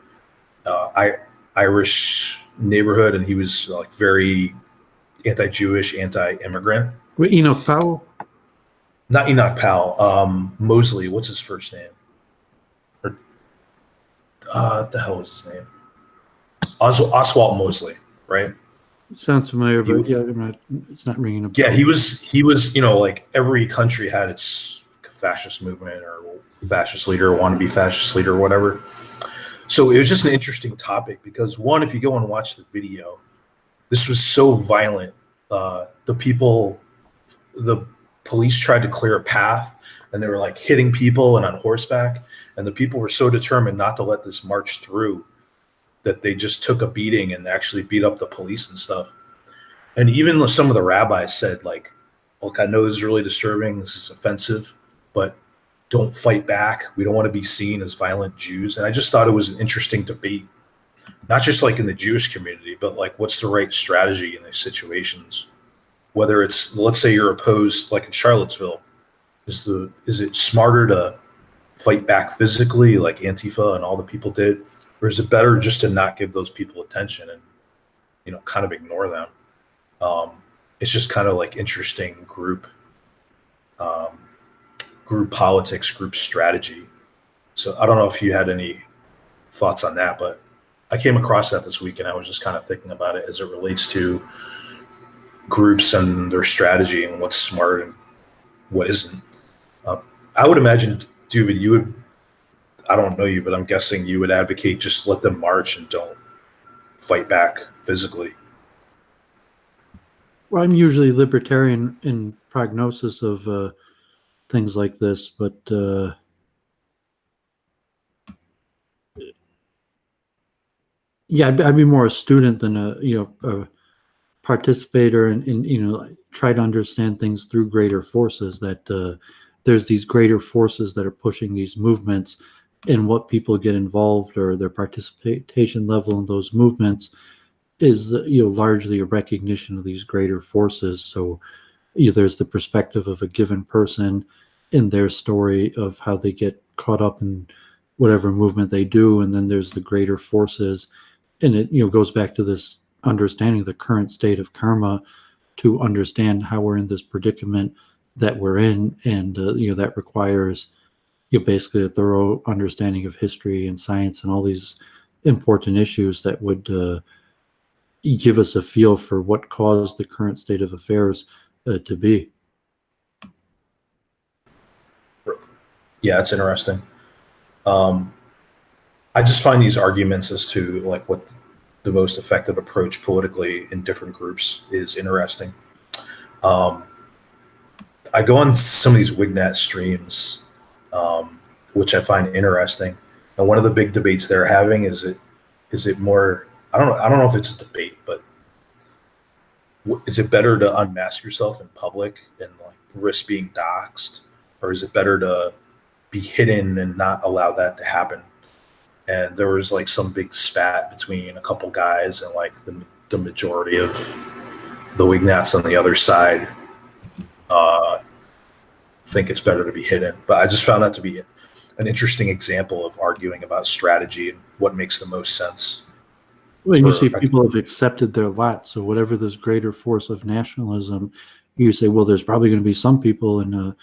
Irish neighborhood, and he was like very anti-Jewish, anti-immigrant. Wait, Enoch Powell? Not Enoch Powell. Mosley. What's his first name? Or what the hell was his name? Oswald Mosley, right? Sounds familiar, but it's not ringing a bell. Yeah, he was. Like every country had its fascist movement or fascist leader, or wannabe fascist leader, or whatever. So it was just an interesting topic because one, if you go and watch the video, this was so violent. The police tried to clear a path, and they were like hitting people and on horseback, and the people were so determined not to let this march through that they just took a beating and actually beat up the police and stuff. And even some of the rabbis said, like, look, I know this is really disturbing, this is offensive, but don't fight back. We don't want to be seen as violent Jews. And I just thought it was an interesting debate, not just like in the Jewish community, but like what's the right strategy in these situations? Whether it's, let's say you're opposed, like in Charlottesville, is it smarter to fight back physically like Antifa and all the people did? Or is it better just to not give those people attention and, kind of ignore them? It's just kind of like interesting group politics, group strategy. So I don't know if you had any thoughts on that, but I came across that this week and I was just kind of thinking about it as it relates to groups and their strategy and what's smart and what isn't. I would imagine, Doovid, you would, I don't know you, but I'm guessing you would advocate just let them march and don't fight back physically. Well, I'm usually libertarian in prognosis of things like this, but Yeah, I'd be more a student than a participator, and try to understand things through greater forces. That there's these greater forces that are pushing these movements, and what people get involved or their participation level in those movements is largely a recognition of these greater forces. So there's the perspective of a given person in their story of how they get caught up in whatever movement they do, and then there's the greater forces, and it goes back to this understanding the current state of karma to understand how we're in this predicament that we're in, and that requires basically a thorough understanding of history and science and all these important issues that would give us a feel for what caused the current state of affairs to be. Yeah, it's interesting. I just find these arguments as to like what the most effective approach politically in different groups is interesting. Um, I go on some of these Wignet streams, which I find interesting. And one of the big debates they're having is it more, I don't know if it's a debate, but is it better to unmask yourself in public and like risk being doxxed, or is it better to be hidden and not allow that to happen? And there was like some big spat between a couple guys, and like the majority of the Wignats on the other side uh, think it's better to be hidden. But I just found that to be an interesting example of arguing about strategy and what makes the most sense. Well, you see people have accepted their lot. So whatever this greater force of nationalism, you say, well, there's probably going to be some people in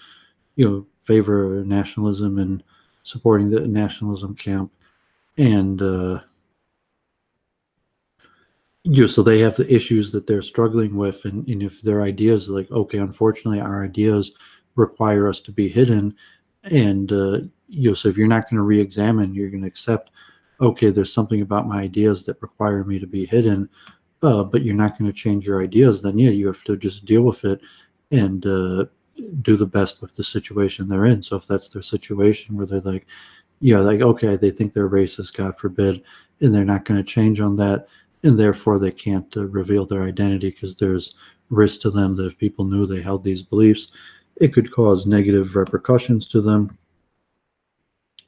favor of nationalism and supporting the nationalism camp, and so they have the issues that they're struggling with, and if their ideas are like, okay, unfortunately our ideas require us to be hidden, and so if you're not going to re-examine, you're going to accept, okay, there's something about my ideas that require me to be hidden, but you're not going to change your ideas, then yeah, you have to just deal with it and do the best with the situation they're in. So if that's their situation where they're like, like, okay, they think they're racist, God forbid, and they're not going to change on that, and therefore they can't reveal their identity because there's risk to them that if people knew they held these beliefs, it could cause negative repercussions to them.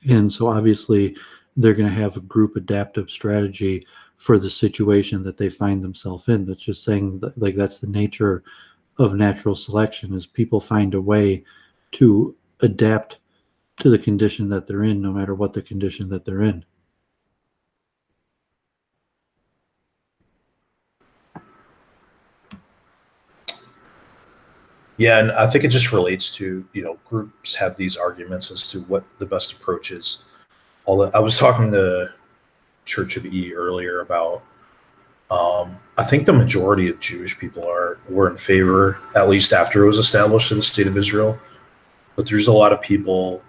And so obviously they're going to have a group adaptive strategy for the situation that they find themselves in. That's just saying that, like, that's the nature of natural selection, is people find a way to adapt to the condition that they're in, no matter what the condition that they're in. Yeah, and I think it just relates to, groups have these arguments as to what the best approach is. Although I was talking to Church of E earlier about, I think the majority of Jewish people were in favor, at least after it was established in the state of Israel. But there's a lot of people,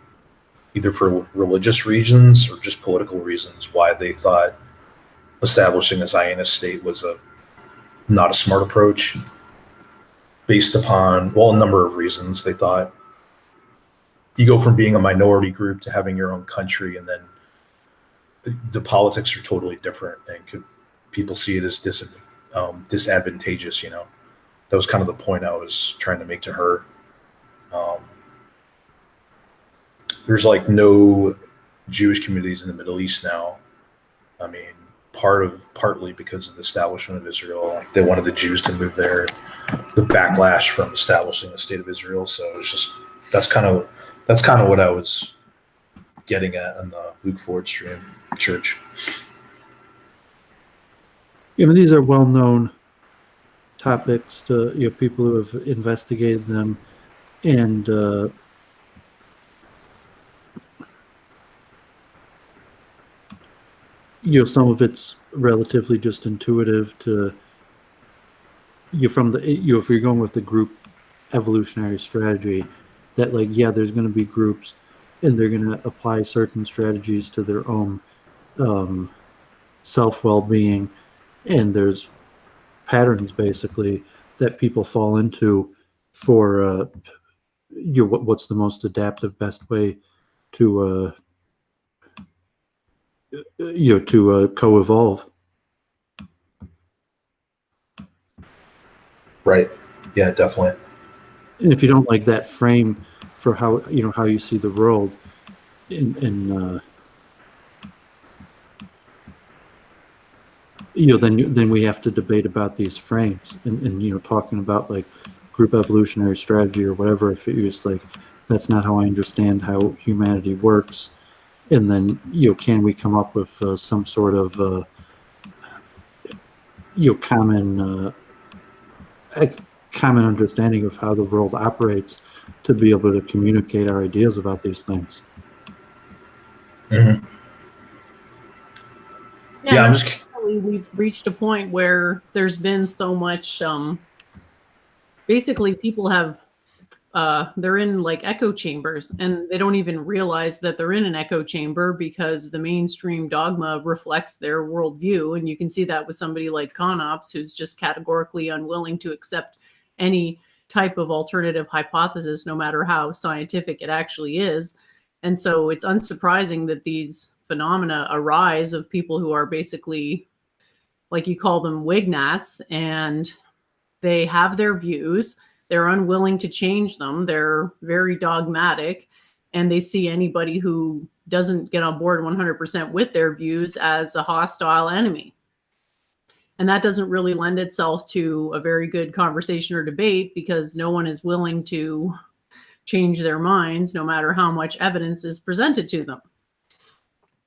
either for religious reasons or just political reasons, why they thought establishing a Zionist state was not a smart approach, based upon, well, a number of reasons. They thought you go from being a minority group to having your own country, and then the politics are totally different, and people see it as disadvantageous. That was kind of the point I was trying to make to her. There's like no Jewish communities in the Middle East now. I mean, partly because of the establishment of Israel, like they wanted the Jews to move there, the backlash from establishing the state of Israel. So it's just that's kind of what I was getting at on the Luke Ford stream, Church. Yeah, I mean, these are well-known topics to people who have investigated them, and some of it's relatively just intuitive to from the if you're going with the group evolutionary strategy, that like, yeah, there's going to be groups and they're going to apply certain strategies to their own self well-being, and there's patterns basically that people fall into for what's the most adaptive best way to to co-evolve. Right. Yeah, definitely. And if you don't like that frame for how how you see the world, in then we have to debate about these frames and talking about like group evolutionary strategy or whatever. If it's like that's not how I understand how humanity works, and then can we come up with some sort of common common understanding of how the world operates to be able to communicate our ideas about these things. Mm-hmm. Yeah, I'm just. We've reached a point where there's been so much. Basically, people have they're in like echo chambers, and they don't even realize that they're in an echo chamber because the mainstream dogma reflects their worldview. And you can see that with somebody like Conops, who's just categorically unwilling to accept any type of alternative hypothesis, no matter how scientific it actually is. And so it's unsurprising that these phenomena arise of people who are basically, like you call them, wignats, and they have their views. They're unwilling to change them. They're very dogmatic, and they see anybody who doesn't get on board 100% with their views as a hostile enemy. And that doesn't really lend itself to a very good conversation or debate, because no one is willing to change their minds, no matter how much evidence is presented to them.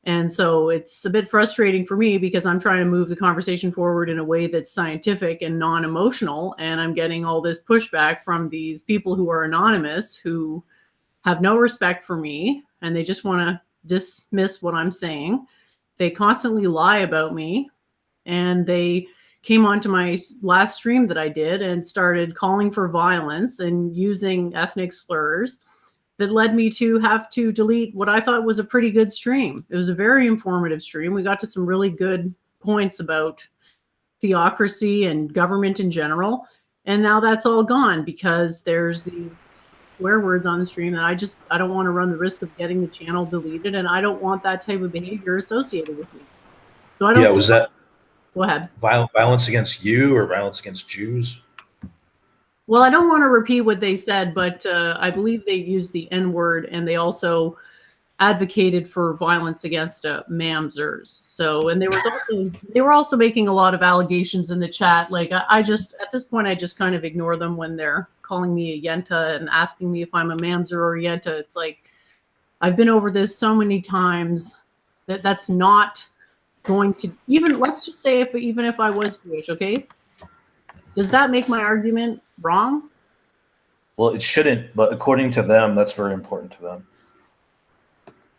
And so it's a bit frustrating for me, because I'm trying to move the conversation forward in a way that's scientific and non-emotional. And I'm getting all this pushback from these people who are anonymous, who have no respect for me, and they just want to dismiss what I'm saying. They constantly lie about me, and they came onto my last stream that I did and started calling for violence and using ethnic slurs that led me to have to delete what I thought was a pretty good stream. It was a very informative stream. We got to some really good points about theocracy and government in general. And now that's all gone because there's these swear words on the stream that I don't want to run the risk of getting the channel deleted, and I don't want that type of behavior associated with me. So I don't. Yeah, was that? Go ahead. Violence against you or violence against Jews? Well, I don't want to repeat what they said, but I believe they used the N-word, and they also advocated for violence against mamzers. So, and they were also making a lot of allegations in the chat. Like I just, at this point, I just kind of ignore them when they're calling me a yenta and asking me if I'm a mamzer or a yenta. It's like, I've been over this so many times that that's not going to, even, let's just say even if I was Jewish, okay? Does that make my argument wrong? Well, it shouldn't, but according to them, that's very important to them.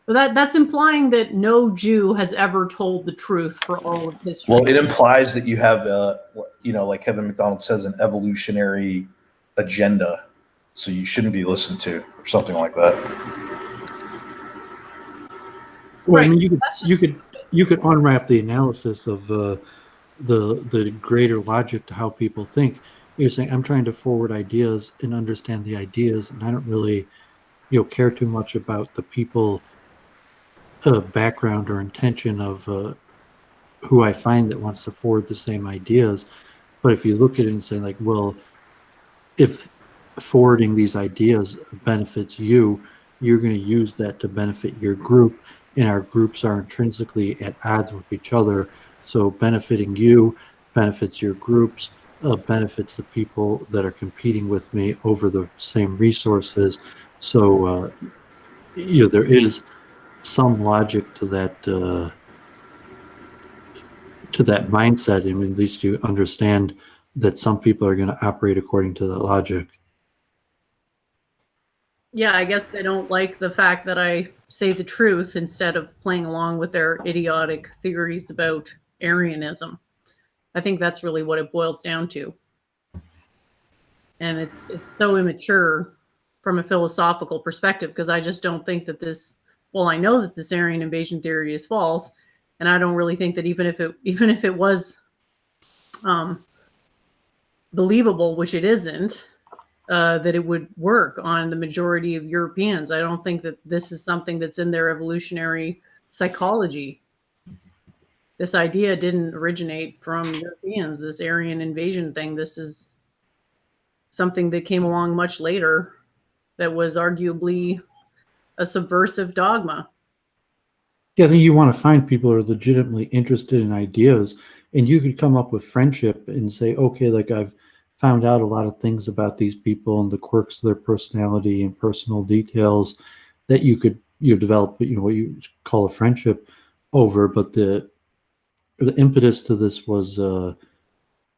But that's implying that no Jew has ever told the truth for all of history. Well, it implies that you have, like Kevin McDonald says, an evolutionary agenda, so you shouldn't be listened to, or something like that. Well, right. I mean, you could unwrap the analysis of the greater logic to how people think. You're saying I'm trying to forward ideas and understand the ideas, and I don't really, care too much about the people. Background or intention of who I find that wants to forward the same ideas. But if you look at it and say, like, well, if forwarding these ideas benefits you, you're going to use that to benefit your group, and our groups are intrinsically at odds with each other. So benefiting you benefits your groups, benefits the people that are competing with me over the same resources. So there is some logic to that mindset. I mean, at least you understand that some people are going to operate according to that logic. Yeah, I guess they don't like the fact that I say the truth instead of playing along with their idiotic theories about Aryanism. I think that's really what it boils down to. And it's so immature from a philosophical perspective, because I just don't think that this, well, I know that this Aryan invasion theory is false, and I don't really think that even if it was believable, which it isn't, that it would work on the majority of Europeans. I don't think that this is something that's in their evolutionary psychology. This idea didn't originate from Europeans, this Aryan invasion thing. This is something that came along much later that was arguably a subversive dogma. Yeah, I think you want to find people who are legitimately interested in ideas, and you could come up with friendship and say, okay, like I've found out a lot of things about these people and the quirks of their personality and personal details that you could develop, what you call a friendship over. But the impetus to this was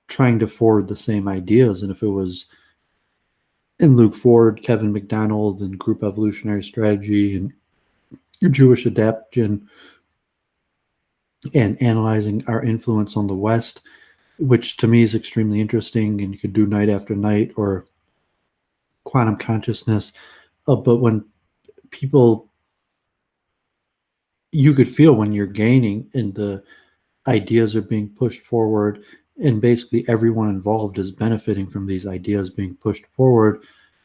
trying to forward the same ideas, and if it was in Luke Ford, Kevin McDonald, and group evolutionary strategy and Jewish adaptation, and analyzing our influence on the West, which to me is extremely interesting, and you could do night after night, or quantum consciousness. But when people, you could feel when you're gaining and the ideas are being pushed forward, and basically everyone involved is benefiting from these ideas being pushed forward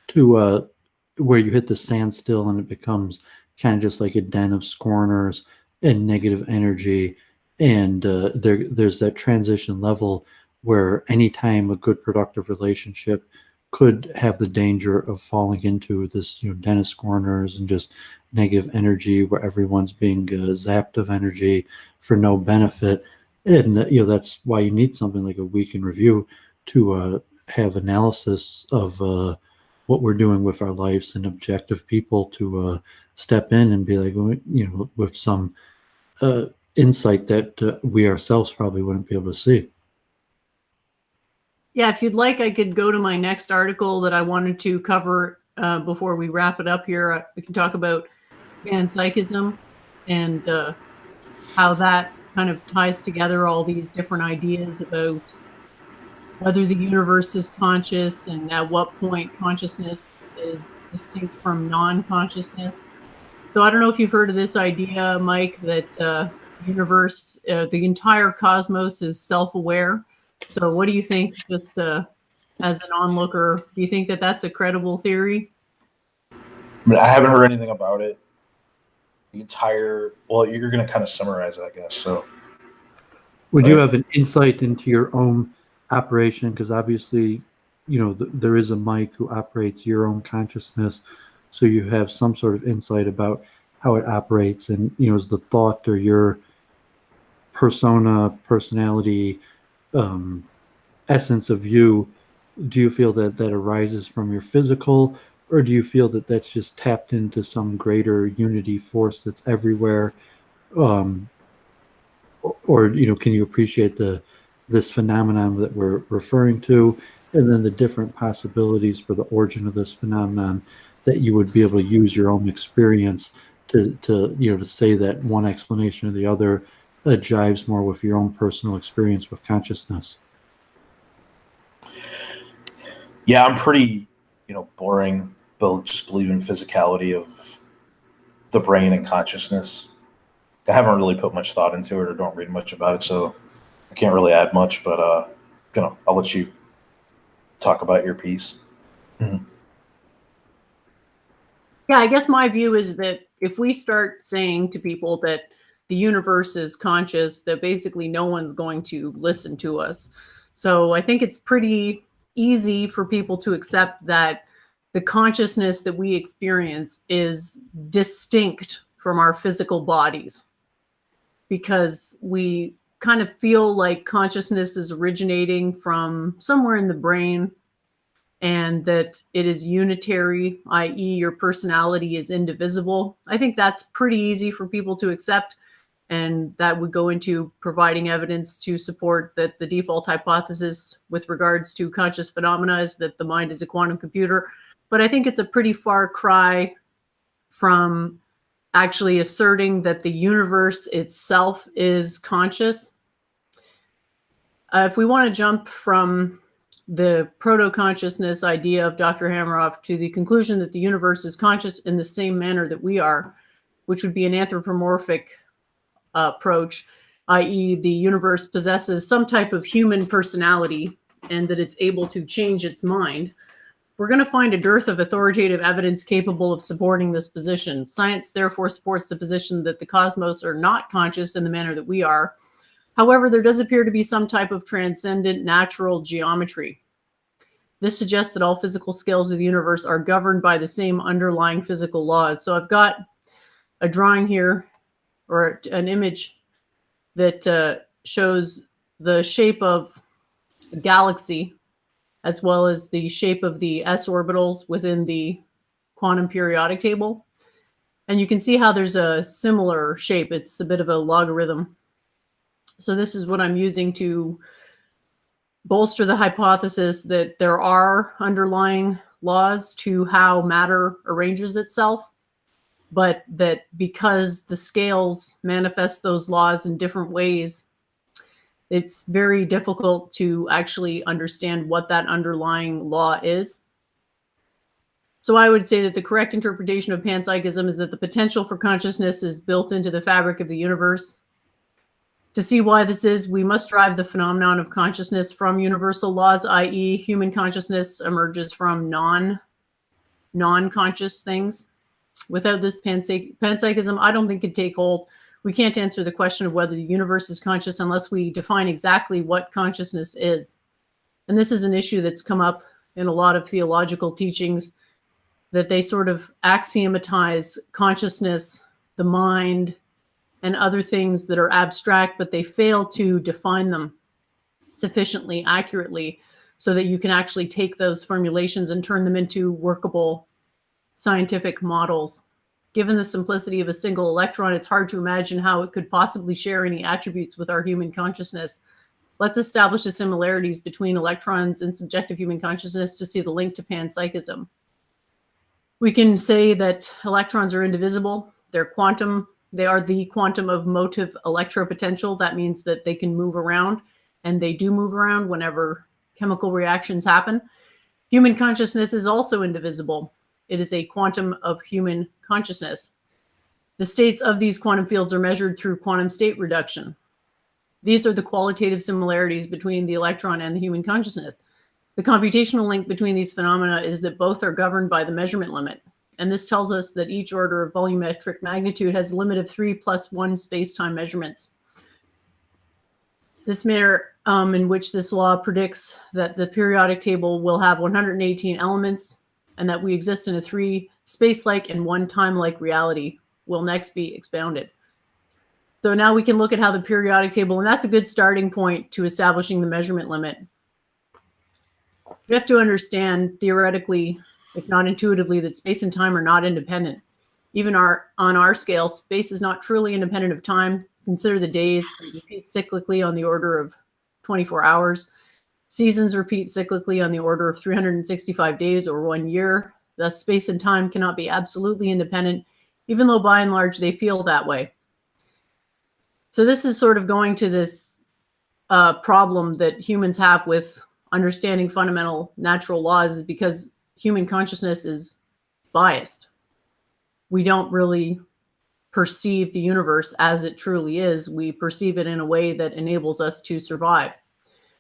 to where you hit the standstill and it becomes kind of just like a den of scorners and negative energy. And there's that transition level where anytime a good productive relationship could have the danger of falling into this den of scorners and just negative energy where everyone's being zapped of energy for no benefit. And that's why you need something like a week in review to have analysis of what we're doing with our lives, and objective people to step in and be like, with some insight that we ourselves probably wouldn't be able to see. Yeah, if you'd like, I could go to my next article that I wanted to cover before we wrap it up here. We can talk about panpsychism and how that kind of ties together all these different ideas about whether the universe is conscious and at what point consciousness is distinct from non-consciousness. So I don't know if you've heard of this idea, Mike, that the universe, the entire cosmos is self-aware. So what do you think, just as an onlooker, do you think that that's a credible theory? I mean, I haven't heard anything about it. The entire, well, you're going to kind of summarize it, I guess. So would you have an insight into your own operation? Because obviously, there is a Mike who operates your own consciousness. So you have some sort of insight about how it operates, and is the thought or your personality, essence of you, do you feel that arises from your physical, or do you feel that that's just tapped into some greater unity force that's everywhere? Or can you appreciate this phenomenon that we're referring to, and then the different possibilities for the origin of this phenomenon that you would be able to use your own experience to say that one explanation or the other jives more with your own personal experience with consciousness? Yeah, I'm pretty, boring, but just believe in physicality of the brain and consciousness. I haven't really put much thought into it or don't read much about it, so I can't really add much, but I'll let you talk about your piece. Mm-hmm. Yeah, I guess my view is that if we start saying to people that the universe is conscious, that basically no one's going to listen to us. So I think it's pretty easy for people to accept that the consciousness that we experience is distinct from our physical bodies, because we kind of feel like consciousness is originating from somewhere in the brain, and that it is unitary, i.e. your personality is indivisible. I think that's pretty easy for people to accept, and that would go into providing evidence to support that the default hypothesis with regards to conscious phenomena is that the mind is a quantum computer. But I think it's a pretty far cry from actually asserting that the universe itself is conscious. If we want to jump from the proto-consciousness idea of Dr. Hameroff to the conclusion that the universe is conscious in the same manner that we are, which would be an anthropomorphic approach, i.e. the universe possesses some type of human personality and that it's able to change its mind, we're going to find a dearth of authoritative evidence capable of supporting this position. Science therefore supports the position that the cosmos are not conscious in the manner that we are. However, there does appear to be some type of transcendent natural geometry. This suggests that all physical scales of the universe are governed by the same underlying physical laws. So I've got a drawing here, or an image that shows the shape of a galaxy as well as the shape of the s orbitals within the quantum periodic table. And you can see how there's a similar shape. It's a bit of a logarithm. So this is what I'm using to bolster the hypothesis that there are underlying laws to how matter arranges itself, but that because the scales manifest those laws in different ways, it's very difficult to actually understand what that underlying law is. So I would say that the correct interpretation of panpsychism is that the potential for consciousness is built into the fabric of the universe. To see why this is, we must derive the phenomenon of consciousness from universal laws, i.e. human consciousness emerges from non-conscious things. Without this, panpsychism, I don't think could take hold. We can't answer the question of whether the universe is conscious unless we define exactly what consciousness is. And this is an issue that's come up in a lot of theological teachings, that they sort of axiomatize consciousness, the mind, and other things that are abstract, but they fail to define them sufficiently accurately so that you can actually take those formulations and turn them into workable scientific models. Given the simplicity of a single electron, it's hard to imagine how it could possibly share any attributes with our human consciousness. Let's establish the similarities between electrons and subjective human consciousness to see the link to panpsychism. We can say that electrons are indivisible. They're quantum. They are the quantum of motive electropotential. That means that they can move around, and they do move around whenever chemical reactions happen. Human consciousness is also indivisible. It is a quantum of human consciousness. The states of these quantum fields are measured through quantum state reduction. These are the qualitative similarities between the electron and the human consciousness. The computational link between these phenomena is that both are governed by the measurement limit. And this tells us that each order of volumetric magnitude has a limit of 3 + 1 space-time measurements. This manner in which this law predicts that the periodic table will have 118 elements and that we exist in a 3 space-like and 1 time-like reality will next be expounded. So now we can look at how the periodic table, and that's a good starting point to establishing the measurement limit. You have to understand theoretically, if not intuitively, that space and time are not independent. Even on our scale, space is not truly independent of time. Consider the days repeat cyclically on the order of 24 hours. Seasons repeat cyclically on the order of 365 days or 1 year. Thus, space and time cannot be absolutely independent, even though by and large they feel that way. So this is sort of going to this problem that humans have with understanding fundamental natural laws, is because human consciousness is biased. We don't really perceive the universe as it truly is. We perceive it in a way that enables us to survive.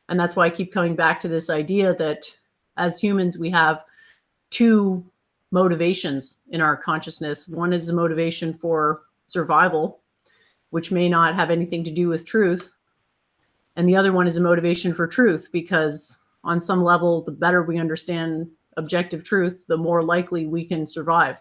And that's why I keep coming back to this idea that as humans, we have 2 motivations in our consciousness. One is a motivation for survival, which may not have anything to do with truth. And the other one is a motivation for truth, because on some level, the better we understand objective truth, the more likely we can survive.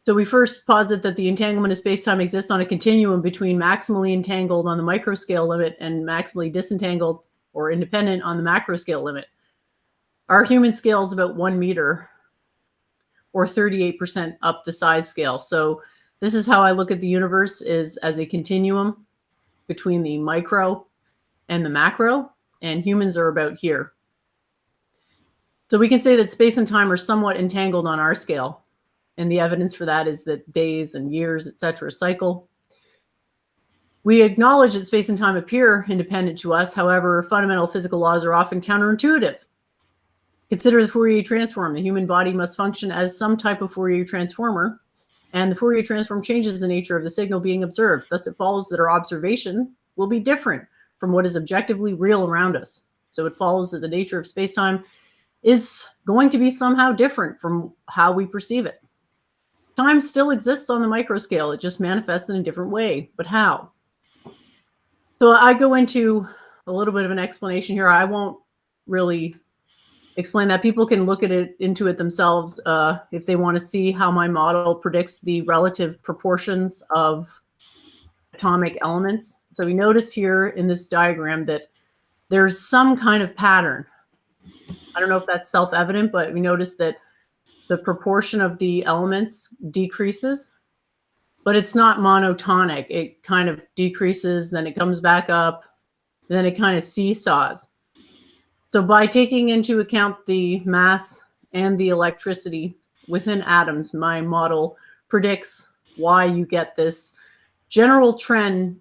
So we first posit that the entanglement of space-time exists on a continuum between maximally entangled on the microscale limit and maximally disentangled or independent on the macroscale limit. Our human scale is about 1 meter, or 38% up the size scale. So this is how I look at the universe, is as a continuum between the micro and the macro, and humans are about here. So we can say that space and time are somewhat entangled on our scale. And the evidence for that is that days and years, etc., cycle. We acknowledge that space and time appear independent to us. However, fundamental physical laws are often counterintuitive. Consider the Fourier transform. The human body must function as some type of Fourier transformer, and the Fourier transform changes the nature of the signal being observed. Thus, it follows that our observation will be different from what is objectively real around us. So it follows that the nature of space-time is going to be somehow different from how we perceive it. Time still exists on the microscale. It just manifests in a different way. But how? So I go into a little bit of an explanation here. I won't really explain that. People can look at it into it themselves if they want to see how my model predicts the relative proportions of atomic elements. So we notice here in this diagram that there's some kind of pattern. I don't know if that's self-evident, but we notice that the proportion of the elements decreases, but it's not monotonic. It kind of decreases, then it comes back up, then it kind of seesaws. So by taking into account the mass and the electricity within atoms, my model predicts why you get this general trend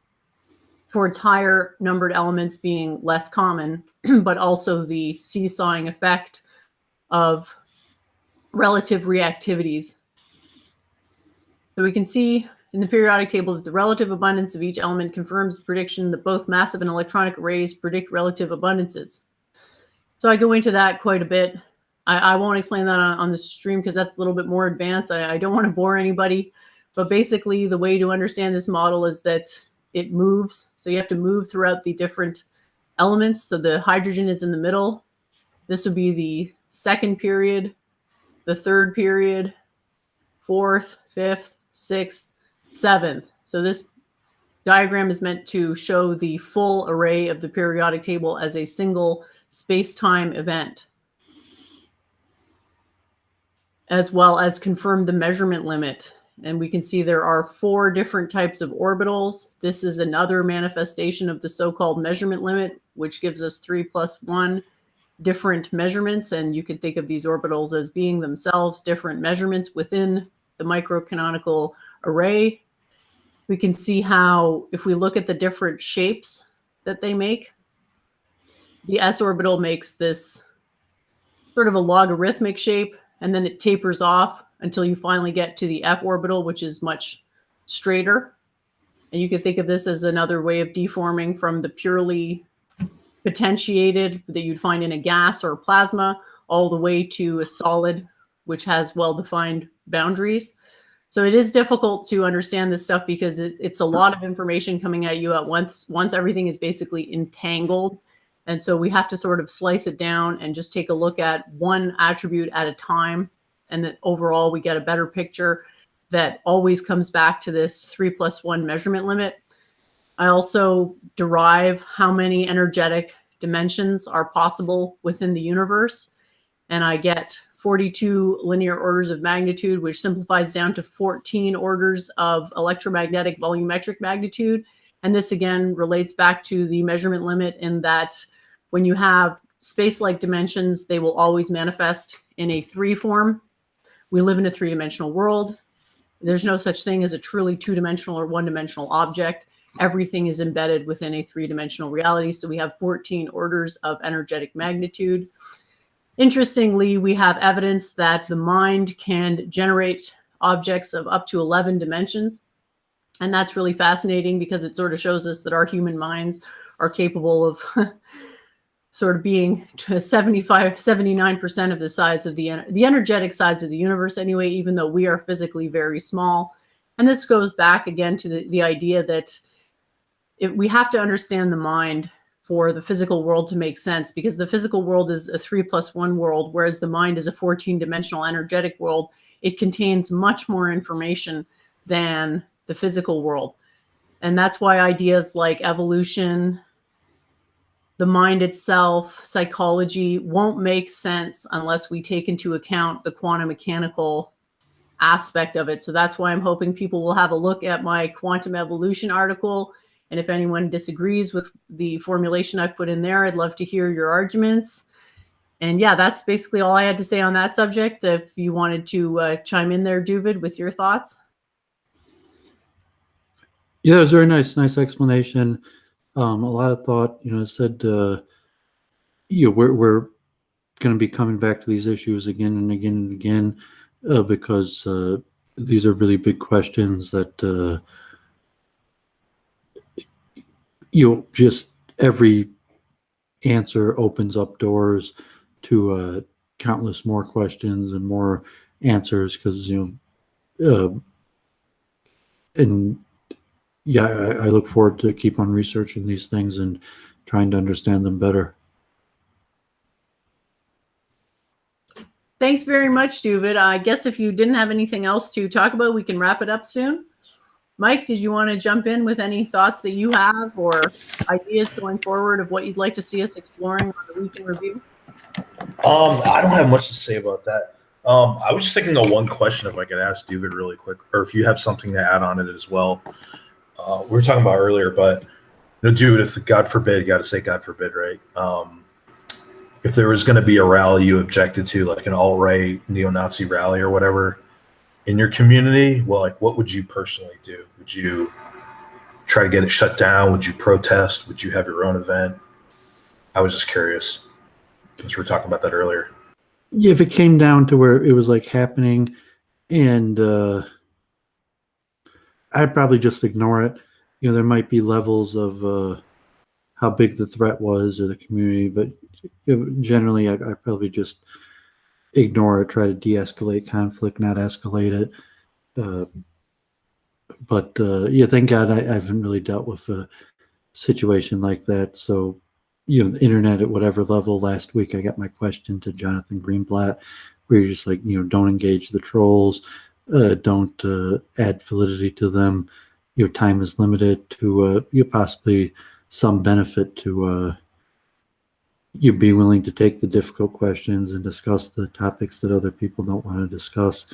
towards higher numbered elements being less common, but also the seesawing effect of relative reactivities. So we can see in the periodic table that the relative abundance of each element confirms the prediction that both massive and electronic arrays predict relative abundances. So I go into that quite a bit. I won't explain that on the stream because that's a little bit more advanced. I don't want to bore anybody, but basically the way to understand this model is that it moves. So you have to move throughout the different elements. So the hydrogen is in the middle. This would be the second period, the third period, fourth, fifth, sixth, seventh. So this diagram is meant to show the full array of the periodic table as a single space-time event, as well as confirm the measurement limit. And we can see there are 4 different types of orbitals. This is another manifestation of the so-called measurement limit, which gives us 3 + 1 different measurements. And you can think of these orbitals as being themselves different measurements within the microcanonical array. We can see how, if we look at the different shapes that they make, the s orbital makes this sort of a logarithmic shape, and then it tapers off until you finally get to the f orbital, which is much straighter. And you can think of this as another way of deforming from the purely potentiated that you'd find in a gas or a plasma all the way to a solid, which has well-defined boundaries. So it is difficult to understand this stuff because it's a lot of information coming at you at once. Once everything is basically entangled. And so we have to sort of slice it down and just take a look at one attribute at a time. And that overall we get a better picture that always comes back to this 3 + 1 measurement limit. I also derive how many energetic dimensions are possible within the universe. And I get 42 linear orders of magnitude, which simplifies down to 14 orders of electromagnetic volumetric magnitude. And this again relates back to the measurement limit in that when you have space-like dimensions, they will always manifest in a 3 form. We live in a 3-dimensional world. There's no such thing as a truly 2-dimensional or 1-dimensional object. Everything is embedded within a 3-dimensional reality. So we have 14 orders of energetic magnitude. Interestingly, we have evidence that the mind can generate objects of up to 11 dimensions. And that's really fascinating because it sort of shows us that our human minds are capable of sort of being to 79% of the size of the energetic size of the universe anyway, even though we are physically very small. And this goes back again to the idea that we have to understand the mind for the physical world to make sense, because the physical world is a 3 + 1 world, whereas the mind is a 14-dimensional energetic world. It contains much more information than the physical world. And that's why ideas like evolution, the mind itself, psychology won't make sense unless we take into account the quantum mechanical aspect of it. So that's why I'm hoping people will have a look at my quantum evolution article. And if anyone disagrees with the formulation I've put in there, I'd love to hear your arguments. And yeah, that's basically all I had to say on that subject. If you wanted to chime in there, Doovid, with your thoughts. Yeah, it was very nice explanation. A lot of thought, said, we're going to be coming back to these issues again and again and again because these are really big questions that, just every answer opens up doors to countless more questions and more answers because, and yeah, I look forward to keep on researching these things and trying to understand them better. Thanks very much, Doovid. I guess if you didn't have anything else to talk about, we can wrap it up soon. Mike, did you want to jump in with any thoughts that you have or ideas going forward of what you'd like to see us exploring on the Week in Review? I don't have much to say about that. I was just thinking of one question, if I could ask Doovid really quick, or if you have something to add on it as well. We were talking about earlier, but Doovid, if God forbid, got to say God forbid, right? If there was going to be a rally you objected to, like an alt-right neo-Nazi rally or whatever, in your community, well, like, what would you personally do? Would you try to get it shut down? Would you protest? Would you have your own event? I was just curious, since we were talking about that earlier. Yeah, if it came down to where it was like happening, and I'd probably just ignore it. There might be levels of how big the threat was or the community, but generally I'd probably just ignore it, try to de-escalate conflict, not escalate it. But thank God I haven't really dealt with a situation like that. So, the internet at whatever level. Last week I got my question to Jonathan Greenblatt, where you're just like, don't engage the trolls, don't add validity to them. Your time is limited to possibly some benefit to you be willing to take the difficult questions and discuss the topics that other people don't want to discuss.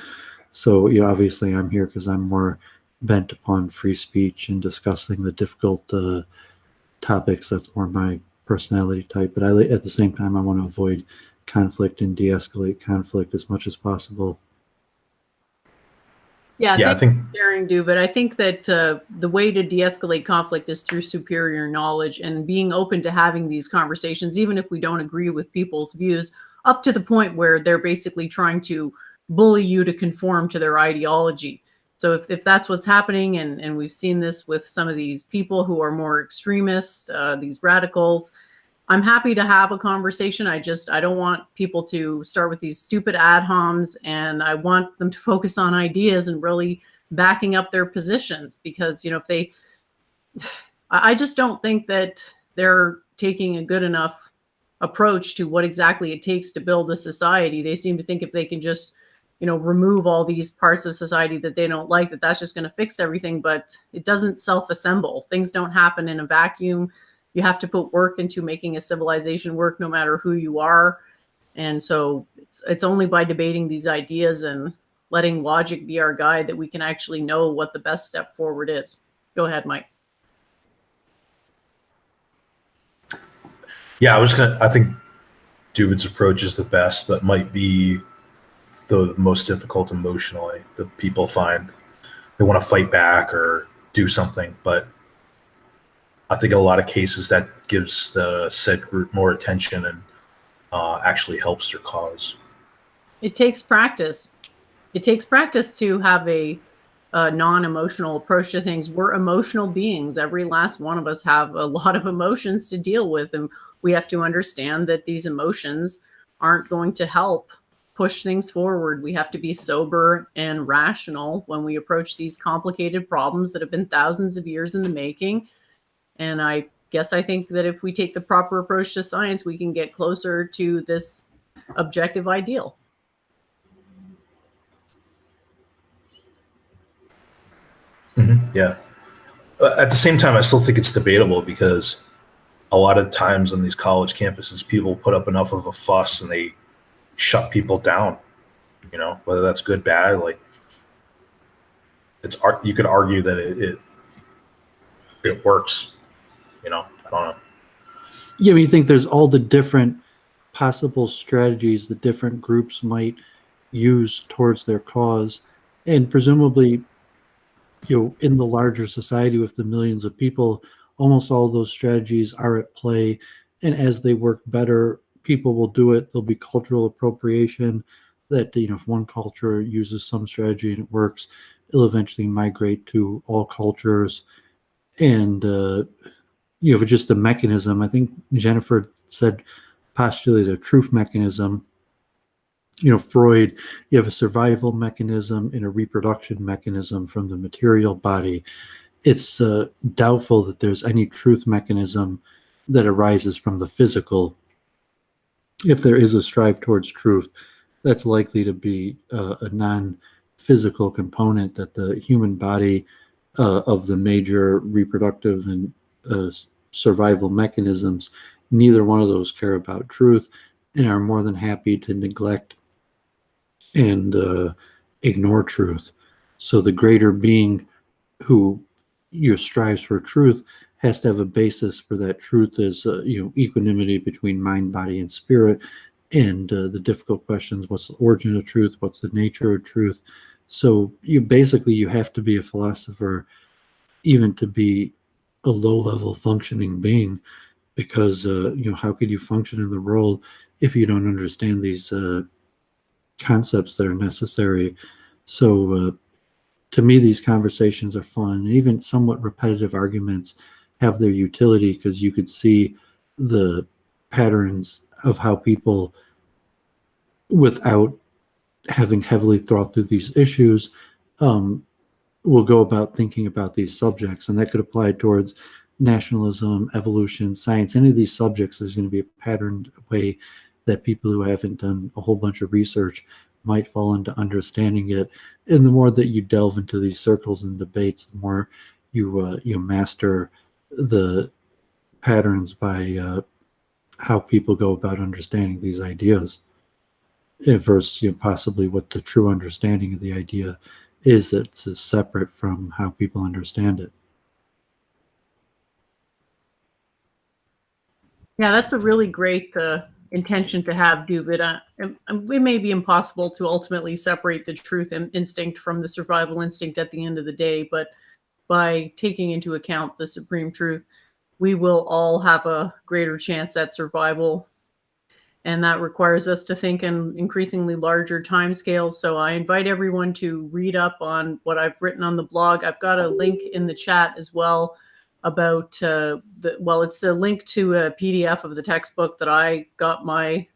So, obviously I'm here because I'm more bent upon free speech and discussing the difficult topics. That's more my personality type. But at the same time, I want to avoid conflict and de-escalate conflict as much as possible. Yeah, I think sharing, Doovid. I think that the way to de-escalate conflict is through superior knowledge and being open to having these conversations, even if we don't agree with people's views, up to the point where they're basically trying to bully you to conform to their ideology. So if that's what's happening, and we've seen this with some of these people who are more extremist, these radicals, I'm happy to have a conversation. I don't want people to start with these stupid ad homs, and I want them to focus on ideas and really backing up their positions, because, I just don't think that they're taking a good enough approach to what exactly it takes to build a society. They seem to think if they can just, remove all these parts of society that they don't like, that's just going to fix everything, but it doesn't self-assemble. Things don't happen in a vacuum. You have to put work into making a civilization work, no matter who you are. And so it's only by debating these ideas and letting logic be our guide that we can actually know what the best step forward is. Go ahead, Mike. Yeah, I think Doovid's approach is the best, but might be the most difficult emotionally. The people find they want to fight back or do something, but I think in a lot of cases that gives the said group more attention and actually helps their cause. It takes practice. It takes practice to have a non-emotional approach to things. We're emotional beings. Every last one of us have a lot of emotions to deal with, and we have to understand that these emotions aren't going to help push things forward. We have to be sober and rational when we approach these complicated problems that have been thousands of years in the making. And I think that if we take the proper approach to science, we can get closer to this objective ideal. Mm-hmm. Yeah. At the same time, I still think it's debatable, because a lot of times on these college campuses, people put up enough of a fuss and they shut people down. Whether that's good, bad, like you could argue that it works. I don't know. Yeah, you think there's all the different possible strategies that different groups might use towards their cause, and presumably, in the larger society with the millions of people, almost all those strategies are at play, and as they work better, people will do it. There'll be cultural appropriation that, if one culture uses some strategy and it works, it'll eventually migrate to all cultures. And just a mechanism. I think Jennifer postulated a truth mechanism. Freud, you have a survival mechanism and a reproduction mechanism from the material body. It's doubtful that there's any truth mechanism that arises from the physical. If there is a strive towards truth, that's likely to be a non-physical component, that the human body of the major reproductive and survival mechanisms, neither one of those care about truth and are more than happy to neglect and ignore truth. So the greater being who strives for truth has to have a basis for that truth as equanimity between mind, body, and spirit, and the difficult questions: what's the origin of truth? What's the nature of truth? So you have to be a philosopher even to be a low-level functioning being, because how could you function in the world if you don't understand these concepts that are necessary? So to me, these conversations are fun, and even somewhat repetitive arguments have their utility, because you could see the patterns of how people, without having heavily thought through these issues, will go about thinking about these subjects. And that could apply towards nationalism, evolution, science. Any of these subjects, there's going to be a patterned way that people who haven't done a whole bunch of research might fall into understanding it. And the more that you delve into these circles and debates, the more you master the patterns by how people go about understanding these ideas, versus possibly what the true understanding of the idea is, that's separate from how people understand it. Yeah, that's a really great intention to have, Doovid. It may be impossible to ultimately separate the truth instinct from the survival instinct at the end of the day, but by taking into account the supreme truth, we will all have a greater chance at survival. And that requires us to think in increasingly larger timescales. So I invite everyone to read up on what I've written on the blog. I've got a link in the chat as well about it's a link to a PDF of the textbook that I got my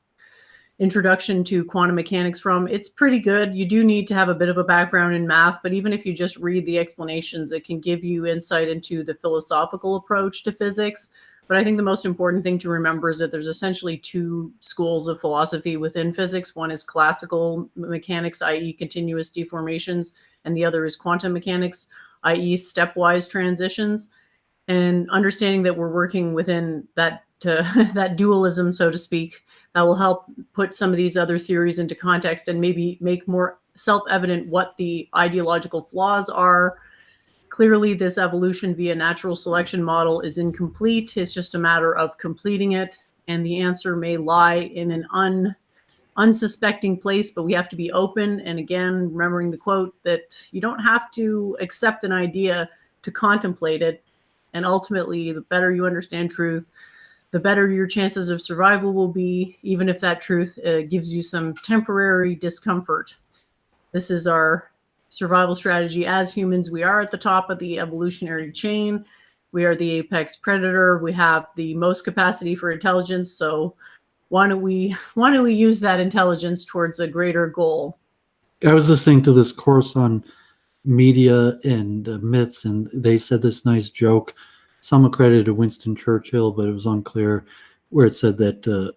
introduction to quantum mechanics from. It's pretty good. You do need to have a bit of a background in math, but even if you just read the explanations, it can give you insight into the philosophical approach to physics. But I think the most important thing to remember is that there's essentially two schools of philosophy within physics. One is classical mechanics, i.e. continuous deformations, and the other is quantum mechanics, i.e. stepwise transitions. And understanding that we're working within that that dualism, so to speak, that will help put some of these other theories into context and maybe make more self-evident what the ideological flaws are. Clearly, this evolution via natural selection model is incomplete. It's just a matter of completing it. And the answer may lie in an unsuspecting place, but we have to be open. And again, remembering the quote that you don't have to accept an idea to contemplate it. And ultimately, the better you understand truth, the better your chances of survival will be, even if that truth gives you some temporary discomfort. This is our survival strategy. As humans, we are at the top of the evolutionary chain. We are the apex predator. We have the most capacity for intelligence. So why don't we use that intelligence towards a greater goal? I was listening to this course on media and myths, and they said this nice joke. Some accredited to Winston Churchill, but it was unclear, where it said that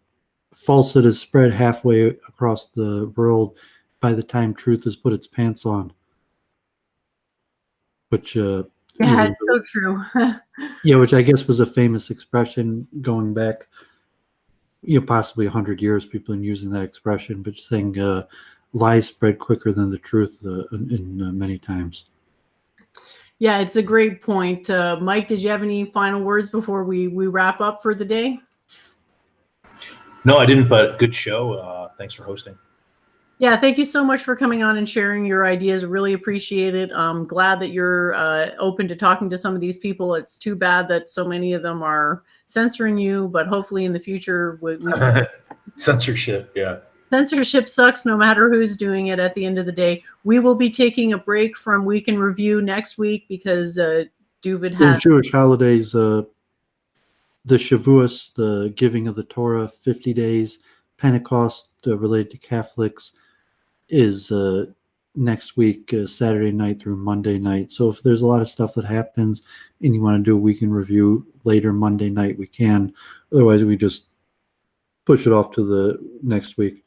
falsehood is spread halfway across the world by the time truth has put its pants on. Which it's so true. Yeah, which I guess was a famous expression going back, possibly 100 years. People have been using that expression, but saying lies spread quicker than the truth in many times. Yeah, it's a great point. Mike, did you have any final words before we wrap up for the day? No, I didn't, but good show. Thanks for hosting. Yeah, thank you so much for coming on and sharing your ideas. Really appreciate it. I'm glad that you're open to talking to some of these people. It's too bad that so many of them are censoring you, but hopefully in the future we Censorship, yeah. Censorship sucks no matter who's doing it at the end of the day. We will be taking a break from Week in Review next week because Doovid has Jewish holidays, the Shavuos, the giving of the Torah, 50 days, Pentecost related to Catholics is next week, Saturday night through Monday night. So if there's a lot of stuff that happens and you want to do a Week in Review later Monday night, we can. Otherwise, we just push it off to the next week.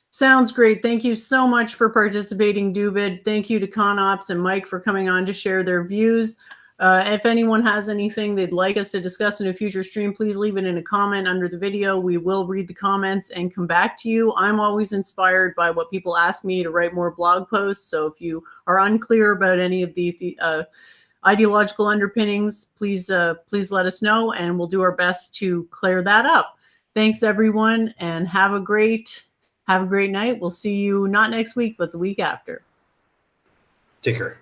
Sounds great. Thank you so much for participating, Doovid. Thank you to ConOps and Mike for coming on to share their views. If anyone has anything they'd like us to discuss in a future stream, please leave it in a comment under the video. We will read the comments and come back to you. I'm always inspired by what people ask me to write more blog posts. So if you are unclear about any of the ideological underpinnings, please let us know, and we'll do our best to clear that up. Thanks, everyone, and have a great night. We'll see you not next week, but the week after. Take care.